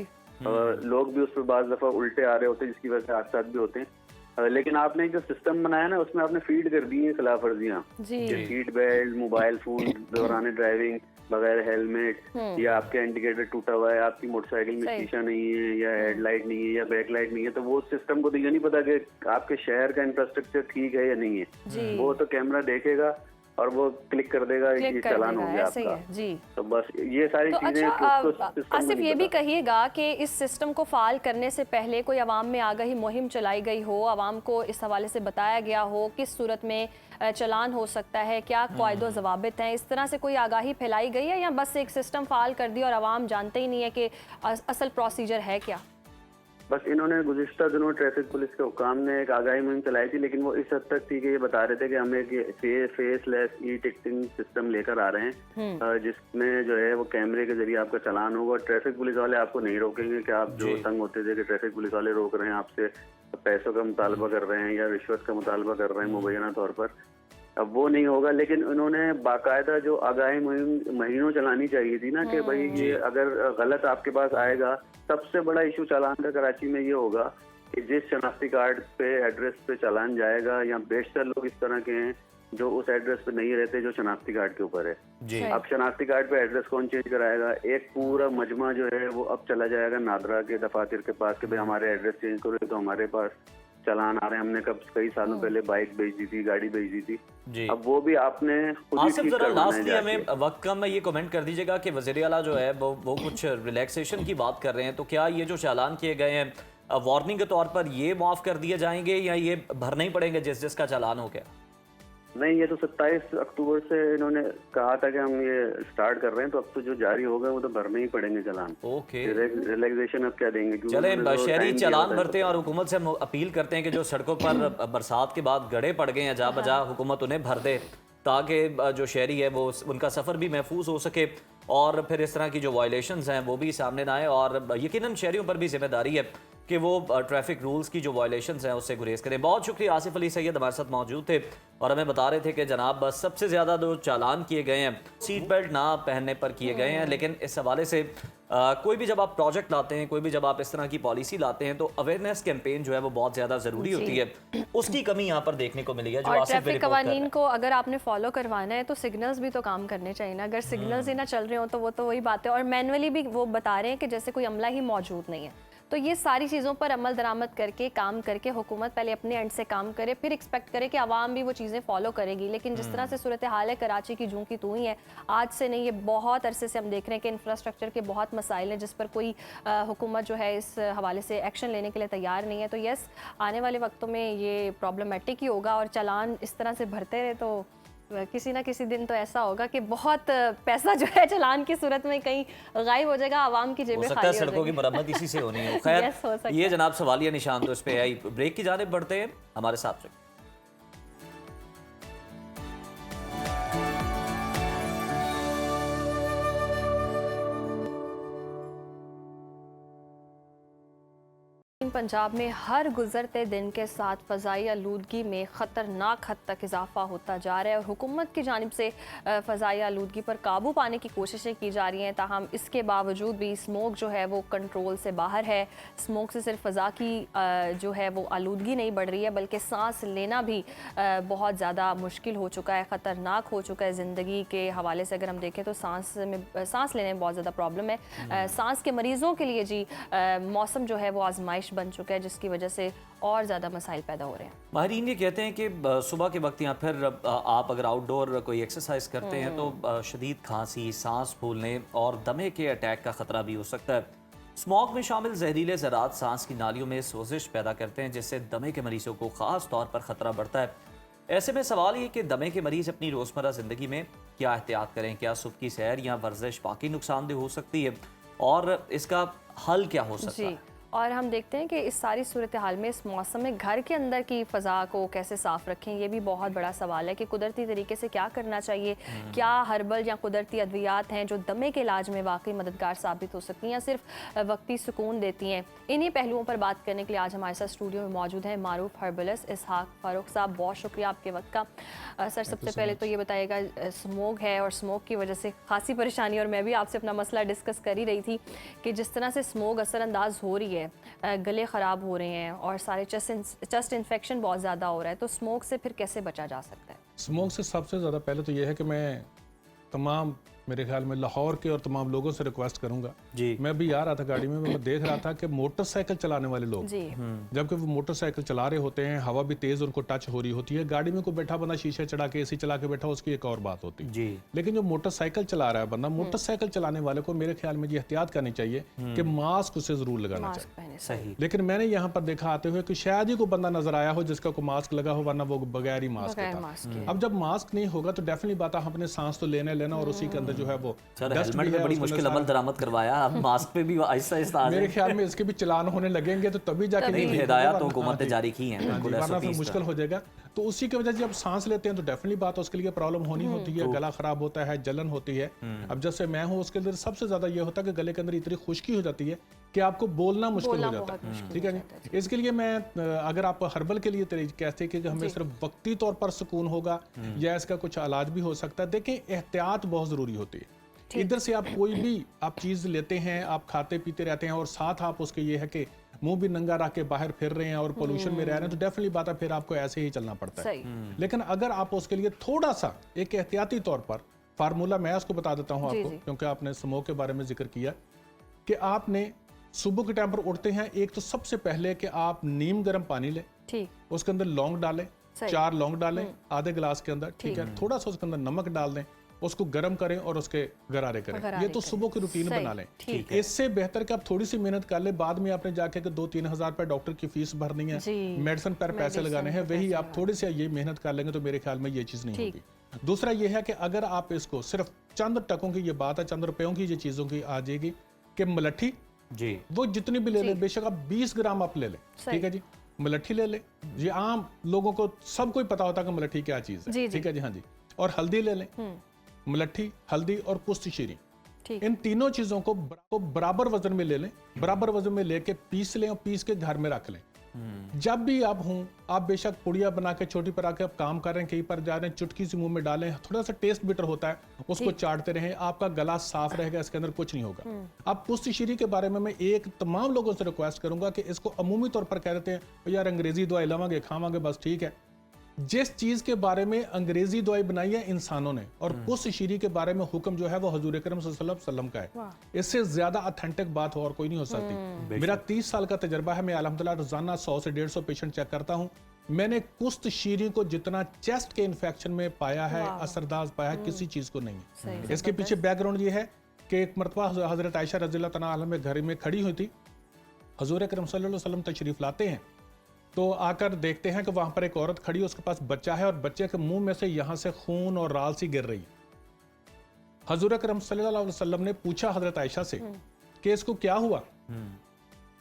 लोग भी उस पर बाज दफा उल्टे आ रहे होते हैं जिसकी वजह से हादसा भी होते हैं। लेकिन आपने जो सिस्टम बनाया ना उसमें आपने फीड कर दी है खिलाफ वर्जियां, सीट बेल्ट, मोबाइल फोन दौरान ड्राइविंग, बगैर हेलमेट, या आपके इंडिकेटर टूटा हुआ है, आपकी मोटरसाइकिल में शीशा नहीं है या हेडलाइट नहीं है या बैकलाइट नहीं है, तो वो सिस्टम को तो ये नहीं पता कि आपके शहर का इंफ्रास्ट्रक्चर ठीक है या नहीं है। वो तो कैमरा देखेगा और वो क्लिक कर देगा ये क्लिक कर चालान हो देगा, गया ऐसे ही आपका। है जी। तो बस ये सारी तो चीजें अच्छा कि उसको system में आसिफ नहीं ये भी पता। कहिएगा कि इस सिस्टम को फाल करने से पहले कोई आवाम में आगाही मुहिम चलाई गई हो, आवाम को इस हवाले से बताया गया हो किस सूरत में चलान हो सकता है, क्या कायदो ज़वाबित हैं, इस तरह से कोई आगाही फैलाई गई है या बस एक सिस्टम फाल कर दिया और आवाम जानते ही नहीं है कि असल प्रोसीजर है क्या? बस इन्होंने गुज़िश्ता दिनों ट्रैफिक पुलिस के हुकाम ने एक आगाही मुहिम चलाई थी, लेकिन वो इस हद तक थी कि ये बता रहे थे कि हम एक फेसलेस ई टिकटिंग सिस्टम लेकर आ रहे हैं जिसमें जो है वो कैमरे के जरिए आपका चालान होगा। ट्रैफिक पुलिस वाले आपको नहीं रोकेंगे कि आप जो तंग होते थे कि ट्रैफिक पुलिस वाले रोक रहे हैं, आपसे पैसों का मुतालबा कर रहे हैं या रिश्वत का मुतालबा कर रहे हैं मुबैना तौर पर, अब वो नहीं होगा। लेकिन उन्होंने बाकायदा जो आगाही मुहिम महीनों चलानी चाहिए थी ना कि भाई ये अगर गलत आपके पास आएगा, सबसे बड़ा इशू चालान का कराची में ये होगा कि जिस शनाख्ती कार्ड पे एड्रेस पे चालान जाएगा, या बेशतर लोग इस तरह के हैं जो उस एड्रेस पे नहीं रहते जो शनाख्ती कार्ड के ऊपर है। जी। अब शनाख्ती कार्ड पे एड्रेस कौन चेंज कराएगा? एक पूरा मजमा जो है वो अब चला जाएगा नादरा के दफातर के पास कि भाई हमारे एड्रेस चेंज करो, तो हमारे पास चालान आ रहे हैं, हमने कई सालों पहले बाइक बेच दी थी, गाड़ी बेच दी थी, जी। अब वो भी आपने खुद ही आसिफ ठीक जरा करवाना है लास्टली जाके। हमें वक्त कम में ये कमेंट कर दीजिएगा कि वज़ीर आला जो है वो कुछ रिलैक्सेशन की बात कर रहे हैं, तो क्या ये जो चालान किए गए हैं वार्निंग के तौर पर ये माफ़ कर दिए जाएंगे या ये भरने ही पड़ेंगे जिसका चालान हो गया? नहीं, ये तो 27 अक्टूबर से इन्होंने कहा था कि हम ये स्टार्ट कर रहे हैं, तो अब तो जो जारी होगा वो तो भरने ही पड़ेंगे चालान। ओके, रिलैक्सेशन अब क्या देंगे? क्योंकि चले उन्होंने तो शहरी time दिया चालान था। भरते हैं और हुकूमत से हम अपील करते हैं कि जो सड़कों पर बरसात के बाद गड्ढे पड़ गए हैं, जा बजा हुकूमत उन्हें भर दे ताकि जो शहरी है वो उनका सफ़र भी महफूज हो सके और फिर इस तरह की जो वायलेशंस हैं वो भी सामने ना आए। और यकीनन शहरियों पर भी जिम्मेदारी है कि वो ट्रैफिक रूल्स की जो वायलेशंस हैं उससे गुरेज करें। बहुत शुक्रिया, आसिफ अली सैयद हमारे साथ मौजूद थे और हमें बता रहे थे कि जनाब सबसे ज़्यादा जो चालान किए गए हैं सीट बेल्ट ना पहनने पर किए गए हैं। लेकिन इस हवाले से कोई भी जब आप प्रोजेक्ट लाते हैं, कोई भी जब आप इस तरह की पॉलिसी लाते हैं, तो अवेयरनेस कैंपेन जो है वो बहुत ज़्यादा ज़रूरी होती है। उसकी कमी यहाँ पर देखने को मिली है। जो और आसिफ ट्रैफिक कवानीन को अगर आपने फॉलो करवाना है तो सिग्नल्स भी तो काम करने चाहिए ना। अगर सिग्नल्स ही ना चल रहे हो तो वो तो वही बात है। और मैनुअली भी वो बता रहे हैं कि जैसे कोई अमला ही मौजूद नहीं है। तो ये सारी चीज़ों पर अमल दरामद करके काम करके हुकूमत पहले अपने एंड से काम करे, फिर एक्सपेक्ट करे कि आवाम भी वो चीज़ें फॉलो करेगी। लेकिन जिस तरह से सूरत हाल है कराची की, जूं की तू ही है, आज से नहीं, ये बहुत अरसे से हम देख रहे हैं कि इंफ्रास्ट्रक्चर के बहुत मसाइल हैं जिस पर कोई हुकूमत जो है इस हवाले से एक्शन लेने के लिए तैयार नहीं है। तो यस, आने वाले वक्तों में ये प्रॉब्लमेटिक ही होगा और चालान इस तरह से भरते रहे तो किसी ना किसी दिन तो ऐसा होगा कि बहुत पैसा जो है चालान की सूरत में कहीं गायब हो जाएगा, आवाम की हो जेबें सकता खाली है हो सड़कों की जाएंगी। मरम्मत इसी से होनी है। खैर Yes, हो सकता ये है। जनाब सवालिया निशान तो इस पे आई। ब्रेक की जानिब बढ़ते हैं, हमारे साथ रहिए। पंजाब में हर गुजरते दिन के साथ फ़ज़ाई आलूदगी में ख़तरनाक हद तक इजाफा होता जा रहा है और हुकूमत की जानिब से फ़ज़ाई आलूदगी पर काबू पाने की कोशिशें की जा रही हैं। ताहम इसके बावजूद भी स्मोक जो है वो कंट्रोल से बाहर है। स्मोक से सिर्फ फ़ज़ा की जो है वो आलूदगी नहीं बढ़ रही है बल्कि सांस लेना भी बहुत ज़्यादा मुश्किल हो चुका है, ख़तरनाक हो चुका है। ज़िंदगी के हवाले से अगर हम देखें तो सांस लेने में बहुत ज़्यादा प्रॉब्लम है। सांस के मरीज़ों के लिए जी मौसम जो है वो आजमाइश बन चुका है जिसकी वजह से और ज़्यादा मसाइल पैदा हो रहे हैं। माहिरीन ये कहते हैं कि सुबह के वक्त या फिर आप अगर आउटडोर कोई एक्सरसाइज करते हैं तो शदीद खांसी, सांस फूलने और दमे के अटैक का ख़तरा भी हो सकता है। स्मोक में शामिल जहरीले ज़रात सांस की नालियों में सोजिश पैदा करते हैं जिससे दमे के मरीजों को ख़ास तौर पर ख़तरा बढ़ता है। ऐसे में सवाल ये कि दमे के मरीज़ अपनी रोज़मर्रा ज़िंदगी में क्या एहतियात करें? क्या सुबह की सैर या वर्जिश वाकई नुकसानदेह हो सकती है और इसका हल क्या हो सकता है? और हम देखते हैं कि इस सारी सूरत हाल में इस मौसम में घर के अंदर की फ़ज़ा को कैसे साफ़ रखें, ये भी बहुत बड़ा सवाल है कि कुदरती तरीके से क्या करना चाहिए। क्या हर्बल या कुदरती अद्वियात हैं जो दमे के इलाज में वाकई मददगार साबित हो सकती हैं या सिर्फ वक्ती सुकून देती हैं। इन्हीं पहलुओं पर बात करने के लिए आज हमारे साथ स्टूडियो में मौजूद हैं मारूफ हर्बलिस्ट इसहाक फारूक साहब। बहुत शुक्रिया आपके वक्त का। सर, सबसे पहले तो ये बताइएगा, स्मोक है और स्मोक की वजह से खासी परेशानी, और मैं भी आपसे अपना मसला डिस्कस कर ही रही थी कि जिस तरह से स्मोक असरअंदाज हो रही है, गले ख़राब हो रहे हैं और सारे चेस्ट इन्फेक्शन बहुत ज़्यादा हो रहा है, तो स्मोक से फिर कैसे बचा जा सकता है? स्मोक से सबसे ज़्यादा पहले तो ये है कि मैं तमाम मेरे ख्याल में लाहौर के और तमाम लोगों से रिक्वेस्ट करूंगा। जी। मैं भी आ रहा था गाड़ी में, मैं देख रहा था कि मोटरसाइकिल चलाने वाले लोग जी। जबकि वो मोटरसाइकिल चला रहे होते हैं, हवा भी तेज उनको टच हो रही होती है, गाड़ी में कोई बैठा बंदा शीशे चढ़ा के एसी चला के बैठा, उसकी एक और बात होती है। जी। लेकिन जो मोटरसाइकिल चला रहा है बंदा, मोटरसाइकिल चलाने वाले को मेरे ख्याल में ये एहतियात करनी चाहिए कि मास्क उसे जरूर लगाना मास्क चाहिए। पहने सही। लेकिन मैंने यहाँ पर देखा आते हुए कि शायद ही कोई बंदा नजर आया हो जिसका कोई मास्क लगा हो, वरना वो बगैर ही मास्क बगैर था। मास्क के। अब जब मास्क नहीं होगा तो डेफिनेटली बात है, हमने सांस तो लेना और उसी के अंदर जो है वो सर dust हेलमेट भी में है, बड़ी उसके मुश्किल अंदर अमल दरामद करवाया, अब मास्क पे भी आहिस्ता आहिस्ता आ मेरे जाएंगे। ख्याल में इसके भी चलान होने लगेंगे तो तभी जाके नहीं, ठीक हिदायत होगा, तो वरना- हुकूमत ने हाँ, जारी की हैं, हाँ जी, बिल्कुल वरना फिर 130 मुश्किल हो जाएगा। तो उसी की वजह से जब सांस लेते हैं तो डेफिनेटली बात है, उसके लिए प्रॉब्लम होनी होती है, गला खराब होता है, जलन होती है। अब जब से मैं हूँ उसके अंदर सबसे ज्यादा ये होता है कि गले के अंदर इतनी खुश्की हो जाती है कि आपको बोलना मुश्किल बोलना हो जाता बहुत है। मुश्किल ठीक हो है जाता जी। इसके लिए मैं अगर आप हर्बल के लिए कहते हैं कि हमें सिर्फ वक्ती तौर पर सुकून होगा या इसका कुछ इलाज भी हो सकता है, देखें एहतियात बहुत जरूरी होती है। इधर से आप कोई भी आप चीज लेते हैं, आप खाते पीते रहते हैं और साथ आप उसके ये है कि मुंह भी नंगा रख के बाहर फिर रहे हैं और पोल्यूशन में रह रहे हैं, तो डेफिनेटली बात है फिर आपको ऐसे ही चलना पड़ता है। सही। लेकिन अगर आप उसके लिए थोड़ा सा एक एहतियाती तौर पर फार्मूला मैं उसको बता देता हूं जी, आपको, जी। क्योंकि आपने स्मोक के बारे में जिक्र किया कि आपने सुबह के टाइम पर उठते हैं, एक तो सबसे पहले कि आप नीम गर्म पानी लें, ठीक। उसके अंदर लौंग डालें, सही। 4 लौंग डालें आधे गिलास के अंदर, ठीक है, थोड़ा सा उसके अंदर नमक डाल दें, उसको गर्म करें और उसके गरारे करें। गरारे ये तो करें। सुबह की रूटीन सही, बना लें। ठीक इससे बेहतर कि आप थोड़ी सी मेहनत कर लें, बाद में आपने जाके 2-3 हज़ार रुपए डॉक्टर की फीस भरनी है, जी। मेडिसिन पर पैसे मेडिसिन लगाने हैं, पे वही पैसे आप थोड़ी सी ये मेहनत कर लेंगे तो मेरे ख्याल में ये चीज़ नहीं ठीक। होगी। दूसरा ये है कि अगर आप इसको सिर्फ चंद टकों की, ये बात है चंद रुपयों की, ये चीज़ों की आ जाएगी कि मलट्ठी जी। वो जितनी भी ले लें, बेशक आप 20 ग्राम आप ले लें, सही। ठीक है जी, मलट्ठी ले लें। ये आम लोगों को सब कोई पता होता है कि मलट्ठी क्या चीज़ जी, है, जी। ठीक है जी, हाँ जी। और हल्दी ले लें, मलट्ठी, हल्दी और पुष्ट शीरी, ठीक। इन तीनों चीजों को बराबर वजन में ले लें, बराबर वजन में लेके पीस लें और पीस के घर में रख लें। जब भी आप हों, आप बेशक पुड़िया बना के छोटी पर आके आप काम कर रहे हैं, कहीं पर जा रहे हैं, चुटकी सी मुंह में डालें, थोड़ा सा टेस्ट बिटर होता है, उसको चाटते रहें, आपका गला साफ रहेगा, इसके अंदर कुछ नहीं होगा। अब पुष्ट शीरी के बारे में मैं एक तमाम लोगों से रिक्वेस्ट करूंगा कि इसको अमूमी तौर पर कह देते हैं यार अंग्रेजी दवाई लवांगे खावांगे बस, ठीक है। जिस चीज के बारे में अंग्रेजी दवाई बनाई है इंसानों ने, और पुष्ट शीरी के बारे में हुक्म जो है वो हजूर अकरम सल्लल्लाहु अलैहि वसल्लम का है। इससे ज्यादा ऑथेंटिक बात और कोई नहीं हो सकती। मेरा 30 साल का तजर्बा है, मैं अल्हम्दुलिल्लाह रोजाना 100 से 150 पेशेंट चेक करता हूं। मैंने पुष्ट शीरी को जितना चेस्ट के इन्फेक्शन में पाया है, असरदार पाया है, किसी चीज को नहीं है। इसके पीछे बैकग्राउंड ये है कि एक मरतबा हजरत आयशा रज़ियल्लाहु तआला अन्हा में घर में खड़ी हुई थी, हजूर अकरम सल्लल्लाहु अलैहि वसल्लम तशरीफ लाते हैं, तो आकर देखते हैं कि वहां पर एक औरत खड़ी है, उसके पास बच्चा है और बच्चे के मुंह में से यहां से खून और राल सी गिर रही है। हजूर अकरम सल्लल्लाहु अलैहि वसल्लम ने पूछा हजरत आयशा से कि इसको क्या हुआ,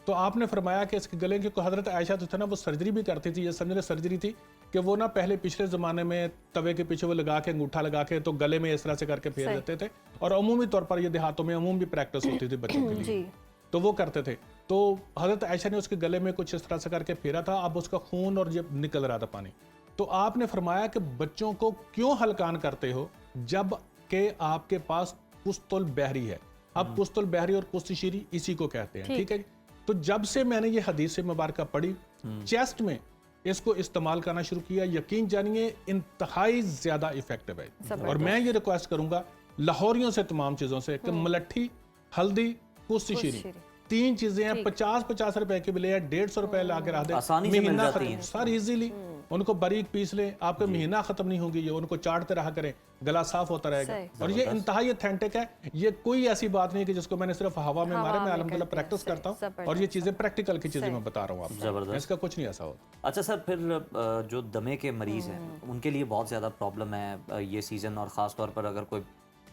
तो आपने फरमाया कि इसके गले की, हजरत आयशा तो था ना वो सर्जरी भी करती थी, ये समझ रहे सर्जरी थी कि वो ना पहले पिछले जमाने में तवे के पीछे वो लगा के अंगूठा लगा के तो गले में इस तरह से करके फेर देते थे, और अमूमी तौर पर ये देहातों में अमूमी प्रैक्टिस होती थी बच्चों के लिए, तो वो करते थे। तो हजरत आयशा ने उसके गले में कुछ इस तरह से करके फेरा था, अब उसका खून और जब निकल रहा था पानी, तो आपने फरमाया कि बच्चों को क्यों हलकान करते हो जब के आपके पास पुस्तुल बहरी है। अब पुस्तुल बहरी और पुष्ट शीरी इसी को कहते हैं, ठीक है। तो जब से मैंने ये हदीस मुबारक पढ़ी, चेस्ट में इसको इस्तेमाल करना शुरू किया, यकीन जानिए इंतहाई ज्यादा इफेक्टिव है। और मैं ये रिक्वेस्ट करूंगा लाहौरियों से तमाम चीजों से कि मलट्ठी, हल्दी, पुष्ट शीरी, 3 चीजें हैं, 50-50 रुपए के मिले हैं, 150 रुपए ला के रख दे, आसानी से मिल जाती हैं। सर इजीली उनको बारीक पीस लें, आपका महीना खत्म नहीं होगी, ये उनको चाटते रहा करें, गला साफ होता रहेगा। और ये इंतहाई ऑथेंटिक है, ये कोई ऐसी बात नहीं कि जिसको मैंने सिर्फ हवा में मारे, मैं अल्हम्दुलिल्लाह प्रैक्टिस करता हूँ और ये चीजें प्रैक्टिकल की चीजें मैं बता रहा हूँ आपको, जबरदस्त। इसका कुछ नहीं ऐसा होता। अच्छा सर, फिर जो दमे के मरीज हैं उनके लिए बहुत ज़्यादा प्रॉब्लम है ये सीज़न, और ख़ास तौर पर अगर कोई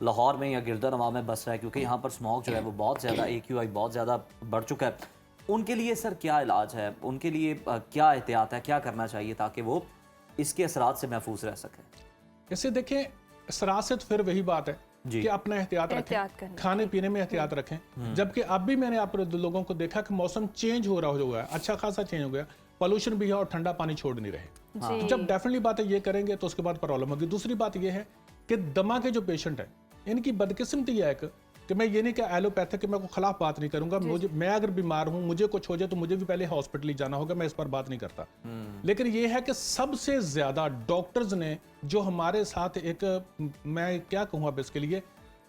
लाहौर में या गिरदनवा में बस रहा है, क्योंकि यहाँ पर स्मोक जो है वो बहुत ज़्यादा AQI बहुत ज़्यादा बढ़ चुका है, उनके लिए सर क्या इलाज है, उनके लिए क्या एहतियात है, क्या करना चाहिए ताकि वो इसके असरात से महफूज रह सके? इससे देखें, असरात से तो फिर वही बात है कि अपना एहतियात रखें, खाने पीने में एहतियात रखें। जबकि अब भी मैंने आप लोगों को देखा कि मौसम चेंज हो रहा हुआ है, अच्छा खासा चेंज हो गया, पोल्यूशन भी है और ठंडा पानी छोड़ नहीं रहे। जब डेफिनेटली बात है ये करेंगे तो उसके बाद प्रॉब्लम होगी। दूसरी बात ये है कि दमा के जो पेशेंट है, इनकी बदकिस्मती है एक कि मैं ये नहीं कि एलोपैथिक, मैं को खिलाफ बात नहीं करूंगा, मुझे, मैं अगर बीमार हूं, मुझे कुछ हो जाए तो मुझे भी पहले हॉस्पिटल ही जाना होगा, मैं इस पर बात नहीं करता। लेकिन ये है कि सबसे ज्यादा डॉक्टर्स ने जो हमारे साथ एक, मैं क्या कहूँ अब इसके लिए,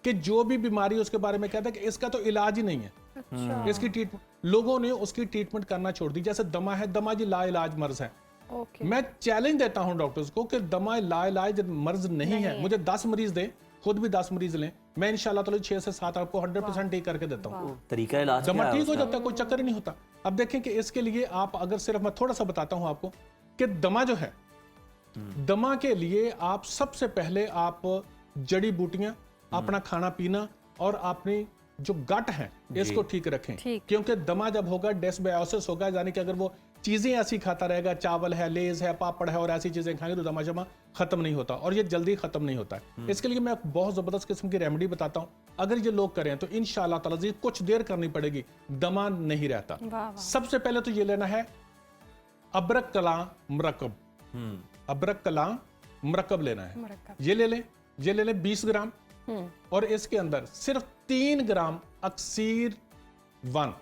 कि जो भी बीमारी है उसके बारे में कहता है कि इसका तो इलाज ही नहीं है, अच्छा इसकी ट्रीटमेंट, लोगों ने उसकी ट्रीटमेंट करना छोड़ दी। जैसे दमा है, दमा जी ला इलाज मर्ज है। ओके मैं चैलेंज देता हूं डॉक्टर्स को कि दमा ला इलाज मर्ज नहीं है, मुझे 10 मरीज दे, खुद भी 10 मरीज लें, मैं इंशाल्लाह ताला 6 से 7 आपको 100% ठीक करके देता हूं। तरीका इलाज दमा क्या है ठीक हो उसका? जाता है, कोई चक्कर ही नहीं होता। अब देखें कि इसके लिए आप अगर सिर्फ, मैं थोड़ा सा बताता हूं आपको कि दमा जो है, दमा के लिए आप सबसे पहले आप जड़ी बूटियां, अपना खाना पीना और अपनी जो गट है इसको ठीक रखें। ठीक। क्योंकि दमा जब होगा डिसबायोसिस होगा, यानी कि अगर वो चीजें ऐसी खाता रहेगा, चावल है, लेज है, पापड़ है और ऐसी चीजें खाएंगे तो दमा जमा खत्म नहीं होता, और ये जल्दी खत्म नहीं होता है। इसके लिए मैं बहुत जबरदस्त किस्म की रेमेडी बताता हूं, अगर ये लोग करें तो इंशाल्लाह ताला जी कुछ देर करनी पड़ेगी, दमा नहीं रहता। वाह वाह सबसे पहले तो ये लेना है अबरक कला मरकब, अबरक कला मरकब लेना है, मरकब। ये ले लें 20 ग्राम, और इसके अंदर सिर्फ 3 ग्राम अक्सीर 1,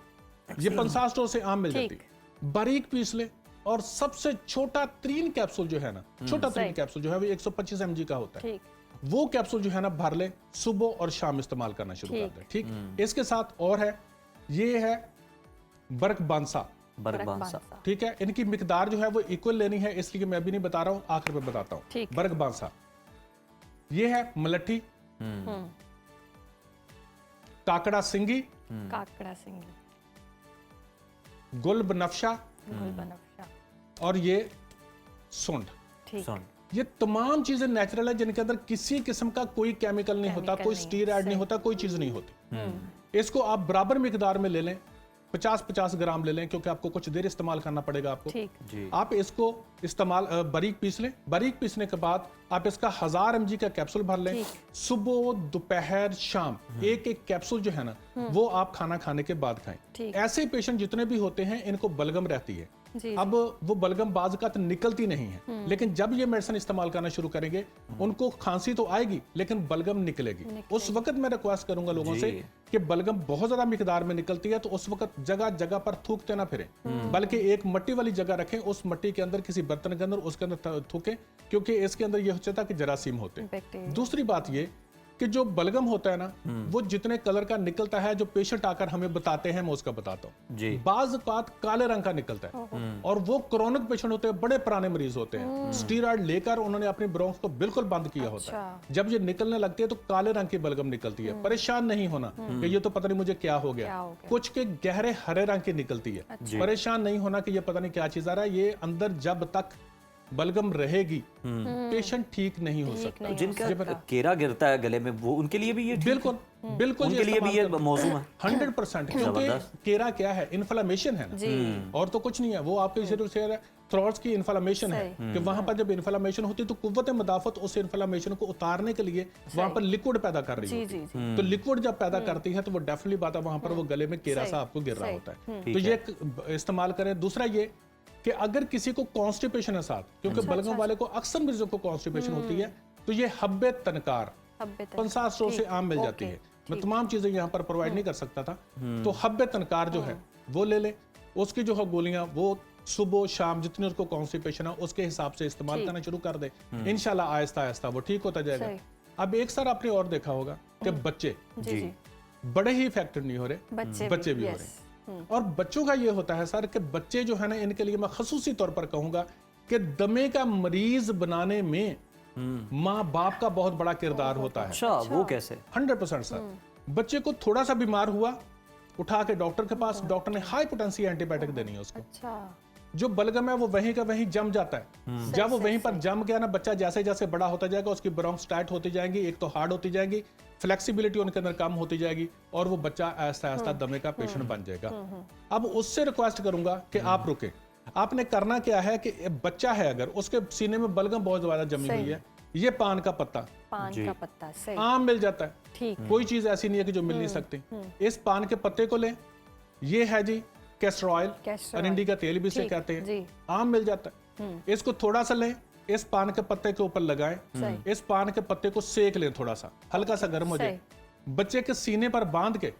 ये 50 स्टोर से आम मिल जाती है, बारीक पीस ले। और सबसे छोटा 3 कैप्सूल जो है ना, छोटा 3 कैप्सूल जो है वो 125 mg का होता है, ठीक वो कैप्सूल जो है ना भर ले, सुबह और शाम इस्तेमाल करना शुरू कर दे। ठीक, इसके साथ और है, ये है बर्क बांसा, बरगबांसा। ठीक है, इनकी मिकदार जो है वो इक्वल लेनी है, इसलिए मैं अभी नहीं बता रहा हूं, आखिर में बताता हूं। ठीक। बर्क बांसा, ये है मलट्ठी, काकड़ा सिंगी, काकड़ा सिंगी, गुल बनफशा, गुल बनफशा, और ये सुंड। ठीक सुन ये तमाम चीजें नेचुरल है, जिनके अंदर किसी किस्म का कोई केमिकल नहीं होता, कोई स्टीरॉयड नहीं होता, कोई चीज नहीं होती। इसको आप बराबर मिकदार में ले लें, 50-50 ग्राम ले लें, क्योंकि आपको कुछ देर इस्तेमाल करना पड़ेगा आपको। ठीक जी। आप इसको इस्तेमाल बारीक पीस लें, बारीक पीसने के बाद आप इसका 1000 mg का कैप्सूल भर लें, सुबह दोपहर शाम एक कैप्सूल जो है ना वो आप खाना खाने के बाद खाएं। ठीक। ऐसे पेशेंट जितने भी होते हैं इनको बलगम रहती है, जी अब वो बलगम बाज का तो निकलती नहीं है, लेकिन जब ये मेडिसिन इस्तेमाल करना शुरू करेंगे उनको खांसी तो आएगी लेकिन बलगम निकलेगी। उस वक्त मैं रिक्वेस्ट करूंगा लोगों से कि बलगम बहुत ज्यादा मिकदार में निकलती है तो उस वक्त जगह जगह पर थूकते ना फिरें, बल्कि एक मट्टी वाली जगह रखें, उस मट्टी के अंदर किसी बर्तन के अंदर उसके अंदर थूकें, क्योंकि इसके अंदर ये होता है कि जरासीम होते हैं। बैक्टीरिया। दूसरी बात ये कि जो बलगम होता है ना वो जितने कलर का निकलता है, जो पेशेंट आकर हमें बताते हैं मैं उसका बताता हूँ जी। बाज औकात काले रंग का निकलता है, और वो क्रोनिक पेशेंट होते हैं, बड़े पुराने मरीज होते हैं, स्टीरॉयड लेकर उन्होंने अपनी ब्रोंक्स को बिल्कुल बंद किया होता है, जब ये निकलने लगती है तो काले रंग की बलगम निकलती है। परेशान नहीं होना कि ये तो पता नहीं मुझे क्या हो गया, कुछ के गहरे हरे रंग की निकलती है। परेशान नहीं होना कि ये पता नहीं क्या चीज आ रहा है, ये अंदर जब तक बलगम रहेगी पेशेंट ठीक नहीं हो सकता। जिनका केरा गिरता है गले में वो उनके लिए भी ये ठीक है? बिल्कुल बिल्कुल उनके लिए भी ये मौजूद है 100%, क्योंकि केरा क्या है, इन्फ्लेमेशन है ना, और तो कुछ नहीं है, वो आपके सिर्फ थ्रोट्स की इन्फ्लेमेशन है कि वहां पर जब इन्फ्लेमेशन होती है तो कुव्वत मदाफत उस इन्फ्लेमेशन को उतारने के लिए वहां पर लिक्विड पैदा कर रही है, तो लिक्विड जब पैदा करती है तो वो डेफिनेटली बात है वहां पर वो गले में केरा सा आपको गिर रहा होता है, तो ये इस्तेमाल करें। दूसरा ये कि अगर किसी को कॉन्स्टिपेशन है साथ, क्योंकि बलगम वाले को अक्सर मरीजों को कॉन्स्टिपेशन होती है, तो ये हब्बे तनकार 50 स्टोर से आम मिल जाती है। मैं तमाम चीजें यहाँ पर प्रोवाइड नहीं कर सकता था, तो हब्बे तनकार जो है वो ले ले, उसकी जो है गोलियां वो सुबह शाम जितनी उसको कॉन्स्टिपेशन है उसके हिसाब से इस्तेमाल करना शुरू कर दे, इंशाल्लाह आहिस्ता आहिस्ता वो ठीक होता जाएगा। अब एक सर आपने और देखा होगा कि बच्चे बड़े ही इफेक्टेड नहीं हो रहे, बच्चे भी हो रहे हैं, और बच्चों का ये होता है सर कि बच्चे जो है ना इनके लिए मैं खसूसी तौर पर कहूंगा कि दमे का मरीज बनाने में माँ बाप का बहुत बड़ा किरदार होता है। अच्छा, वो कैसे? 100% सर, बच्चे को थोड़ा सा बीमार हुआ, उठा के डॉक्टर के पास, डॉक्टर ने हाई पोटेंसी एंटीबायोटिक देनी है उसको, जो बलगम है वो वहीं का वहीं जम जाता है, जब वो वहीं पर जम गया ना, बच्चा जैसे जैसे बड़ा होता जाएगा उसकी ब्रोंक्स टाइट होती जाएंगी, एक तो हार्ड होती जाएगी, फ्लेक्सिबिलिटी उनके अंदर कम होती जाएगी, और वो बच्चा आहिस्ता आहिस्ता दमे का पेशेंट बन जाएगा। अब उससे रिक्वेस्ट करूंगा कि आप रुके, आपने करना क्या है कि बच्चा है अगर उसके सीने में बलगम बहुत ज्यादा जमी हुई है, ये पान का पत्ता सही आम मिल जाता है, ठीक, कोई चीज ऐसी नहीं है कि जो मिल नहीं सकती। इस पान के पत्ते को लें, ये है जी कैस्टर ऑयल, अरिंडी का तेल भी इसे कहते हैं, आम मिल जाता है, इसको थोड़ा सा लें, इस पान के पत्ते के ऊपर लगाएं, इस पान के पत्ते को सेक लें, थोड़ा सा हल्का सा गर्म हो जाए, बच्चे के सीने पर बांध के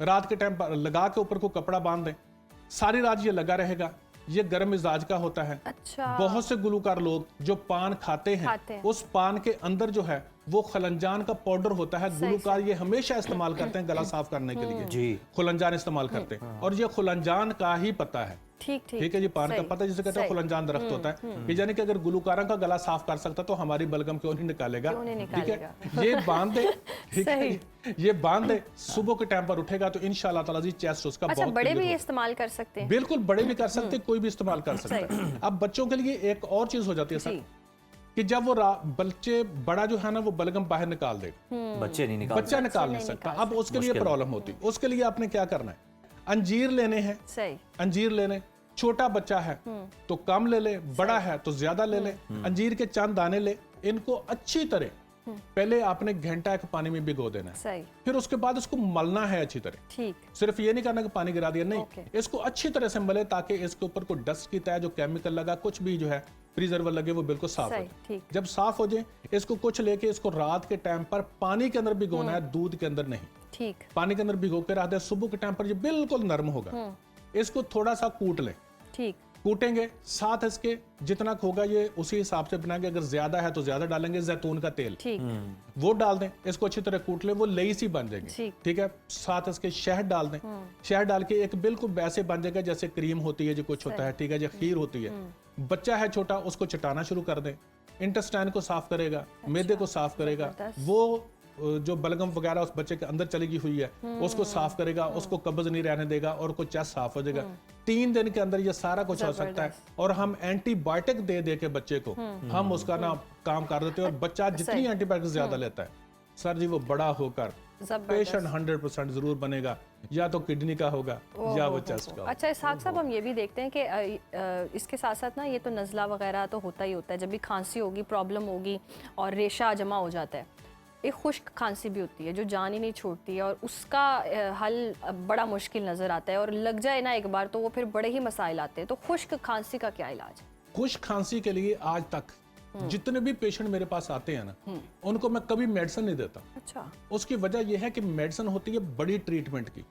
रात के टाइम पर लगा के ऊपर को कपड़ा बांध दें, सारी रात ये लगा रहेगा। ये गर्म मिजाज का होता है। अच्छा। बहुत से गुलूकार लोग जो पान खाते हैं उस पान के अंदर जो है वो खलंजान का पाउडर होता है, गुलूकार ये हमेशा इस्तेमाल करते हैं गला साफ करने के लिए जी खुलंजान इस्तेमाल करते हैं, और ये खुलंजान का ही पता है। ठीक है जी, पान का पता जिसे कहते हैं खुलंजान दरख्त होता है, कि यानी कि अगर गुलूकारा का गला साफ कर सकता तो हमारी बलगम क्यों नहीं निकालेगा। ठीक है, ये बांध दे, ठीक है, ये बांध दे, सुबह के टाइम पर उठेगा तो इंशाल्लाह ताला जी चेस्ट उसका बहुत बड़े भी इस्तेमाल कर सकते हैं। बिल्कुल, बड़े भी कर सकते हैं, कोई भी इस्तेमाल कर सकता है। अब बच्चों के लिए एक और चीज हो जाती है सर, कि जब वो बच्चे बड़ा जो है ना वो बलगम बाहर निकाल देगा, बच्चा निकाल नहीं सकता। अब उसके लिए प्रॉब्लम होती है, उसके लिए आपने क्या करना है, अंजीर लेने हैं, अंजीर लेने, छोटा बच्चा है तो कम ले ले, बड़ा है तो ज्यादा ले ले, अंजीर के चंद दाने ले, इनको अच्छी तरह पहले आपने घंटा एक पानी में भिगो देना है, फिर उसके बाद इसको मलना है अच्छी तरह। ठीक, सिर्फ ये नहीं करना कि पानी गिरा दिया, नहीं, इसको अच्छी तरह से मले ताकि इसके ऊपर कोई डस्ट की तय जो केमिकल लगा, कुछ भी जो है प्रिजर्वर लगे, वो बिल्कुल साफ हो जाए। जब साफ हो जाए इसको कुछ लेके इसको रात के टाइम पर पानी के अंदर भिगोना है, दूध के अंदर नहीं। ठीक, पानी के अंदर भिगो के रख दे, सुबह के टाइम पर ये बिल्कुल नरम होगा, इसको थोड़ा सा कूट ले। ठीक, कूटेंगे, साथ इसके जितना होगा ये उसी हिसाब से बनाएंगे, अगर ज्यादा है तो ज्यादा डालेंगे, जैतून का तेल वो डाल दें, इसको अच्छी तरह कूट ले, वो लई सी बन जाएगी। ठीक है, साथ इसके शहद डाल दें, शहद डाल के एक बिल्कुल वैसे बन जाएगा जैसे क्रीम होती है जो कुछ होता है। ठीक है, जो खीर होती है, बच्चा है छोटा उसको चटाना शुरू कर दें, इंटेस्टाइन को साफ करेगा, मैदे को साफ करेगा, वो जो बलगम वगैरह उस बच्चे के अंदर चली गई हुई है उसको साफ करेगा, उसको कब्ज नहीं रहने देगा और को चेस्ट साफ हो जाएगा। 3 दिन के अंदर ये सारा कुछ हो सकता है, और हम एंटीबायोटिक दे दे के बच्चे को हम उसका ना काम कर देते हैं, और बच्चा जितनी एंटीबायोटिक ज्यादा लेता है सर जी वो बड़ा होकर पेशेंट 100% जरूर बनेगा, या तो किडनी का होगा या वो चेस्ट का। अच्छा इसहाक साहब, हम ये भी देखते हैं कि इसके साथ साथ ना ये तो नज़ला वगैरह तो होता ही होता है, जब भी खांसी होगी, प्रॉब्लम होगी और रेशा जमा हो जाता है, एक खुश्क खांसी भी होती है जो जान ही नहीं छोड़ती है, और उसका हल बड़ा मुश्किल नज़र आता है, और लग जाए ना एक बार तो वो फिर बड़े ही मसाइल आते हैं। तो खुश्क खांसी का क्या इलाज है? खुश्क खांसी के लिए आज तक जितने भी पेशेंट मेरे पास आते हैं ना, उनको मैं कभी मेडिसिन नहीं देता। अच्छा, उसकी वजह यह है कि मेडिसिन होती है बड़ी ट्रीटमेंट की,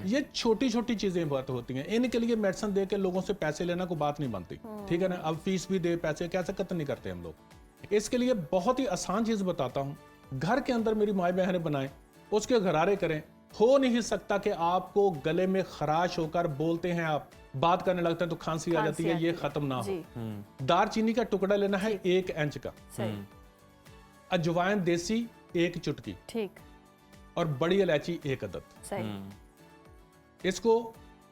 ये छोटी छोटी चीजें बात होती हैं, इनके लिए मेडिसिन दे के लोगों से पैसे लेना कोई बात नहीं बनती। ठीक है ना, अब फीस भी दे, पैसे कैसे खत्म नहीं करते हम लोग। इसके लिए बहुत ही आसान चीज बताता हूँ, घर के अंदर मेरी माए बहनें बनाएं, उसके गरारे करें। हो नहीं सकता कि आपको गले में खराश होकर बोलते हैं, आप बात करने लगते हैं तो खांसी आ जाती है, ये खत्म ना हो। दालचीनी का टुकड़ा लेना है 1 इंच का, अजवाइन देसी 1 चुटकी, ठीक, और बड़ी इलायची 1 अदद। इसको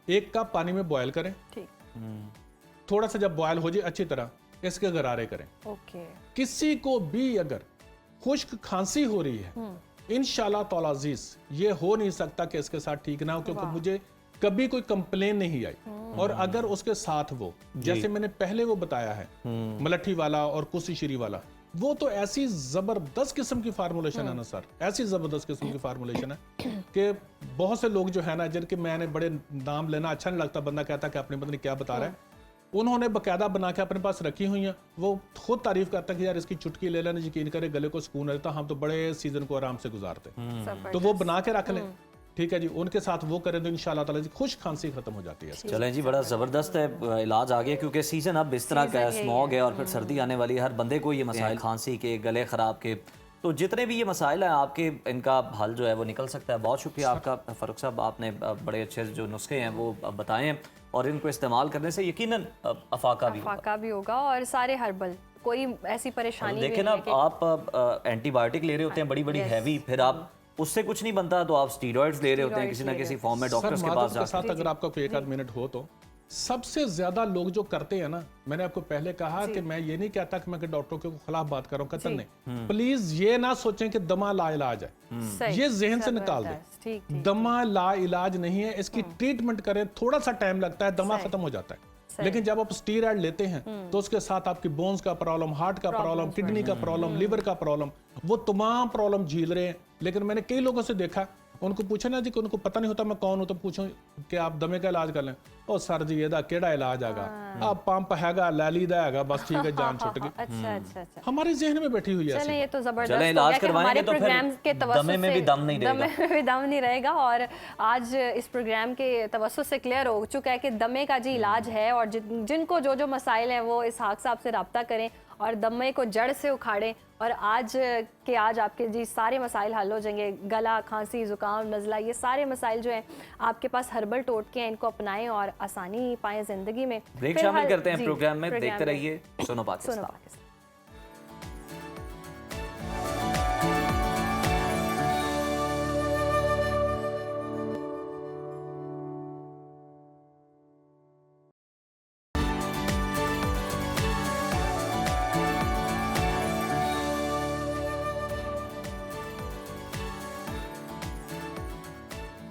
1 कप पानी में बॉयल करें, ठीक, थोड़ा सा जब बॉयल हो जाए अच्छी तरह इसके गरारे करें। ओके, किसी को भी अगर खुश्क खांसी हो रही है, इंशाल्लाह तौला अजीज ये हो नहीं सकता कि इसके साथ ठीक ना हो, क्योंकि मुझे कभी कोई कंप्लेन नहीं आई। और अगर उसके साथ वो जैसे मैंने पहले वो बताया है मलट्ठी वाला और कुसी श्री वाला, वो तो ऐसी जबरदस्त किस्म की फार्मूलेशन है ना सर, ऐसी जबरदस्त किस्म की फार्मूलेशन है कि बहुत से लोग जो है ना, जिनके मैंने बड़े नाम लेना अच्छा नहीं लगता, बंदा कहता कि अपनी पत्नी क्या बता रहा है, उन्होंने बकायदा बना के अपने पास रखी हुई हैं, वो खुद तारीफ करता है कि यार इसकी चुटकी ले लेना, यकीन करे गले को सुकून रहता, हम तो बड़े सीजन को आराम से गुजारते। तो वो बना के रख लें, ठीक है जी, उनके साथ वो करें तो इंशाल्लाह ताला जी खुश खांसी खत्म हो जाती है। चलें जी, बड़ा ज़बरदस्त है इलाज आ गया, क्योंकि सीज़न अब इस तरह का है, स्मॉग है और फिर सर्दी आने वाली है, हर बंदे को ये मसाइल खांसी के, गले ख़राब के, तो जितने भी ये मसाइल हैं आपके, इनका हल जो है वो निकल सकता है। बहुत शुक्रिया आपका फ़ारूक साहब, आपने बड़े अच्छे जो नुस्खे हैं वो बताए हैं, और इनको इस्तेमाल करने से यकीनन अफाका भी होगा और सारे हर्बल, कोई ऐसी परेशानी देखें ना, आप एंटीबायोटिक ले रहे होते हैं बड़ी बड़ी हैवी, फिर आप उससे कुछ नहीं बनता तो आप स्टीरॉइड्स ले रहे होते हैं किसी ना किसी फॉर्म में डॉक्टर्स के पास जाकर। अगर आपका कोई 1 आध मिनट हो तो सबसे ज्यादा लोग जो करते हैं ना, मैंने आपको पहले कहा कि मैं ये नहीं कहता कि मैं डॉक्टरों के खिलाफ बात कर रहा हूँ, कतई नहीं, प्लीज ये ना सोचें कि दमा ला इलाज है, ये जहन से निकाल दें। दमा ला इलाज नहीं है, इसकी ट्रीटमेंट करें, थोड़ा सा टाइम लगता है, दमा खत्म हो जाता है, लेकिन जब आप स्टीरॉइड लेते हैं तो उसके साथ आपकी बोन्स का प्रॉब्लम, हार्ट का प्रॉब्लम, किडनी का प्रॉब्लम, लिवर का प्रॉब्लम, वो तमाम प्रॉब्लम झेल रहे हैं। लेकिन मैंने कई लोगों से देखा, उनको पूछा ना जी कि उनको पता नहीं होता मैं कौन हूं, तो पूछो कि आप दमे का इलाज कर लें, ओ सर जी ਇਹਦਾ ਕਿਹੜਾ इलाज आगा, आप पंप हैगा ले लीदा हैगा, बस ठीक है, जान छुट गई। अच्छा, हमारे जहन में बैठी हुई है। चलें, ये तो जबरदस्त इलाज करवाएंगे तो प्रोग्राम के तवज्जुह दमे में भी दम नहीं रहेगा, दमे में भी दम नहीं रहेगा। और आज इस प्रोग्राम के तवज्जुह से क्लियर हो चुका है कि दमे का जी इलाज है, और जिनको जो जो मसाइल हैं वो इसहाक साहब से रब्ता करें और दमे को जड़ से उखाड़ें और आज आपके जी सारे मसाइल हल हो जाएंगे। गला, खांसी, जुकाम, नज़ला, ये सारे मसाइल जो हैं आपके पास हर्बल टोटके हैं, इनको अपनाएं और आसानी पाएं ज़िंदगी में। ब्रेक शामिल करते हैं प्रोग्राम में, देखते रहिए सुनो पाकिस्तान।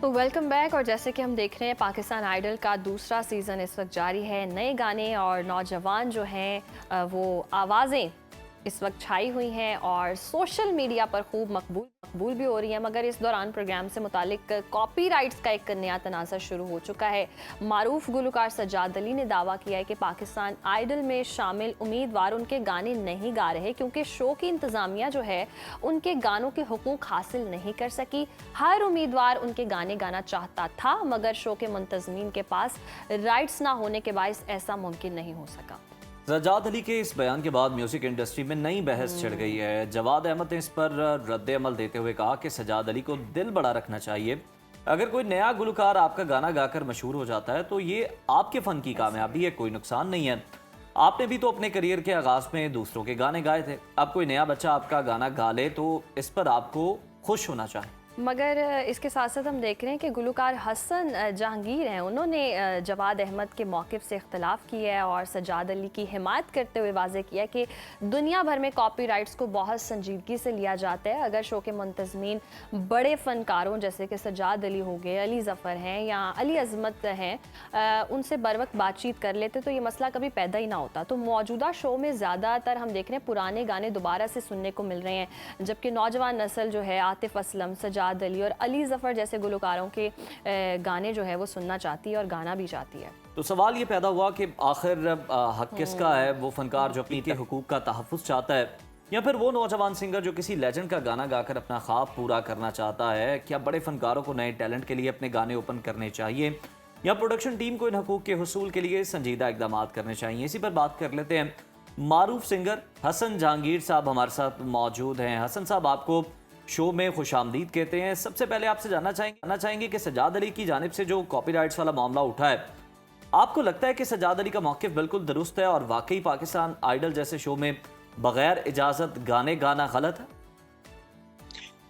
तो वेलकम बैक। और जैसे कि हम देख रहे हैं पाकिस्तान आइडल का दूसरा सीज़न इस वक्त जारी है। नए गाने और नौजवान जो हैं वो आवाज़ें इस वक्त छाई हुई हैं और सोशल मीडिया पर खूब मकबूल भी हो रही हैं। मगर इस दौरान प्रोग्राम से मुतालिक कॉपीराइट्स का एक नया तनाज़ा शुरू हो चुका है। मारूफ गुलकार सज्जाद अली ने दावा किया है कि पाकिस्तान आइडल में शामिल उम्मीदवार उनके गाने नहीं गा रहे क्योंकि शो की इंतज़ामिया जो है उनके गानों के हुकूक हासिल नहीं कर सकी। हर उम्मीदवार उनके गाने गाना चाहता था मगर शो के मुंतज़मीन के पास राइट्स ना होने के बायस ऐसा मुमकिन नहीं हो सका। सज्जाद अली के इस बयान के बाद म्यूजिक इंडस्ट्री में नई बहस छिड़ गई है। जवाद अहमद ने इस पर रद्द अमल देते हुए कहा कि सज्जाद अली को दिल बड़ा रखना चाहिए। अगर कोई नया गुलकार आपका गाना गाकर मशहूर हो जाता है तो ये आपके फ़न की कामयाबी है, कोई नुकसान नहीं है। आपने भी तो अपने करियर के आगाज़ में दूसरों के गाने गाए थे। अब कोई नया बच्चा आपका गाना गा ले तो इस पर आपको खुश होना चाहिए। मगर इसके साथ साथ हम देख रहे हैं कि गुलकार हसन जहांगीर हैं, उन्होंने जवाद अहमद के मौक़िफ़ से इख्तलाफ किया है और सज्जाद अली की हिमायत करते हुए वाज़ेह किया कि दुनिया भर में कॉपीराइट्स को बहुत संजीदगी से लिया जाता है। अगर शो के मुंतज़मीन बड़े फ़नकारों जैसे कि सज्जाद अली हो गए, अली ज़फ़र हैं या अली अज़मत हैं, उनसे बर वक्त बातचीत कर लेते तो ये मसला कभी पैदा ही ना होता। तो मौजूदा शो में ज़्यादातर हम देख रहे हैं पुराने गाने दोबारा से सुनने को मिल रहे हैं, जबकि नौजवान नस्ल जो है आतिफ़ असलम, सज्जाद अली और अली ज़फ़र जैसे गुलकारों के गाने जो है वो सुनना चाहती है और गाना भी चाहती है। तो सवाल ये पैदा हुआ कि आखिर हक किसका है? वो फनकार जो अपनी के हुकूक का तहफ़्फ़ुज़ चाहता है या फिर वो नौजवान सिंगर जो किसी लेजेंड का गाना गाकर अपना ख्वाब पूरा करना चाहता है? क्या बड़े फनकारों को नए टैलेंट के लिए अपने गाने ओपन करने चाहिए या प्रोडक्शन टीम को इन हकूक के हुसूल के लिए संजीदा इक़दाम करने चाहिए? इसी पर बात कर लेते हैं। मारूफ सिंगर हसन जहांगीर साहब हमारे साथ मौजूद हैं। हसन साहब, आपको शो में खुशामदीद कहते हैं। सबसे पहले आपसे जानना चाहेंगे कि सज्जाद अली की जानिब से जो कॉपीराइट्स वाला मामला उठा है, आपको लगता है कि सज्जाद अली का मौक़िफ़ बिल्कुल दुरुस्त है और वाकई पाकिस्तान आइडल जैसे शो में बगैर इजाज़त गाने गाना गलत है?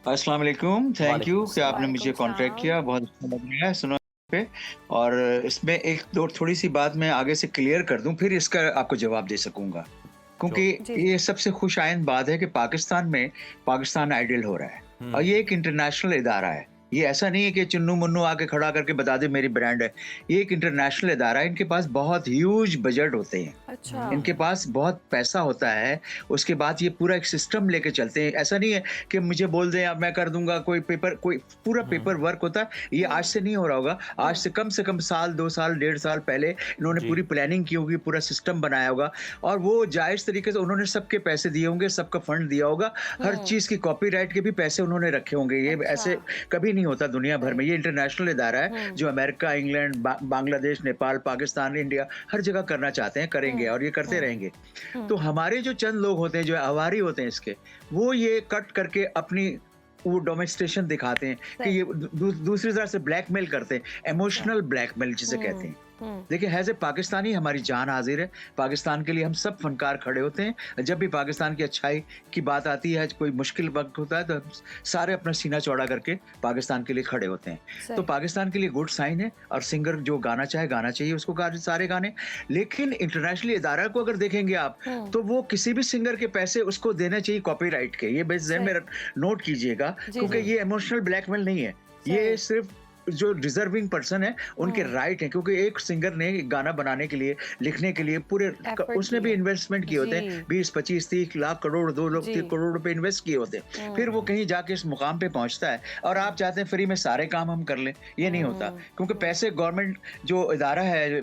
अस्सलाम वालेकुम, थैंक यू कि आपने मुझे कॉन्टैक्ट किया, बहुत अच्छा लग रहा है सुनो पे। और इसमें एक दो थोड़ी सी बात मैं आगे से क्लियर कर दूं, फिर इसका आपको जवाब दे सकूंगा, क्योंकि ये सबसे खुशाइंद बात है कि पाकिस्तान में पाकिस्तान आइडल हो रहा है और ये एक इंटरनेशनल इदारा है। ये ऐसा नहीं है कि चुन्नू मुन्नू आके खड़ा करके बता दे मेरी ब्रांड है। ये एक इंटरनेशनल इदारा है, इनके पास बहुत ह्यूज बजट होते हैं। अच्छा। इनके पास बहुत पैसा होता है, उसके बाद ये पूरा एक सिस्टम लेके चलते हैं। ऐसा नहीं है कि मुझे बोल दें अब मैं कर दूंगा, कोई पूरा पेपर वर्क होता है। ये आज से नहीं हो रहा होगा, आज से कम साल, 2 साल, 1.5 साल पहले इन्होंने पूरी प्लानिंग की होगी, पूरा सिस्टम बनाया होगा और वो जायज़ तरीके से उन्होंने सबके पैसे दिए होंगे, सबका फंड दिया होगा, हर चीज़ की कॉपीराइट के भी पैसे उन्होंने रखे होंगे। ये ऐसे कभी नहीं होता दुनिया भर में। ये इंटरनेशनल इदारा है जो America, England, Bangladesh, Nepal, Pakistan, India हर जगह करना चाहते हैं, करेंगे और ये करते रहेंगे। तो हमारे जो चंद लोग होते हैं जो आवारी होते हैं इसके, वो ये कट करके अपनी वो डोमेस्टेशन दिखाते हैं कि ये दूसरी तरह से ब्लैकमेल करते हैं, इमोशनल ब्लैकमेल जिसे कहते हैं। देखिए, हैज़ ए पाकिस्तानी हमारी जान हाजिर है। पाकिस्तान के लिए हम सब फनकार खड़े होते हैं। जब भी पाकिस्तान की अच्छाई की बात आती है, कोई मुश्किल वक्त होता है, तो सारे अपना सीना चौड़ा करके पाकिस्तान के लिए खड़े होते हैं। तो पाकिस्तान के लिए गुड साइन है और सिंगर जो गाना चाहे गाना चाहिए उसको, सारे गाने। लेकिन इंटरनेशनल इदारा को अगर देखेंगे आप, तो वो किसी भी सिंगर के पैसे उसको देने चाहिए कॉपीराइट के। ये बेस में नोट कीजिएगा, क्योंकि ये इमोशनल ब्लैकमेल नहीं है, ये सिर्फ जो डिजर्विंग पर्सन है उनके राइट है। क्योंकि एक सिंगर ने गाना बनाने के लिए, लिखने के लिए पूरे उसने भी इन्वेस्टमेंट किए होते हैं, 20, 25, 30 लाख, करोड़, 2 लाख, 3 करोड़ रुपए इन्वेस्ट किए होते हैं। फिर वो कहीं जाके इस मुकाम पे पहुंचता है और आप चाहते हैं फ्री में सारे काम हम कर लें, ये नहीं होता। क्योंकि पैसे गवर्नमेंट जो इदारा है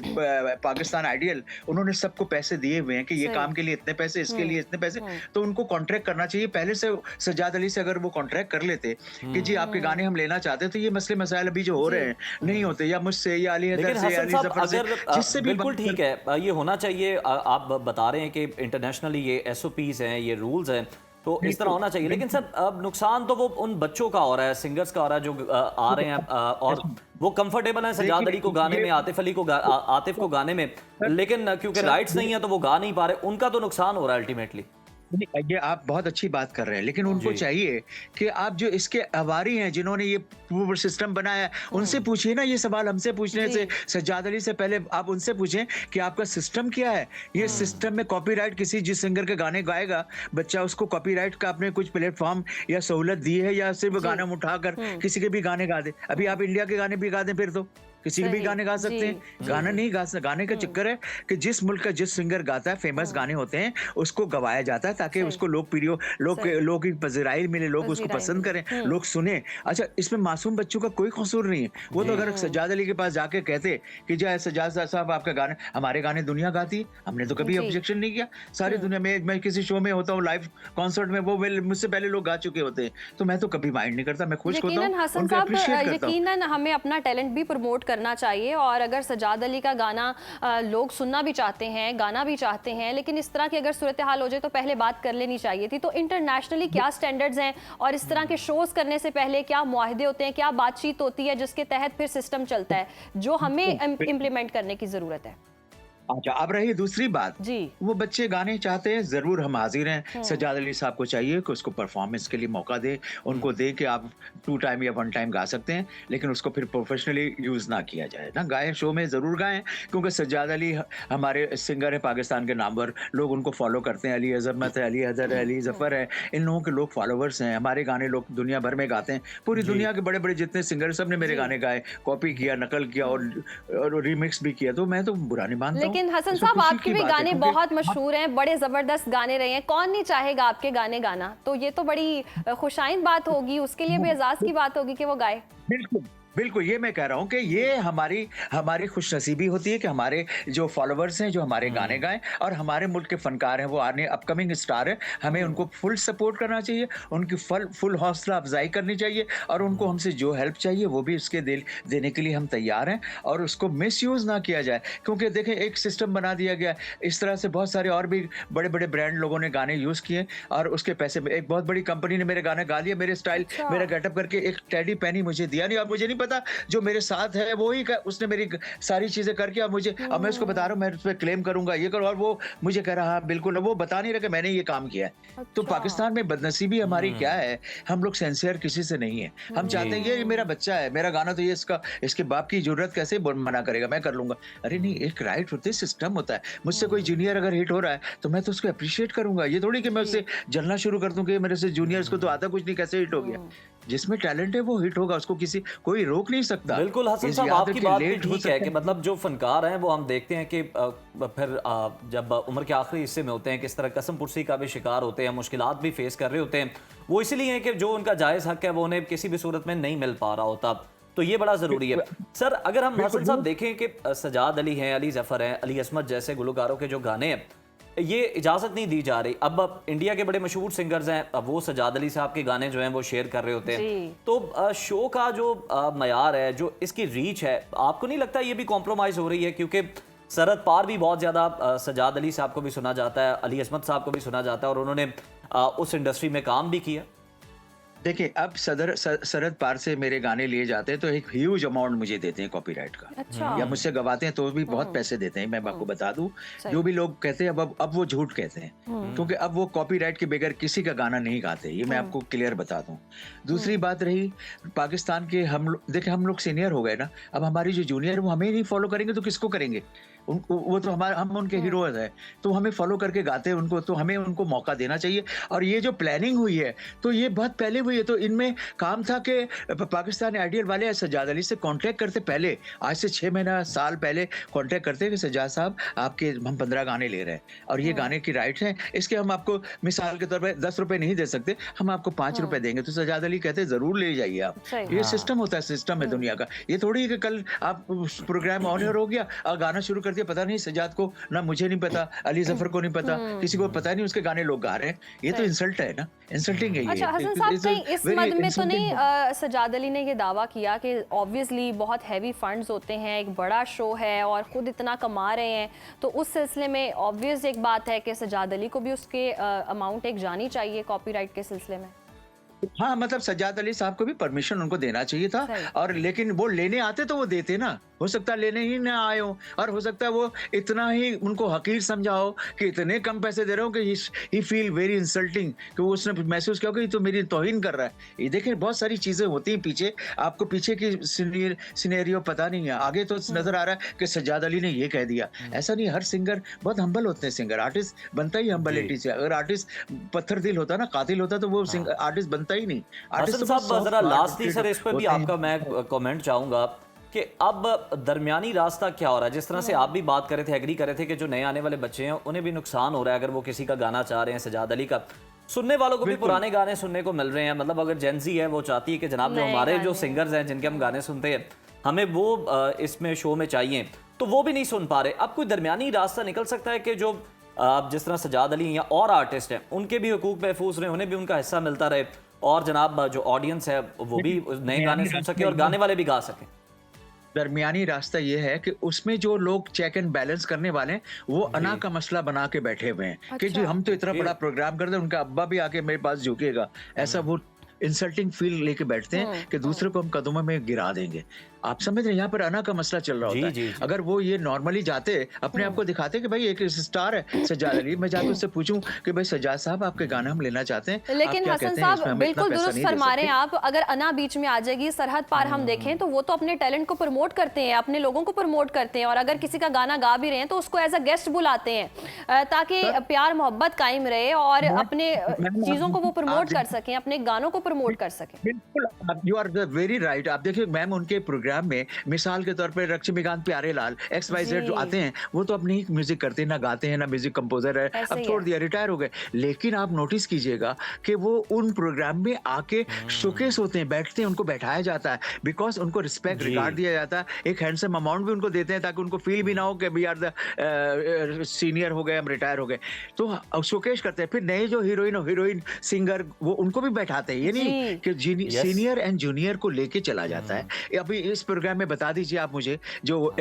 पाकिस्तान आइडियल, उन्होंने सबको पैसे दिए हुए हैं कि ये काम के लिए इतने पैसे, इसके लिए इतने पैसे, तो उनको कॉन्ट्रैक्ट करना चाहिए पहले से। सज्जाद अली से अगर वो कॉन्ट्रैक्ट कर लेते कि जी आपके गाने हम लेना चाहते हैं, तो ये मसले मसाइल अभी जो हो रहे हैं नहीं होते, या मुझसे या अली हैदर लेकिन से या हसन अली साहब जफर से, अगर जिससे भी बिल्कुल बात ठीक है, ये होना चाहिए। आप बता रहे हैं कि इंटरनेशनली ये SOPs हैं, ये रूल्स हैं, तो इस तरह होना चाहिए। लेकिन सर अब नुकसान तो वो उन बच्चों का हो रहा है, सिंगर्स का हो रहा है जो आ रहे हैं और वो कंफर्टेबल है सजाद अली को गाने में, आतिफ अली को आतिफ को गाने में, लेकिन क्योंकि राइट्स नहीं है तो वो गा नहीं पा रहे, उनका तो नुकसान हो रहा है अल्टीमेटली। नहीं, ये आप बहुत अच्छी बात कर रहे हैं, लेकिन उनको चाहिए कि आप जो इसके आवारी हैं, जिन्होंने ये पूरा सिस्टम बनाया है, उनसे पूछिए ना ये सवाल। हमसे पूछने से, सज्जाद अली से पहले आप उनसे पूछें कि आपका सिस्टम क्या है। ये सिस्टम में कॉपीराइट किसी जिस सिंगर के गाने गाएगा बच्चा, उसको कॉपीराइट का आपने कुछ प्लेटफॉर्म या सहूलत दी है, या सिर्फ गाना उठाकर किसी के भी गाने गा दे? अभी आप इंडिया के गाने भी गा दें फिर तो किसी के भी गाने गा सकते हैं। गाना नहीं गा सकते। गाने का चक्कर है कि जिस मुल्क का जिस सिंगर गाता है, फेमस गाने होते हैं, उसको गवाया जाता है ताकि उसको लोग की पजराइल मिले, लोग उसको पसंद करें, लोग सुने। अच्छा, इसमें मासूम बच्चों का कोई कसूर नहीं है। वो तो अगर सज्जाद अली के पास जाके कहते कि जाए सज्जाद साहब आपका गाना, हमारे गाने दुनिया गाती है, हमने तो कभी ऑब्जेक्शन नहीं किया। सारी दुनिया में, मैं किसी शो में होता हूँ लाइव कॉन्सर्ट में, वो मुझसे पहले लोग गा चुके होते हैं, तो मैं तो कभी माइंड नहीं करता, मैं खुश होता हूँ, उनको अप्रिशिएट करता हूँ। यकीनन हमें अपना टैलेंट भी प्रमोट करना चाहिए, और अगर सजाद अली का गाना लोग सुनना भी चाहते हैं, गाना भी चाहते हैं, लेकिन इस तरह की अगर सूरत हाल हो जाए तो पहले बात कर लेनी चाहिए थी। तो इंटरनेशनली क्या स्टैंडर्ड्स हैं, और इस तरह के शोज करने से पहले क्या मुआहदे होते हैं, क्या बातचीत होती है जिसके तहत फिर सिस्टम चलता है, जो हमें इम्प्लीमेंट करने की जरूरत है। अच्छा, अब रही दूसरी बात जी, वो बच्चे गाने चाहते हैं, जरूर हम हाजिर हैं। सज्जाद अली साहब को चाहिए कि उसको परफॉर्मेंस के लिए मौका दे, उनको दे कि आप 2 टाइम या 1 टाइम गा सकते हैं, लेकिन उसको फिर प्रोफेशनली यूज ना किया जाए ना। गाएं, शो में जरूर गाएं, क्योंकि सज्जाद अली हमारे सिंगर है पाकिस्तान के नामवर, लोग उनको फॉलो करते हैं। अली अजमत है, अली हैदर है, अली जफर है, इन लोगों के लोग फॉलोवर्स हैं। हमारे गाने लोग दुनिया भर में गाते हैं, पूरी दुनिया के बड़े बड़े जितने सिंगर सब ने मेरे गाने गाए, कॉपी किया, नकल किया और रीमिक्स भी किया, तो मैं तो बुरा नहीं मानता। लेकिन हसन साहब आपके भी गाने बहुत मशहूर हैं, बड़े जबरदस्त गाने रहे हैं, कौन नहीं चाहेगा आपके गाने गाना? तो ये तो बड़ी खुशाइंद बात होगी, उसके लिए भी एजाज की बात होगी कि वो गाए। बिल्कुल बिल्कुल, ये मैं कह रहा हूँ कि ये हमारी खुशनसीबी होती है कि हमारे जो फॉलोवर्स हैं जो हमारे गाने गाएं, और हमारे मुल्क के फनकार हैं, वो आने अपकमिंग स्टार हैं, हमें उनको फुल सपोर्ट करना चाहिए, उनकी फुल हौसला अफजाई करनी चाहिए, और उनको हमसे जो हेल्प चाहिए वो भी उसके देने के लिए हम तैयार हैं, और उसको मिसयूज ना किया जाए। क्योंकि देखें, एक सिस्टम बना दिया गया, इस तरह से बहुत सारे और भी बड़े बड़े ब्रांड लोगों ने गाने यूज किए, और उसके पैसे, एक बहुत बड़ी कंपनी ने मेरे गाने गा दिए, मेरे स्टाइल, मेरा गेटअप करके, एक टेडी पेनी मुझे दिया नहीं, और मुझे नहीं पता जो मेरे साथ है वो ही उसने मेरी सारी चीजें करके, अब मैं उसको बता रहा हूँ, मैं उस पर क्लेम करूंगा, ये करो, और वो मुझे कह रहा है बिल्कुल, वो बता नहीं रहा कि मैंने ये काम किया है। तो पाकिस्तान में बदनसीबी हमारी क्या है, हम लोग सिंसियर किसी से नहीं है। हम चाहते हैं ये मेरा बच्चा है, मेरा गाना, तो ये इसके बाप की जरूरत कैसे मना करेगा, मैं कर लूंगा। अरे नहीं, एक राइट होती है, सिस्टम होता है। मुझसे कोई जूनियर अगर हिट हो रहा है तो मैं तो उसको अप्रिशिएट करूंगा, ये थोड़ी कि मैं उससे जलना शुरू कर दूं कि मेरे से जूनियर, इसको तो आता कुछ नहीं, कैसे हिट हो गया। जिसमें टैलेंट है वो हिट होगा, उसको कोई रोक नहीं सकता। बिल्कुल हसन साहब, आपकी बात भी ठीक है कि मतलब जो फनकार हैं वो हम देखते हैं कि फिर जब उम्र के आखिरी हिस्से में होते हैं, किस तरह कसम पुरसी का भी शिकार होते हैं, मुश्किलात भी फेस कर रहे होते हैं, वो इसलिए है कि जो उनका जायज़ हक है वो उन्हें किसी भी सूरत में नहीं मिल पा रहा होता। तो ये बड़ा ज़रूरी है। सर, अगर हम हसन साहब देखें कि सजाद अली हैं, अली जफ़र हैं, अली असमत जैसे गुलकारों के जो गाने हैं, ये इजाज़त नहीं दी जा रही। अब इंडिया के बड़े मशहूर सिंगर्स हैं, अब वो सजाद अली साहब के गाने जो हैं वो शेयर कर रहे होते हैं, तो शो का जो मयार है, जो इसकी रीच है, आपको नहीं लगता ये भी कॉम्प्रोमाइज़ हो रही है? क्योंकि सरहद पार भी बहुत ज़्यादा सजाद अली साहब को भी सुना जाता है, अली असमत साहब को भी सुना जाता है, और उन्होंने उस इंडस्ट्री में काम भी किया। देखिए, अब सरहद पार से मेरे गाने लिए जाते हैं तो एक ह्यूज अमाउंट मुझे देते हैं कॉपीराइट का। अच्छा। या मुझसे गवाते हैं तो भी बहुत पैसे देते हैं। मैं आपको बता दूं, जो भी लोग कहते हैं अब वो झूठ कहते हैं, क्योंकि अब वो कॉपीराइट के बगैर किसी का गाना नहीं गाते, ये मैं आपको क्लियर बता दूं। दूसरी बात रही पाकिस्तान के, हम लोग सीनियर हो गए ना, अब हमारी जो जूनियर है वो हमें नहीं फॉलो करेंगे तो किसको करेंगे? वो तो हम उनके हीरोज हैं, तो हमें फॉलो करके गाते हैं उनको, तो हमें उनको मौका देना चाहिए। और ये जो प्लानिंग हुई है तो ये बहुत पहले हुई है, तो इनमें काम था कि पाकिस्तान आइडियल वाले सज्जाद अली से कांटेक्ट करते, पहले आज से 6 महीना साल पहले कांटेक्ट करते कि सज्जाद साहब आपके हम 15 गाने ले रहे हैं और ये गाने की राइट्स हैं, इसके हम आपको मिसाल के तौर पर 10 रुपए नहीं दे सकते, हम आपको 5 रुपए देंगे। तो सज्जाद अली कहते जरूर ले जाइए आप। ये सिस्टम होता है, सिस्टम है दुनिया का। ये थोड़ी कि कल आप प्रोग्राम ऑनर हो गया और गाना शुरू करती है, पता नहीं सजाद को, ना मुझे नहीं पता, अली जफर को नहीं पता, किसी को पता नहीं उसके गाने लोग गा रहे हैं। ये तो इंसल्ट है ना, इंसल्टिंग है ये। अच्छा हसन साहब, कहीं इस मद में तो नहीं सजाद अली ने ये दावा किया कि ऑब्वियसली बहुत हैवी फंड्स होते हैं, एक बड़ा शो है और खुद इतना कमा रहे हैं, तो उस सिलसिले में ऑब्वियस एक बात है कि सजाद अली को भी उसके अमाउंट एक जानी चाहिए कॉपीराइट के सिलसिले में? हाँ, मतलब सज्जाद अली साहब को भी परमिशन उनको देना चाहिए था, और लेकिन वो लेने आते तो वो देते ना, हो सकता है लेने ही ना आए हो, और हो सकता है वो इतना ही उनको हकीर समझा हो कि इतने कम पैसे दे रहे हो कि ही फील वेरी इंसल्टिंग, कि वो उसने महसूस किया कि ये तो मेरी तौहीन कर रहा है। ये देखिए बहुत सारी चीजें होती हैं पीछे, आपको पीछे की सिनेरियो पता नहीं है, आगे तो नजर आ रहा है कि सज्जाद अली ने ये कह दिया। ऐसा नहीं, हर सिंगर बहुत हम्बल होते हैं, सिंगर आर्टिस्ट बनता ही हम्बलिटी से। अगर आर्टिस्ट पत्थर दिल होता ना, कातिल होता, तो वो आर्टिस्ट बनता ही नहीं। हसन साहब जरा लास्टली सर इस पर भी आपका मैं कमेंट चाहूंगा कि अब दरमियानी रास्ता क्या हो रहा है? जिस तरह से आप भी बात कर रहे थे, एग्री कर रहे थे कि जो नए आने वाले बच्चे हैं उन्हें भी नुकसान हो रहा है अगर वो किसी का गाना चाह रहे हैं, सजाद अली का। सुनने वालों को भी पुराने गाने सुनने को मिल रहे हैं, मतलब अगर जेंजी है वो चाहती है कि जनाब जो हमारे जो सिंगर्स हैं जिनके हम गाने सुनते हैं हमें वो इसमें शो में चाहिए, तो वो भी नहीं सुन पा रहे। अब कोई दरमियानी रास्ता निकल सकता है कि जो जिस तरह सजाद अली या और आर्टिस्ट हैं उनके भी हुकूक महफूज रहे, उन्हें भी उनका हिस्सा मिलता रहे, और जनाब जो ऑडियंस है वो भी नए गाने सुन सके और गाने वाले भी गा सके। दरमियानी रास्ता ये है कि उसमें जो लोग चेक एंड बैलेंस करने वाले हैं वो अना का मसला बना के बैठे हुए हैं कि जी हम तो इतना बड़ा प्रोग्राम करते हैं, उनका अब्बा भी आके मेरे पास झुकेगा, ऐसा वो इंसल्टिंग फील लेके बैठते हैं कि दूसरे को हम कदमों में गिरा देंगे। आप समझ रहे हैं, यहाँ पर अना का मसला चल रहा होता है। अगर वो ये नॉर्मली जाते, अपने आप को दिखाते कि भाई एक स्टार है सज्जाद अली, मैं जाकर उससे पूछूं कि भाई सज्जाद साहब आपके गाना हम लेना चाहते हैं, लेकिन हसन साहब बिल्कुल दुरुस्त फरमा रहे हैं आप। अगर अना बीच में आ जाएगी, सरहद पार हम देखें तो वो तो अपने टैलेंट को प्रमोट करते हैं, अपने लोगों को प्रमोट करते हैं, और अगर किसी का गाना गा भी रहे हैं तो उसको एज अ गेस्ट बुलाते हैं ताकि प्यार मोहब्बत कायम रहे और अपने चीजों को वो प्रमोट कर सकें, अपने गानों को प्रमोट कर सकें। बिल्कुल, यू आर वेरी राइट। आप देखिए मैम, उनके प्रोग्राम में मिसाल के तौर पर लक्ष्मीकांत प्यारेलाल XYZ जो आते हैं वो तो अपनी म्यूजिक करते हैं, ना गाते हैं ना म्यूजिक कंपोजर है, अब छोड़ दिया, रिटायर हो गए। लेकिन आप नोटिस कीजिएगा कि वो उन प्रोग्राम में आके शोकेस होते हैं, बैठते हैं, उनको बैठाया जाता है, बिकॉज उनको रिस्पेक्ट रिगार्ड दिया जाता है, एक हैंडसम अमाउंट भी उनको देते हैं ताकि उनको फील भी ना हो कि वी आर द सीनियर हो गए, हम रिटायर हो गए, तो शोकेस करते हैं। फिर नए जो हीरोइन सिंगर वो उनको भी बैठाते हैं, ये नहीं कि सीनियर एंड जूनियर को लेके चला जाता है। अभी इस प्रोग्राम में बता दीजिए आप मुझे, जो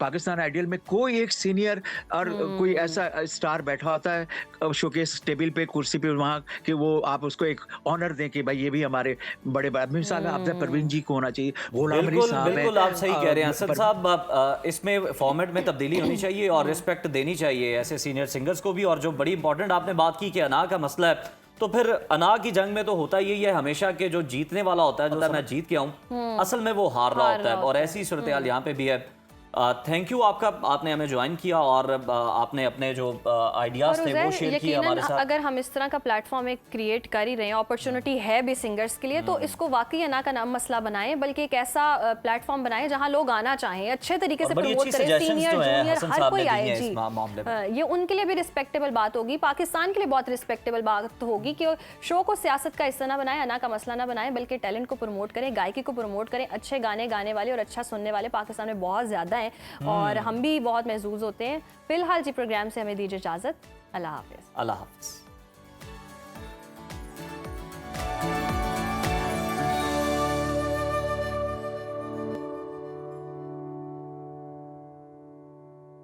पाकिस्तान आइडियल में कोई एक सीनियर और कोई ऐसा स्टार बैठा होता है शोकेस टेबल पे, कुर्सी पे वहां, कि वो आप उसको एक ऑनर दें कि भाई ये भी हमारे बड़े मिसाल आप परवीन जी को होना चाहिए, गुलाम अली साहब है। बिल्कुल आप सही कह रहे हैं हसन साहब, इसमें फॉर्मेट में तब्दीली होनी चाहिए और रिस्पेक्ट देनी चाहिए ऐसे सीनियर सिंगर्स को भी। और जो बड़ी इंपॉर्टेंट आपने बात की कि अना का मसला है, तो फिर अना की जंग में तो होता यही है हमेशा के जो जीतने वाला होता है, जो मैं जीत के आऊं, असल में वो हार रहा होता है, और ऐसी सूरत हाल यहाँ पे भी है। थैंक यू आपका, आपने हमें ज्वाइन किया और आपने अपने जो आइडियाज थे वो शेयर किए हमारे साथ। अगर हम इस तरह का प्लेटफॉर्म एक क्रिएट कर ही रहे हैं, अपॉर्चुनिटी है भी सिंगर्स के लिए, तो इसको वाकई अना का नाम मसला बनाएं, बल्कि एक ऐसा प्लेटफॉर्म बनाएं जहां लोग आना चाहें, अच्छे तरीके से प्रमोट करें, सीनियर जूनियर हर कोई आए जी। ये उनके लिए भी रिस्पेक्टेबल बात होगी, पाकिस्तान के लिए बहुत रिस्पेक्टेबल बात होगी कि शो को सियासत का हिस्सा ना बनाएं, अना का मसला ना बनाएं, बल्कि टैलेंट को प्रमोट करें, गायकी को प्रमोट करें। अच्छे गाने गाने वाले और अच्छा सुनने वाले पाकिस्तान में बहुत ज्यादा और हम भी बहुत महसूस होते हैं। फिलहाल जी प्रोग्राम से हमें दीजिए इजाजत। अल्लाह हाफिज। अल्लाह हाफिज।